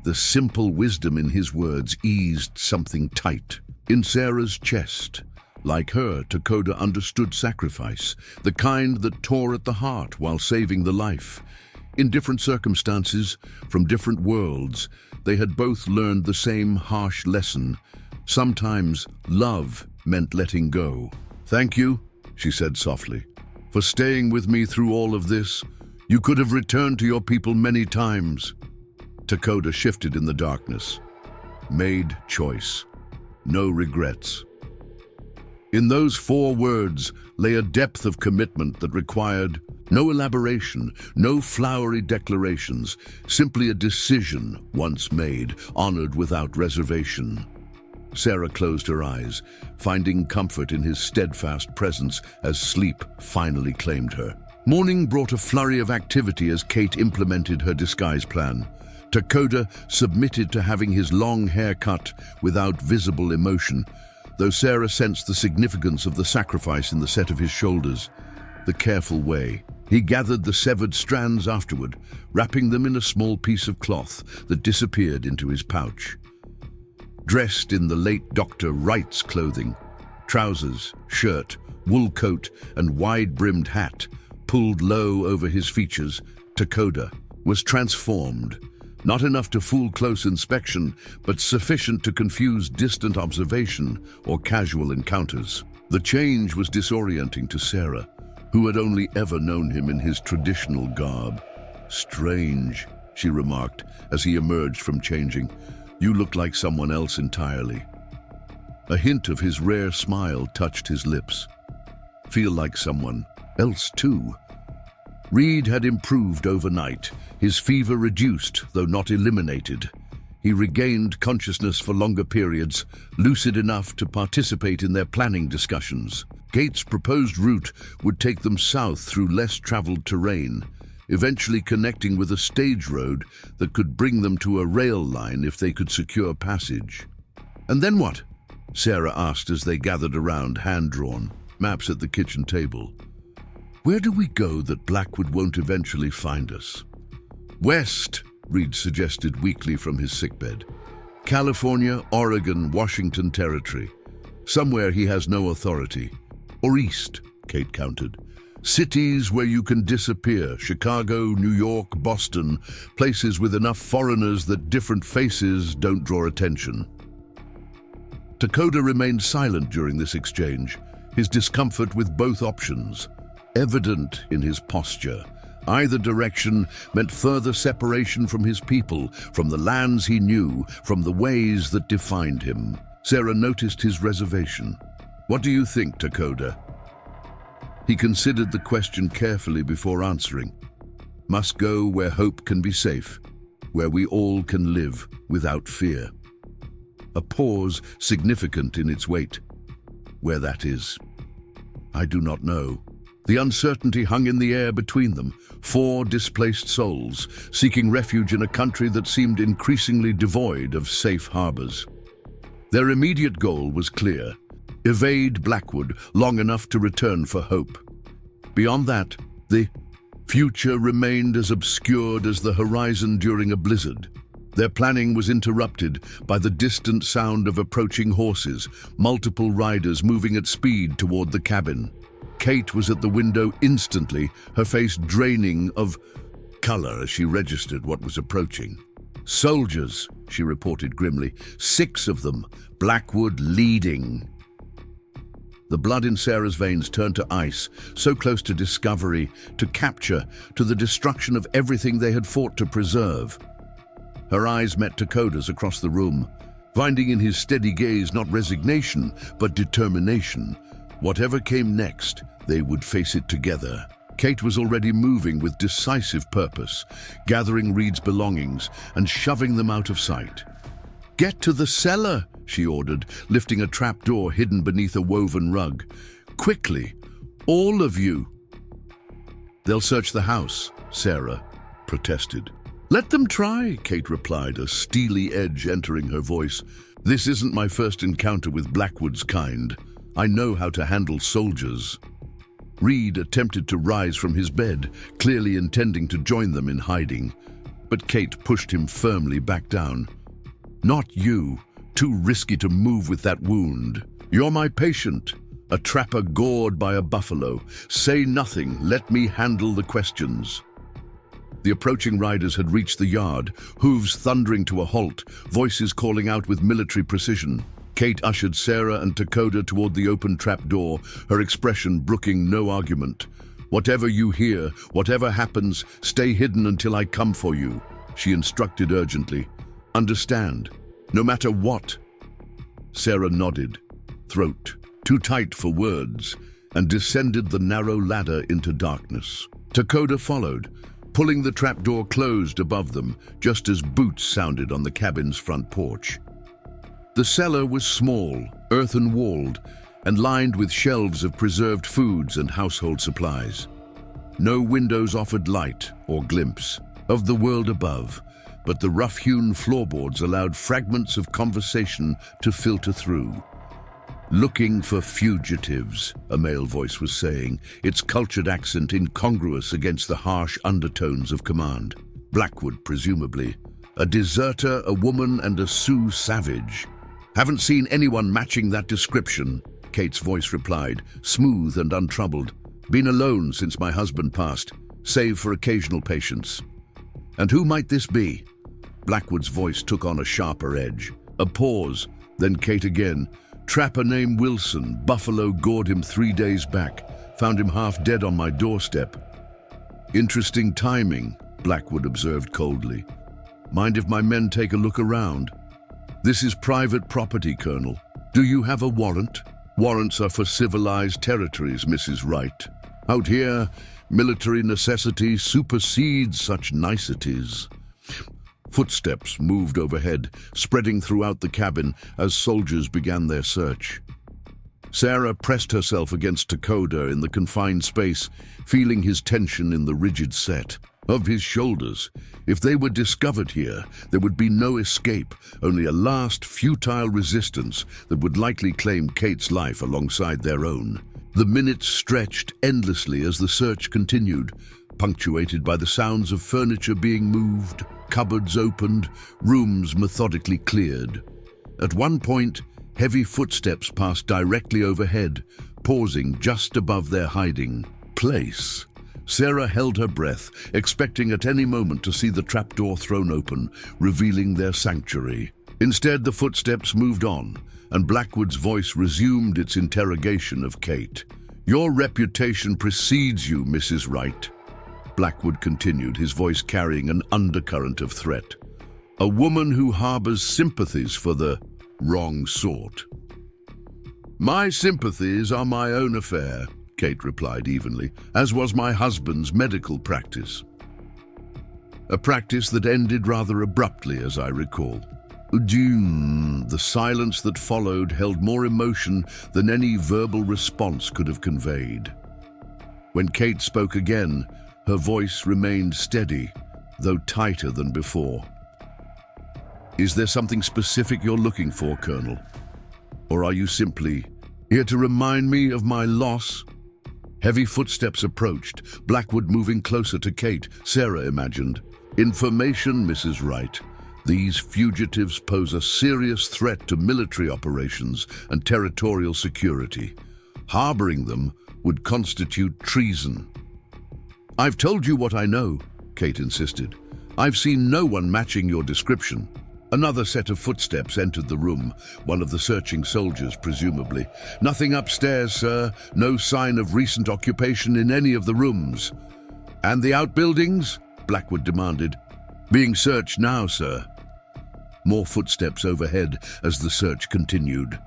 The simple wisdom in his words eased something tight in Sarah's chest. Like her, Takoda understood sacrifice, the kind that tore at the heart while saving the life. In different circumstances, from different worlds, they had both learned the same harsh lesson. Sometimes love meant letting go. "Thank you," she said softly, "for staying with me through all of this. You could have returned to your people many times." Takoda shifted in the darkness. Made choice. No regrets. In those 4 words lay a depth of commitment that required no elaboration, no flowery declarations, simply a decision once made, honored without reservation. Sarah closed her eyes, finding comfort in his steadfast presence as sleep finally claimed her. Morning brought a flurry of activity as Kate implemented her disguise plan. Takoda submitted to having his long hair cut without visible emotion, though Sarah sensed the significance of the sacrifice in the set of his shoulders. The careful way. He gathered the severed strands afterward, wrapping them in a small piece of cloth that disappeared into his pouch. Dressed in the late Dr. Wright's clothing, trousers, shirt, wool coat, and wide-brimmed hat, pulled low over his features, Takoda was transformed. Not enough to fool close inspection, but sufficient to confuse distant observation or casual encounters. The change was disorienting to Sarah, who had only ever known him in his traditional garb. "Strange," she remarked as he emerged from changing. "You look like someone else entirely." A hint of his rare smile touched his lips. "Feel like someone else too." Reed had improved overnight, his fever reduced, though not eliminated. He regained consciousness for longer periods, lucid enough to participate in their planning discussions. Gates' proposed route would take them south through less traveled terrain, eventually connecting with a stage road that could bring them to a rail line if they could secure passage. "And then what?" Sarah asked as they gathered around, hand-drawn, maps at the kitchen table. "Where do we go that Blackwood won't eventually find us?" "West," Reed suggested weakly from his sickbed. "California, Oregon, Washington Territory. Somewhere he has no authority. Or east," Kate countered. "Cities where you can disappear. Chicago, New York, Boston. Places with enough foreigners that different faces don't draw attention." Takoda remained silent during this exchange, his discomfort with both options evident in his posture. Either direction meant further separation from his people, from the lands he knew, from the ways that defined him. Sarah noticed his reservation. "What do you think, Takoda?" He considered the question carefully before answering. "Must go where hope can be safe, where we all can live without fear." A pause significant in its weight. "Where that is, I do not know." The uncertainty hung in the air between them, 4 displaced souls, seeking refuge in a country that seemed increasingly devoid of safe harbors. Their immediate goal was clear: evade Blackwood long enough to return for hope. Beyond that, the Future remained as obscured as the horizon during a blizzard. Their planning was interrupted by the distant sound of approaching horses, multiple riders moving at speed toward the cabin. Kate was at the window instantly, her face draining of color as she registered what was approaching. "Soldiers," she reported grimly. "6 of them, Blackwood leading." The blood in Sarah's veins turned to ice, so close to discovery, to capture, to the destruction of everything they had fought to preserve. Her eyes met Dakota's across the room, finding in his steady gaze not resignation, but determination. Whatever came next, they would face it together. Kate was already moving with decisive purpose, gathering Reed's belongings and shoving them out of sight. "Get to the cellar," she ordered, lifting a trapdoor hidden beneath a woven rug. "Quickly, all of you." "They'll search the house," Sarah protested. "Let them try," Kate replied, a steely edge entering her voice. "This isn't my first encounter with Blackwood's kind. I know how to handle soldiers." Reed attempted to rise from his bed, clearly intending to join them in hiding. But Kate pushed him firmly back down. "Not you. Too risky to move with that wound. You're my patient, a trapper gored by a buffalo. Say nothing. Let me handle the questions." The approaching riders had reached the yard, hooves thundering to a halt, voices calling out with military precision. Kate ushered Sarah and Dakota toward the open trapdoor, her expression brooking no argument. "Whatever you hear, whatever happens, stay hidden until I come for you," she instructed urgently. "Understand? No matter what." Sarah nodded, throat too tight for words, and descended the narrow ladder into darkness. Dakota followed, pulling the trapdoor closed above them, just as boots sounded on the cabin's front porch. The cellar was small, earthen-walled, and lined with shelves of preserved foods and household supplies. No windows offered light or glimpse of the world above, but the rough-hewn floorboards allowed fragments of conversation to filter through. "Looking for fugitives," a male voice was saying, its cultured accent incongruous against the harsh undertones of command. Blackwood, presumably. "A deserter, a woman, and a Sioux savage." "Haven't seen anyone matching that description," Kate's voice replied, smooth and untroubled. "Been alone since my husband passed, save for occasional patients." "And who might this be?" Blackwood's voice took on a sharper edge. A pause, then Kate again. "Trapper named Wilson. Buffalo gored him 3 days back. Found him half dead on my doorstep." "Interesting timing," Blackwood observed coldly. "Mind if my men take a look around?" "This is private property, Colonel. Do you have a warrant?" "Warrants are for civilized territories, Mrs. Wright. Out here, military necessity supersedes such niceties." Footsteps moved overhead, spreading throughout the cabin as soldiers began their search. Sarah pressed herself against Dakota in the confined space, feeling his tension in the rigid set of his shoulders. If they were discovered here, there would be no escape, only a last futile resistance that would likely claim Kate's life alongside their own. The minutes stretched endlessly as the search continued, punctuated by the sounds of furniture being moved, cupboards opened, rooms methodically cleared. At one point, heavy footsteps passed directly overhead, pausing just above their hiding place. Sarah held her breath, expecting at any moment to see the trapdoor thrown open, revealing their sanctuary. Instead, the footsteps moved on, and Blackwood's voice resumed its interrogation of Kate. "Your reputation precedes you, Mrs. Wright," Blackwood continued, his voice carrying an undercurrent of threat. "A woman who harbors sympathies for the wrong sort." "My sympathies are my own affair," Kate replied evenly, "as was my husband's medical practice. A practice that ended rather abruptly, as I recall." The silence that followed held more emotion than any verbal response could have conveyed. When Kate spoke again, her voice remained steady, though tighter than before. "Is there something specific you're looking for, Colonel? Or are you simply here to remind me of my loss?" Heavy footsteps approached, Blackwood moving closer to Kate, Sarah imagined. Information, Mrs. Wright. These fugitives pose a serious threat to military operations and territorial security. Harboring them would constitute treason. I've told you what I know, Kate insisted. I've seen no one matching your description. Another set of footsteps entered the room, one of the searching soldiers, presumably. Nothing upstairs, sir. No sign of recent occupation in any of the rooms. And the outbuildings? Blackwood demanded. Being searched now, sir. More footsteps overhead as the search continued.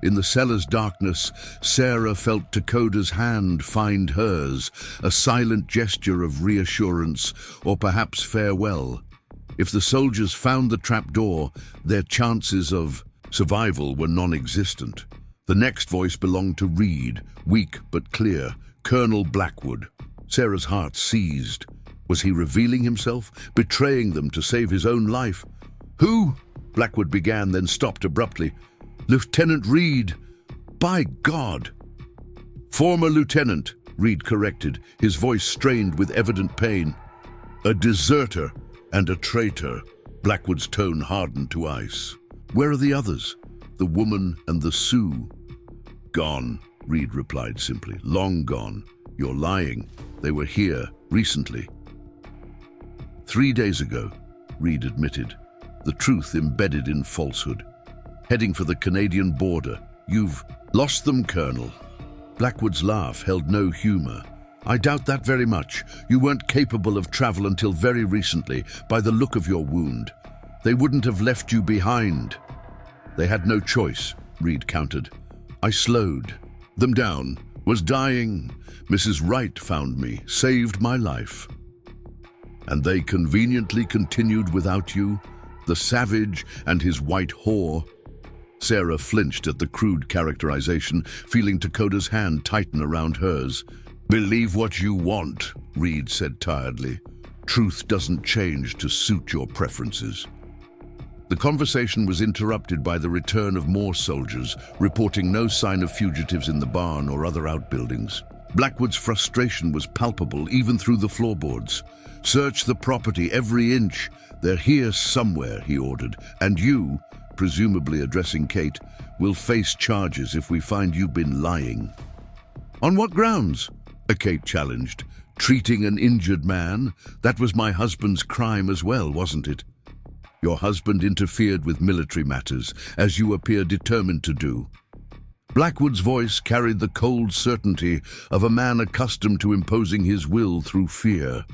In the cellar's darkness, Sarah felt Dakota's hand find hers, a silent gesture of reassurance or perhaps farewell. If the soldiers found the trapdoor, their chances of survival were non-existent. The next voice belonged to Reed, weak but clear, Colonel Blackwood. Sarah's heart seized. Was he revealing himself, betraying them to save his own life? Who? Blackwood began, then stopped abruptly. Lieutenant Reed. By God! Former lieutenant, Reed corrected, his voice strained with evident pain. A deserter and a traitor. Blackwood's tone hardened to ice. Where are the others? The woman and the Sioux? Gone, Reed replied simply. Long gone. You're lying. They were here, recently. 3 days ago, Reed admitted. The truth embedded in falsehood. Heading for the Canadian border. You've lost them, Colonel. Blackwood's laugh held no humor. I doubt that very much. You weren't capable of travel until very recently, by the look of your wound. They wouldn't have left you behind. They had no choice, Reed countered. I slowed them down, was dying. Mrs. Wright found me, saved my life. And they conveniently continued without you? The savage and his white whore? Sarah flinched at the crude characterization, feeling Dakota's hand tighten around hers. Believe what you want, Reed said tiredly. Truth doesn't change to suit your preferences. The conversation was interrupted by the return of more soldiers, reporting no sign of fugitives in the barn or other outbuildings. Blackwood's frustration was palpable even through the floorboards. Search the property every inch. They're here somewhere, he ordered. And you, presumably addressing Kate, will face charges if we find you've been lying. On what grounds? Kate challenged. Treating an injured man? That was my husband's crime as well, wasn't it? Your husband interfered with military matters, as you appear determined to do. Blackwood's voice carried the cold certainty of a man accustomed to imposing his will through fear.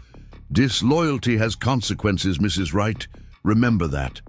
Disloyalty has consequences, Mrs. Wright. Remember that.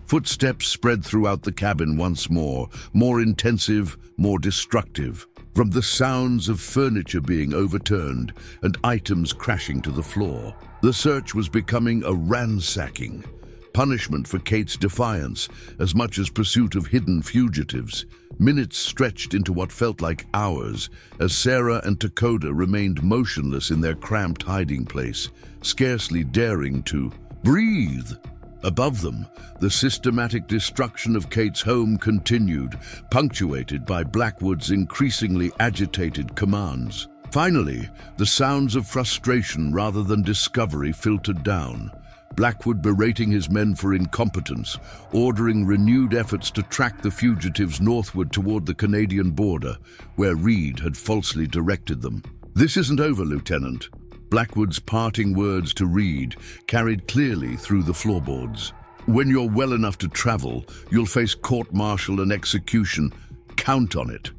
Footsteps spread throughout the cabin once more intensive, more destructive. From the sounds of furniture being overturned and items crashing to the floor. The search was becoming a ransacking, punishment for Kate's defiance as much as pursuit of hidden fugitives. Minutes stretched into what felt like hours as Sarah and Dakota remained motionless in their cramped hiding place, scarcely daring to breathe. Above them, the systematic destruction of Kate's home continued, punctuated by Blackwood's increasingly agitated commands. Finally, the sounds of frustration rather than discovery filtered down. Blackwood berating his men for incompetence, ordering renewed efforts to track the fugitives northward toward the Canadian border, where Reed had falsely directed them. This isn't over, Lieutenant. Blackwood's parting words to Reed carried clearly through the floorboards. When you're well enough to travel, you'll face court-martial and execution. Count on it.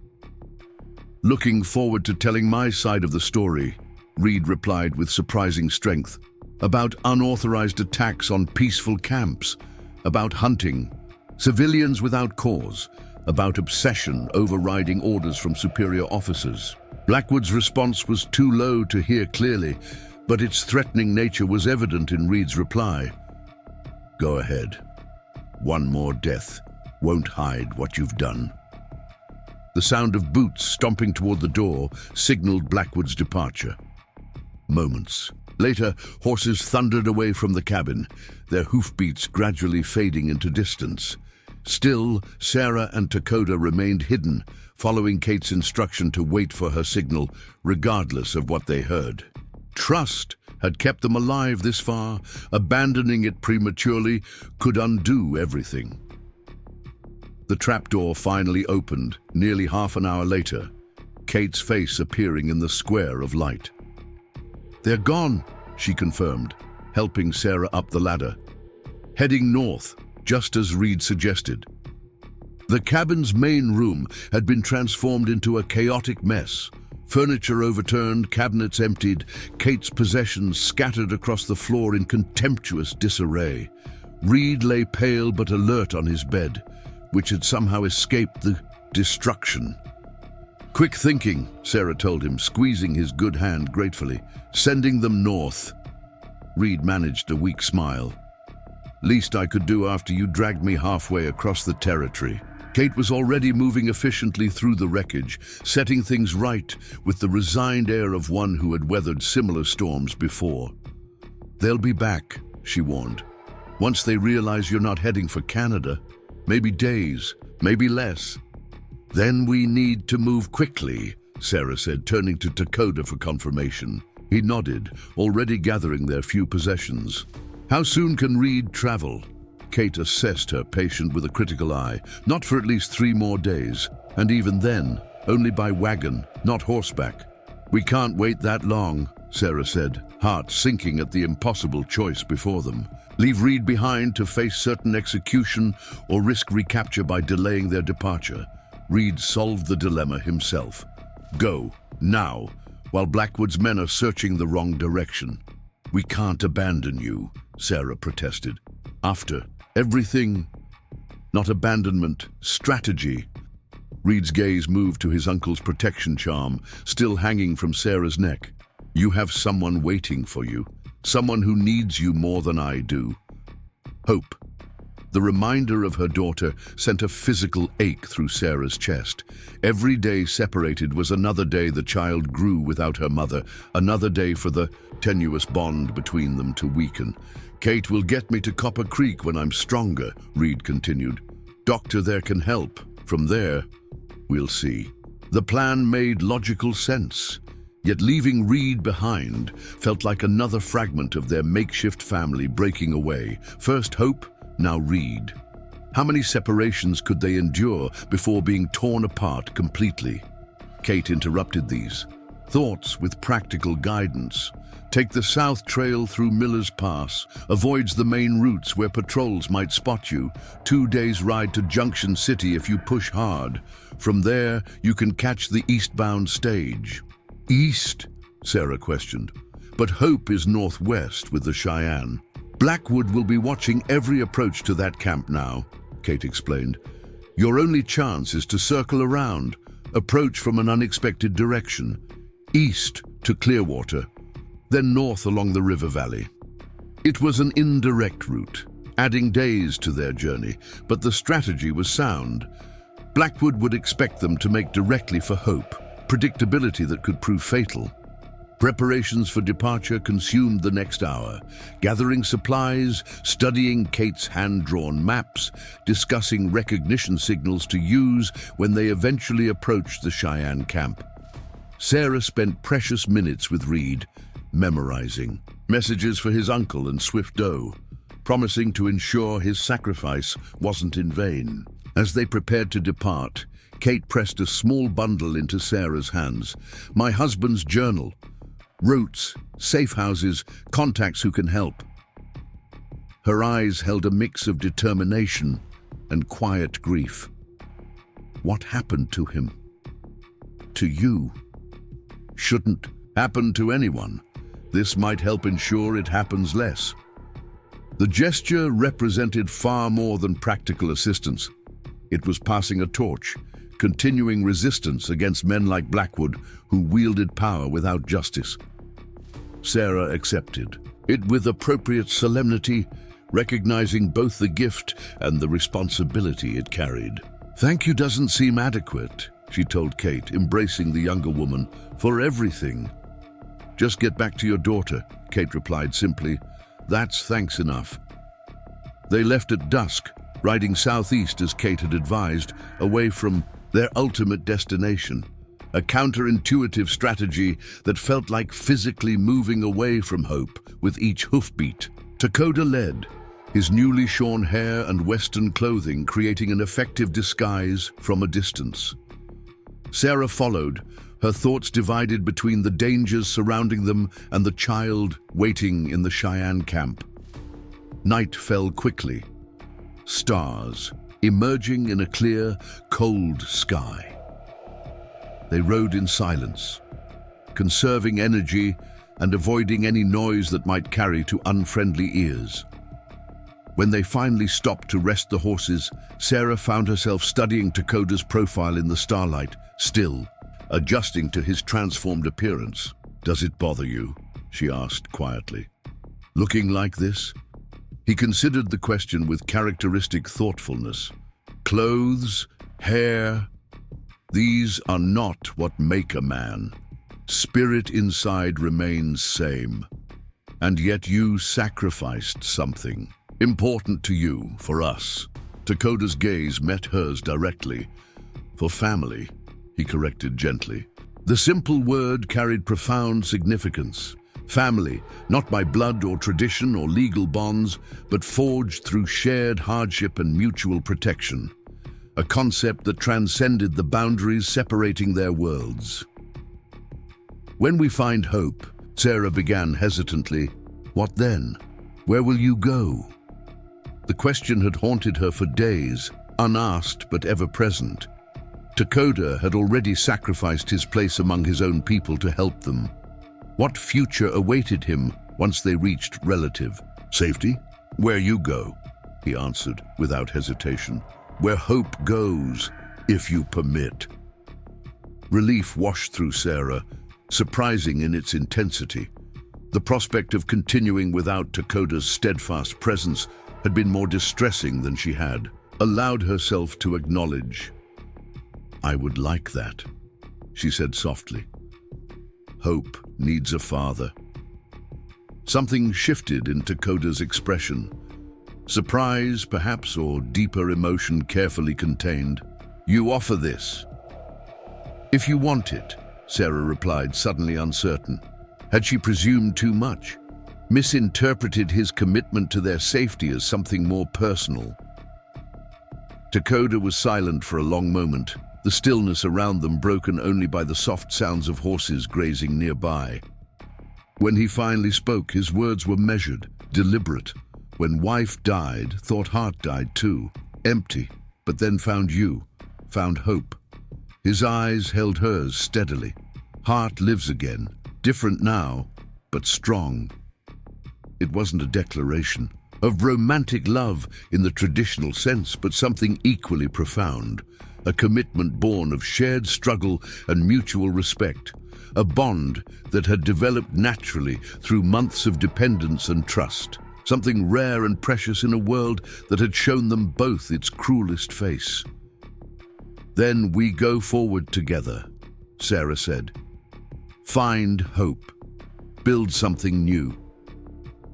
Looking forward to telling my side of the story, Reed replied with surprising strength. About unauthorized attacks on peaceful camps, about hunting, civilians without cause, about obsession overriding orders from superior officers. Blackwood's response was too low to hear clearly, but its threatening nature was evident in Reed's reply. Go ahead. One more death won't hide what you've done. The sound of boots stomping toward the door signaled Blackwood's departure. Moments later, horses thundered away from the cabin, their hoofbeats gradually fading into distance. Still, Sarah and Dakota remained hidden, following Kate's instruction to wait for her signal, regardless of what they heard. Trust had kept them alive this far. Abandoning it prematurely could undo everything. The trapdoor finally opened, nearly half an hour later, Kate's face appearing in the square of light. "They're gone," she confirmed, helping Sarah up the ladder. Heading north, just as Reed suggested. The cabin's main room had been transformed into a chaotic mess. Furniture overturned, cabinets emptied, Kate's possessions scattered across the floor in contemptuous disarray. Reed lay pale but alert on his bed, which had somehow escaped the destruction. "Quick thinking," Sarah told him, squeezing his good hand gratefully. "Sending them north." Reed managed a weak smile. "Least I could do after you dragged me halfway across the territory." Kate was already moving efficiently through the wreckage, setting things right with the resigned air of one who had weathered similar storms before. "They'll be back," she warned. "Once they realize you're not heading for Canada, maybe days, maybe less." "Then we need to move quickly," Sarah said, turning to Dakota for confirmation. He nodded, already gathering their few possessions. "How soon can Reed travel?" Kate assessed her patient with a critical eye. "Not for at least 3 more days, and even then, only by wagon, not horseback." "We can't wait that long," Sarah said, heart sinking at the impossible choice before them. Leave Reed behind to face certain execution or risk recapture by delaying their departure. Reed solved the dilemma himself. Go, now, while Blackwood's men are searching the wrong direction. "We can't abandon you," Sarah protested. "After everything, not abandonment, strategy." Reed's gaze moved to his uncle's protection charm, still hanging from Sarah's neck. "You have someone waiting for you, someone who needs you more than I do." Hope. The reminder of her daughter sent a physical ache through Sarah's chest. Every day separated was another day the child grew without her mother, another day for the tenuous bond between them to weaken. "Kate will get me to Copper Creek when I'm stronger," Reed continued. "Doctor there can help. From there, we'll see." The plan made logical sense. Yet leaving Reed behind felt like another fragment of their makeshift family breaking away. First Hope, now Reed. How many separations could they endure before being torn apart completely? Kate interrupted these thoughts with practical guidance. Take the south trail through Miller's Pass, avoids the main routes where patrols might spot you. 2 days ride to Junction City if you push hard. From there, you can catch the eastbound stage. "East?" Sarah questioned. "But Hope is northwest with the Cheyenne." "Blackwood will be watching every approach to that camp now," Kate explained. "Your only chance is to circle around, approach from an unexpected direction. East to Clearwater, then north along the river valley." It was an indirect route, adding days to their journey, but the strategy was sound. Blackwood would expect them to make directly for Hope, predictability that could prove fatal. Preparations for departure consumed the next hour, gathering supplies, studying Kate's hand-drawn maps, discussing recognition signals to use when they eventually approached the Cheyenne camp. Sarah spent precious minutes with Reed, memorizing messages for his uncle and Swift Doe, promising to ensure his sacrifice wasn't in vain. As they prepared to depart, Kate pressed a small bundle into Sarah's hands. "My husband's journal. Routes, safe houses, contacts who can help." Her eyes held a mix of determination and quiet grief. What happened to him? To you? Shouldn't happen to anyone. This might help ensure it happens less. The gesture represented far more than practical assistance. It was passing a torch, continuing resistance against men like Blackwood who wielded power without justice. Sarah accepted it with appropriate solemnity, recognizing both the gift and the responsibility it carried. "Thank you doesn't seem adequate," she told Kate, embracing the younger woman, "for everything." "Just get back to your daughter," Kate replied simply. "That's thanks enough." They left at dusk, riding southeast as Kate had advised, away from their ultimate destination. A counterintuitive strategy that felt like physically moving away from hope with each hoofbeat. Dakota led, his newly shorn hair and Western clothing creating an effective disguise from a distance. Sarah followed, her thoughts divided between the dangers surrounding them and the child waiting in the Cheyenne camp. Night fell quickly, stars emerging in a clear, cold sky. They rode in silence, conserving energy and avoiding any noise that might carry to unfriendly ears. When they finally stopped to rest the horses, Sarah found herself studying Dakota's profile in the starlight, still, adjusting to his transformed appearance. "Does it bother you?" she asked quietly. "Looking like this?" He considered the question with characteristic thoughtfulness. Clothes, hair, these are not what make a man. Spirit inside remains same. And yet you sacrificed something. Important to you, for us. Dakota's gaze met hers directly. "For family," he corrected gently. The simple word carried profound significance. Family, not by blood or tradition or legal bonds, but forged through shared hardship and mutual protection. A concept that transcended the boundaries separating their worlds. "When we find hope," Sarah began hesitantly, "what then? Where will you go?" The question had haunted her for days, unasked but ever present. Dakota had already sacrificed his place among his own people to help them. What future awaited him once they reached relative? "Safety? Where you go," he answered without hesitation. "Where hope goes, if you permit." Relief washed through Sarah, surprising in its intensity. The prospect of continuing without Dakota's steadfast presence had been more distressing than she had allowed herself to acknowledge. "I would like that," she said softly. "Hope needs a father." Something shifted in Dakota's expression. Surprise, perhaps, or deeper emotion carefully contained. "You offer this?" "If you want it," Sarah replied, suddenly uncertain. Had she presumed too much? Misinterpreted his commitment to their safety as something more personal? Dakota was silent for a long moment, the stillness around them broken only by the soft sounds of horses grazing nearby. When he finally spoke, his words were measured, deliberate. "When wife died, thought heart died too. Empty, but then found you, found hope." His eyes held hers steadily. "Heart lives again, different now, but strong." It wasn't a declaration of romantic love in the traditional sense, but something equally profound. A commitment born of shared struggle and mutual respect. A bond that had developed naturally through months of dependence and trust. Something rare and precious in a world that had shown them both its cruelest face. "Then we go forward together," Sarah said. "Find hope. Build something new."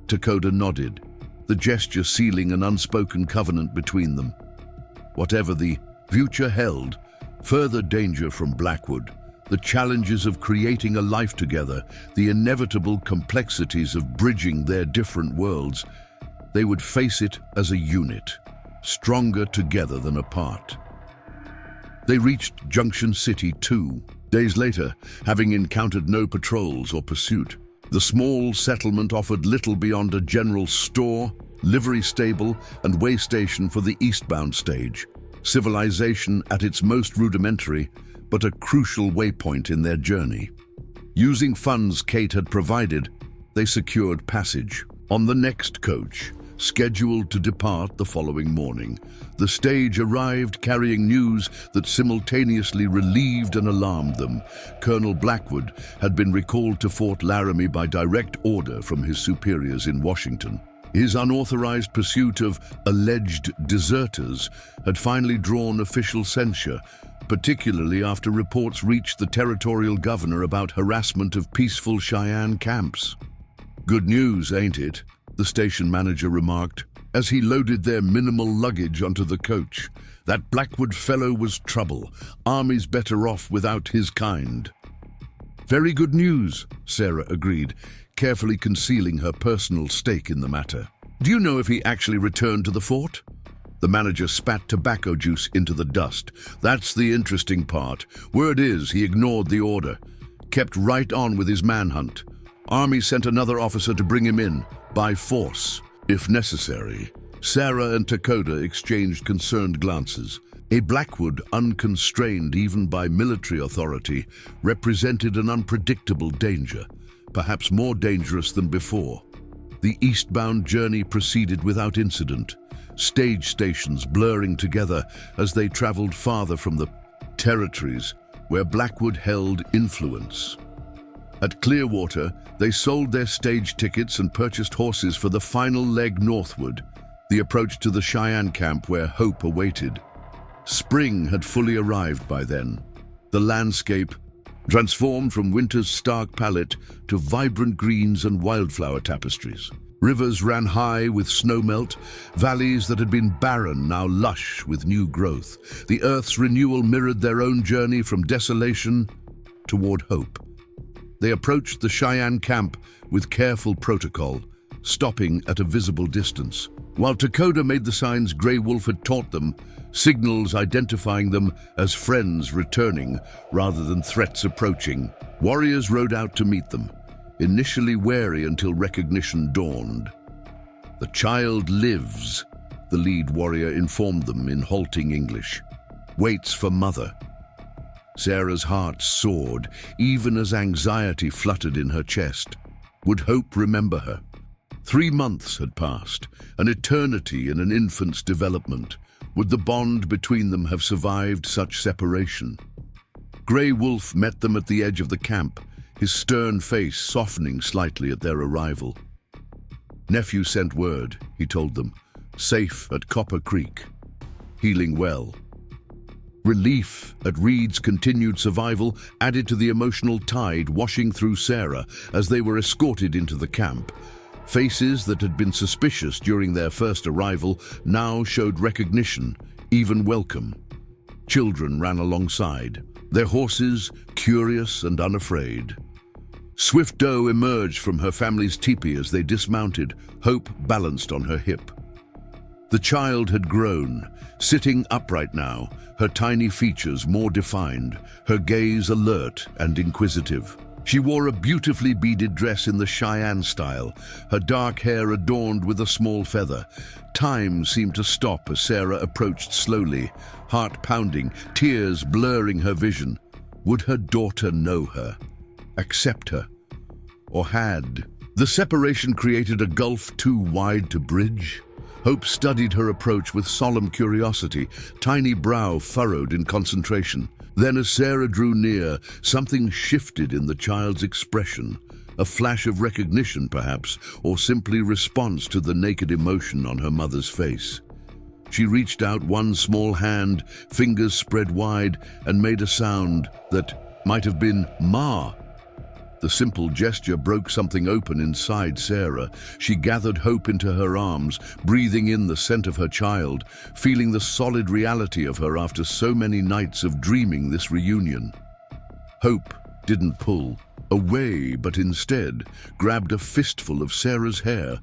Dakota nodded, the gesture sealing an unspoken covenant between them. Whatever the future held, further danger from Blackwood, the challenges of creating a life together, the inevitable complexities of bridging their different worlds, they would face it as a unit, stronger together than apart. They reached Junction City 2 days later, having encountered no patrols or pursuit. The small settlement offered little beyond a general store, livery stable, and way station for the eastbound stage. Civilization at its most rudimentary, but a crucial waypoint in their journey. Using funds Kate had provided, they secured passage. On the next coach, scheduled to depart the following morning, the stage arrived carrying news that simultaneously relieved and alarmed them. Colonel Blackwood had been recalled to Fort Laramie by direct order from his superiors in Washington. His unauthorized pursuit of alleged deserters had finally drawn official censure, particularly after reports reached the territorial governor about harassment of peaceful Cheyenne camps. "Good news, ain't it?" the station manager remarked. as he loaded their minimal luggage onto the coach. That Blackwood fellow was trouble. Army's better off without his kind. Very good news, Sarah agreed, carefully concealing her personal stake in the matter. Do you know if he actually returned to the fort? The manager spat tobacco juice into the dust. That's the interesting part. Word is he ignored the order, kept right on with his manhunt. Army sent another officer to bring him in, by force, if necessary. Sarah and Dakota exchanged concerned glances. A Blackwood, unconstrained even by military authority, represented an unpredictable danger, perhaps more dangerous than before. The eastbound journey proceeded without incident, stage stations blurring together as they traveled farther from the territories where Blackwood held influence. At Clearwater, they sold their stage tickets and purchased horses for the final leg northward, the approach to the Cheyenne camp where hope awaited. Spring had fully arrived by then. The landscape transformed from winter's stark palette to vibrant greens and wildflower tapestries. Rivers ran high with snowmelt, valleys that had been barren now lush with new growth. The earth's renewal mirrored their own journey from desolation toward hope. They approached the Cheyenne camp with careful protocol, stopping at a visible distance. While Dakota made the signs Grey Wolf had taught them, signals identifying them as friends returning rather than threats approaching, warriors rode out to meet them, initially wary until recognition dawned. "The child lives," the lead warrior informed them in halting English. "Waits for mother." Sarah's heart soared, even as anxiety fluttered in her chest. Would Hope remember her? 3 months had passed, an eternity in an infant's development. Would the bond between them have survived such separation? Grey Wolf met them at the edge of the camp, his stern face softening slightly at their arrival. "Nephew sent word," he told them, "safe at Copper Creek, healing well." Relief at Reed's continued survival added to the emotional tide washing through Sarah as they were escorted into the camp. Faces that had been suspicious during their first arrival now showed recognition, even welcome. Children ran alongside, their horses curious and unafraid. Swift Doe emerged from her family's teepee as they dismounted, Hope balanced on her hip. The child had grown, sitting upright now, her tiny features more defined, her gaze alert and inquisitive. She wore a beautifully beaded dress in the Cheyenne style, her dark hair adorned with a small feather. Time seemed to stop as Sarah approached slowly, heart pounding, tears blurring her vision. Would her daughter know her, accept her, or had? The separation created a gulf too wide to bridge. Hope studied her approach with solemn curiosity, tiny brow furrowed in concentration. Then as Sarah drew near, something shifted in the child's expression. A flash of recognition, perhaps, or simply response to the naked emotion on her mother's face. She reached out one small hand, fingers spread wide, and made a sound that might have been "Ma." The simple gesture broke something open inside Sarah. She gathered Hope into her arms, breathing in the scent of her child, feeling the solid reality of her after so many nights of dreaming this reunion. Hope didn't pull away, but instead grabbed a fistful of Sarah's hair,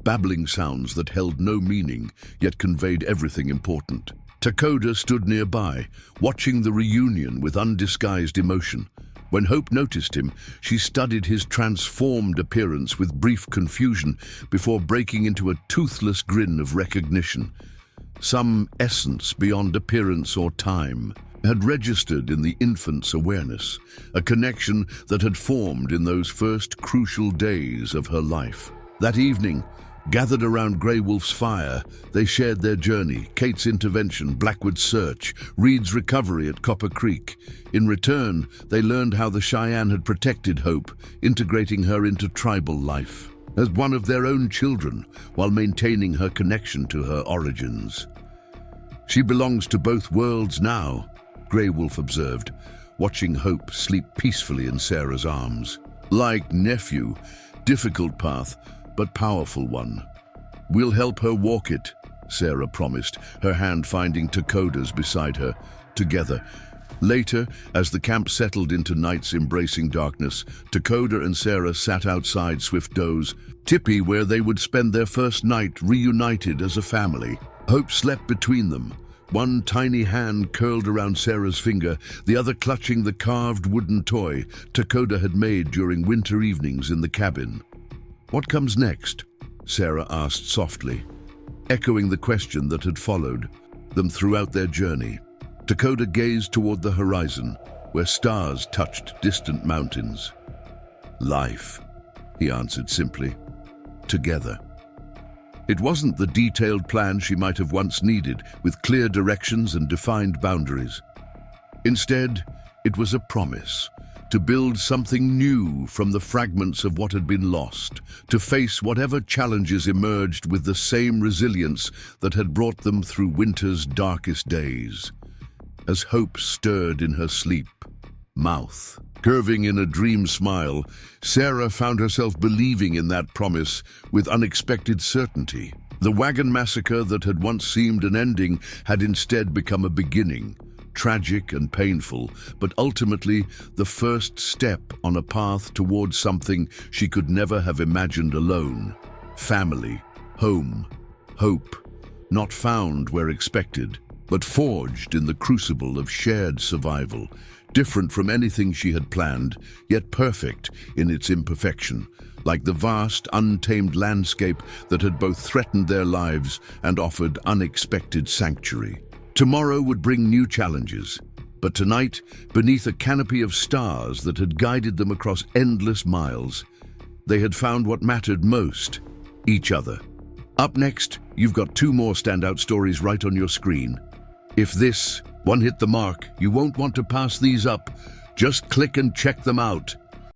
babbling sounds that held no meaning, yet conveyed everything important. Dakota stood nearby, watching the reunion with undisguised emotion. When Hope noticed him, she studied his transformed appearance with brief confusion before breaking into a toothless grin of recognition. Some essence beyond appearance or time had registered in the infant's awareness, a connection that had formed in those first crucial days of her life. That evening, gathered around Grey Wolf's fire, they shared their journey, Kate's intervention, Blackwood's search, Reed's recovery at Copper Creek. In return, they learned how the Cheyenne had protected Hope, integrating her into tribal life as one of their own children, while maintaining her connection to her origins. "She belongs to both worlds now," Grey Wolf observed, watching Hope sleep peacefully in Sarah's arms. "Like nephew, difficult path, but powerful one." "We'll help her walk it," Sarah promised, her hand finding Dakota's beside her. Together. Later, as the camp settled into night's embracing darkness, Dakota and Sarah sat outside Swift Doe's tipi where they would spend their first night reunited as a family. Hope slept between them, one tiny hand curled around Sarah's finger, the other clutching the carved wooden toy Dakota had made during winter evenings in the cabin. "What comes next?" Sarah asked softly, echoing the question that had followed them throughout their journey. Dakota gazed toward the horizon, where stars touched distant mountains. "Life," he answered simply. "Together." It wasn't the detailed plan she might have once needed, with clear directions and defined boundaries. Instead, it was a promise to build something new from the fragments of what had been lost, to face whatever challenges emerged with the same resilience that had brought them through winter's darkest days. As hope stirred in her sleep, mouth curving in a dream smile, Sarah found herself believing in that promise with unexpected certainty. The Wagon massacre that had once seemed an ending had instead become a beginning, tragic and painful, but ultimately the first step on a path towards something she could never have imagined alone. Family, home, hope, not found where expected, but forged in the crucible of shared survival, different from anything she had planned, yet perfect in its imperfection, like the vast, untamed landscape that had both threatened their lives and offered unexpected sanctuary. Tomorrow would bring new challenges, but tonight, beneath a canopy of stars that had guided them across endless miles, they had found what mattered most: each other. Up next, you've got 2 more standout stories right on your screen. If this one hit the mark, you won't want to pass these up. Just click and check them out.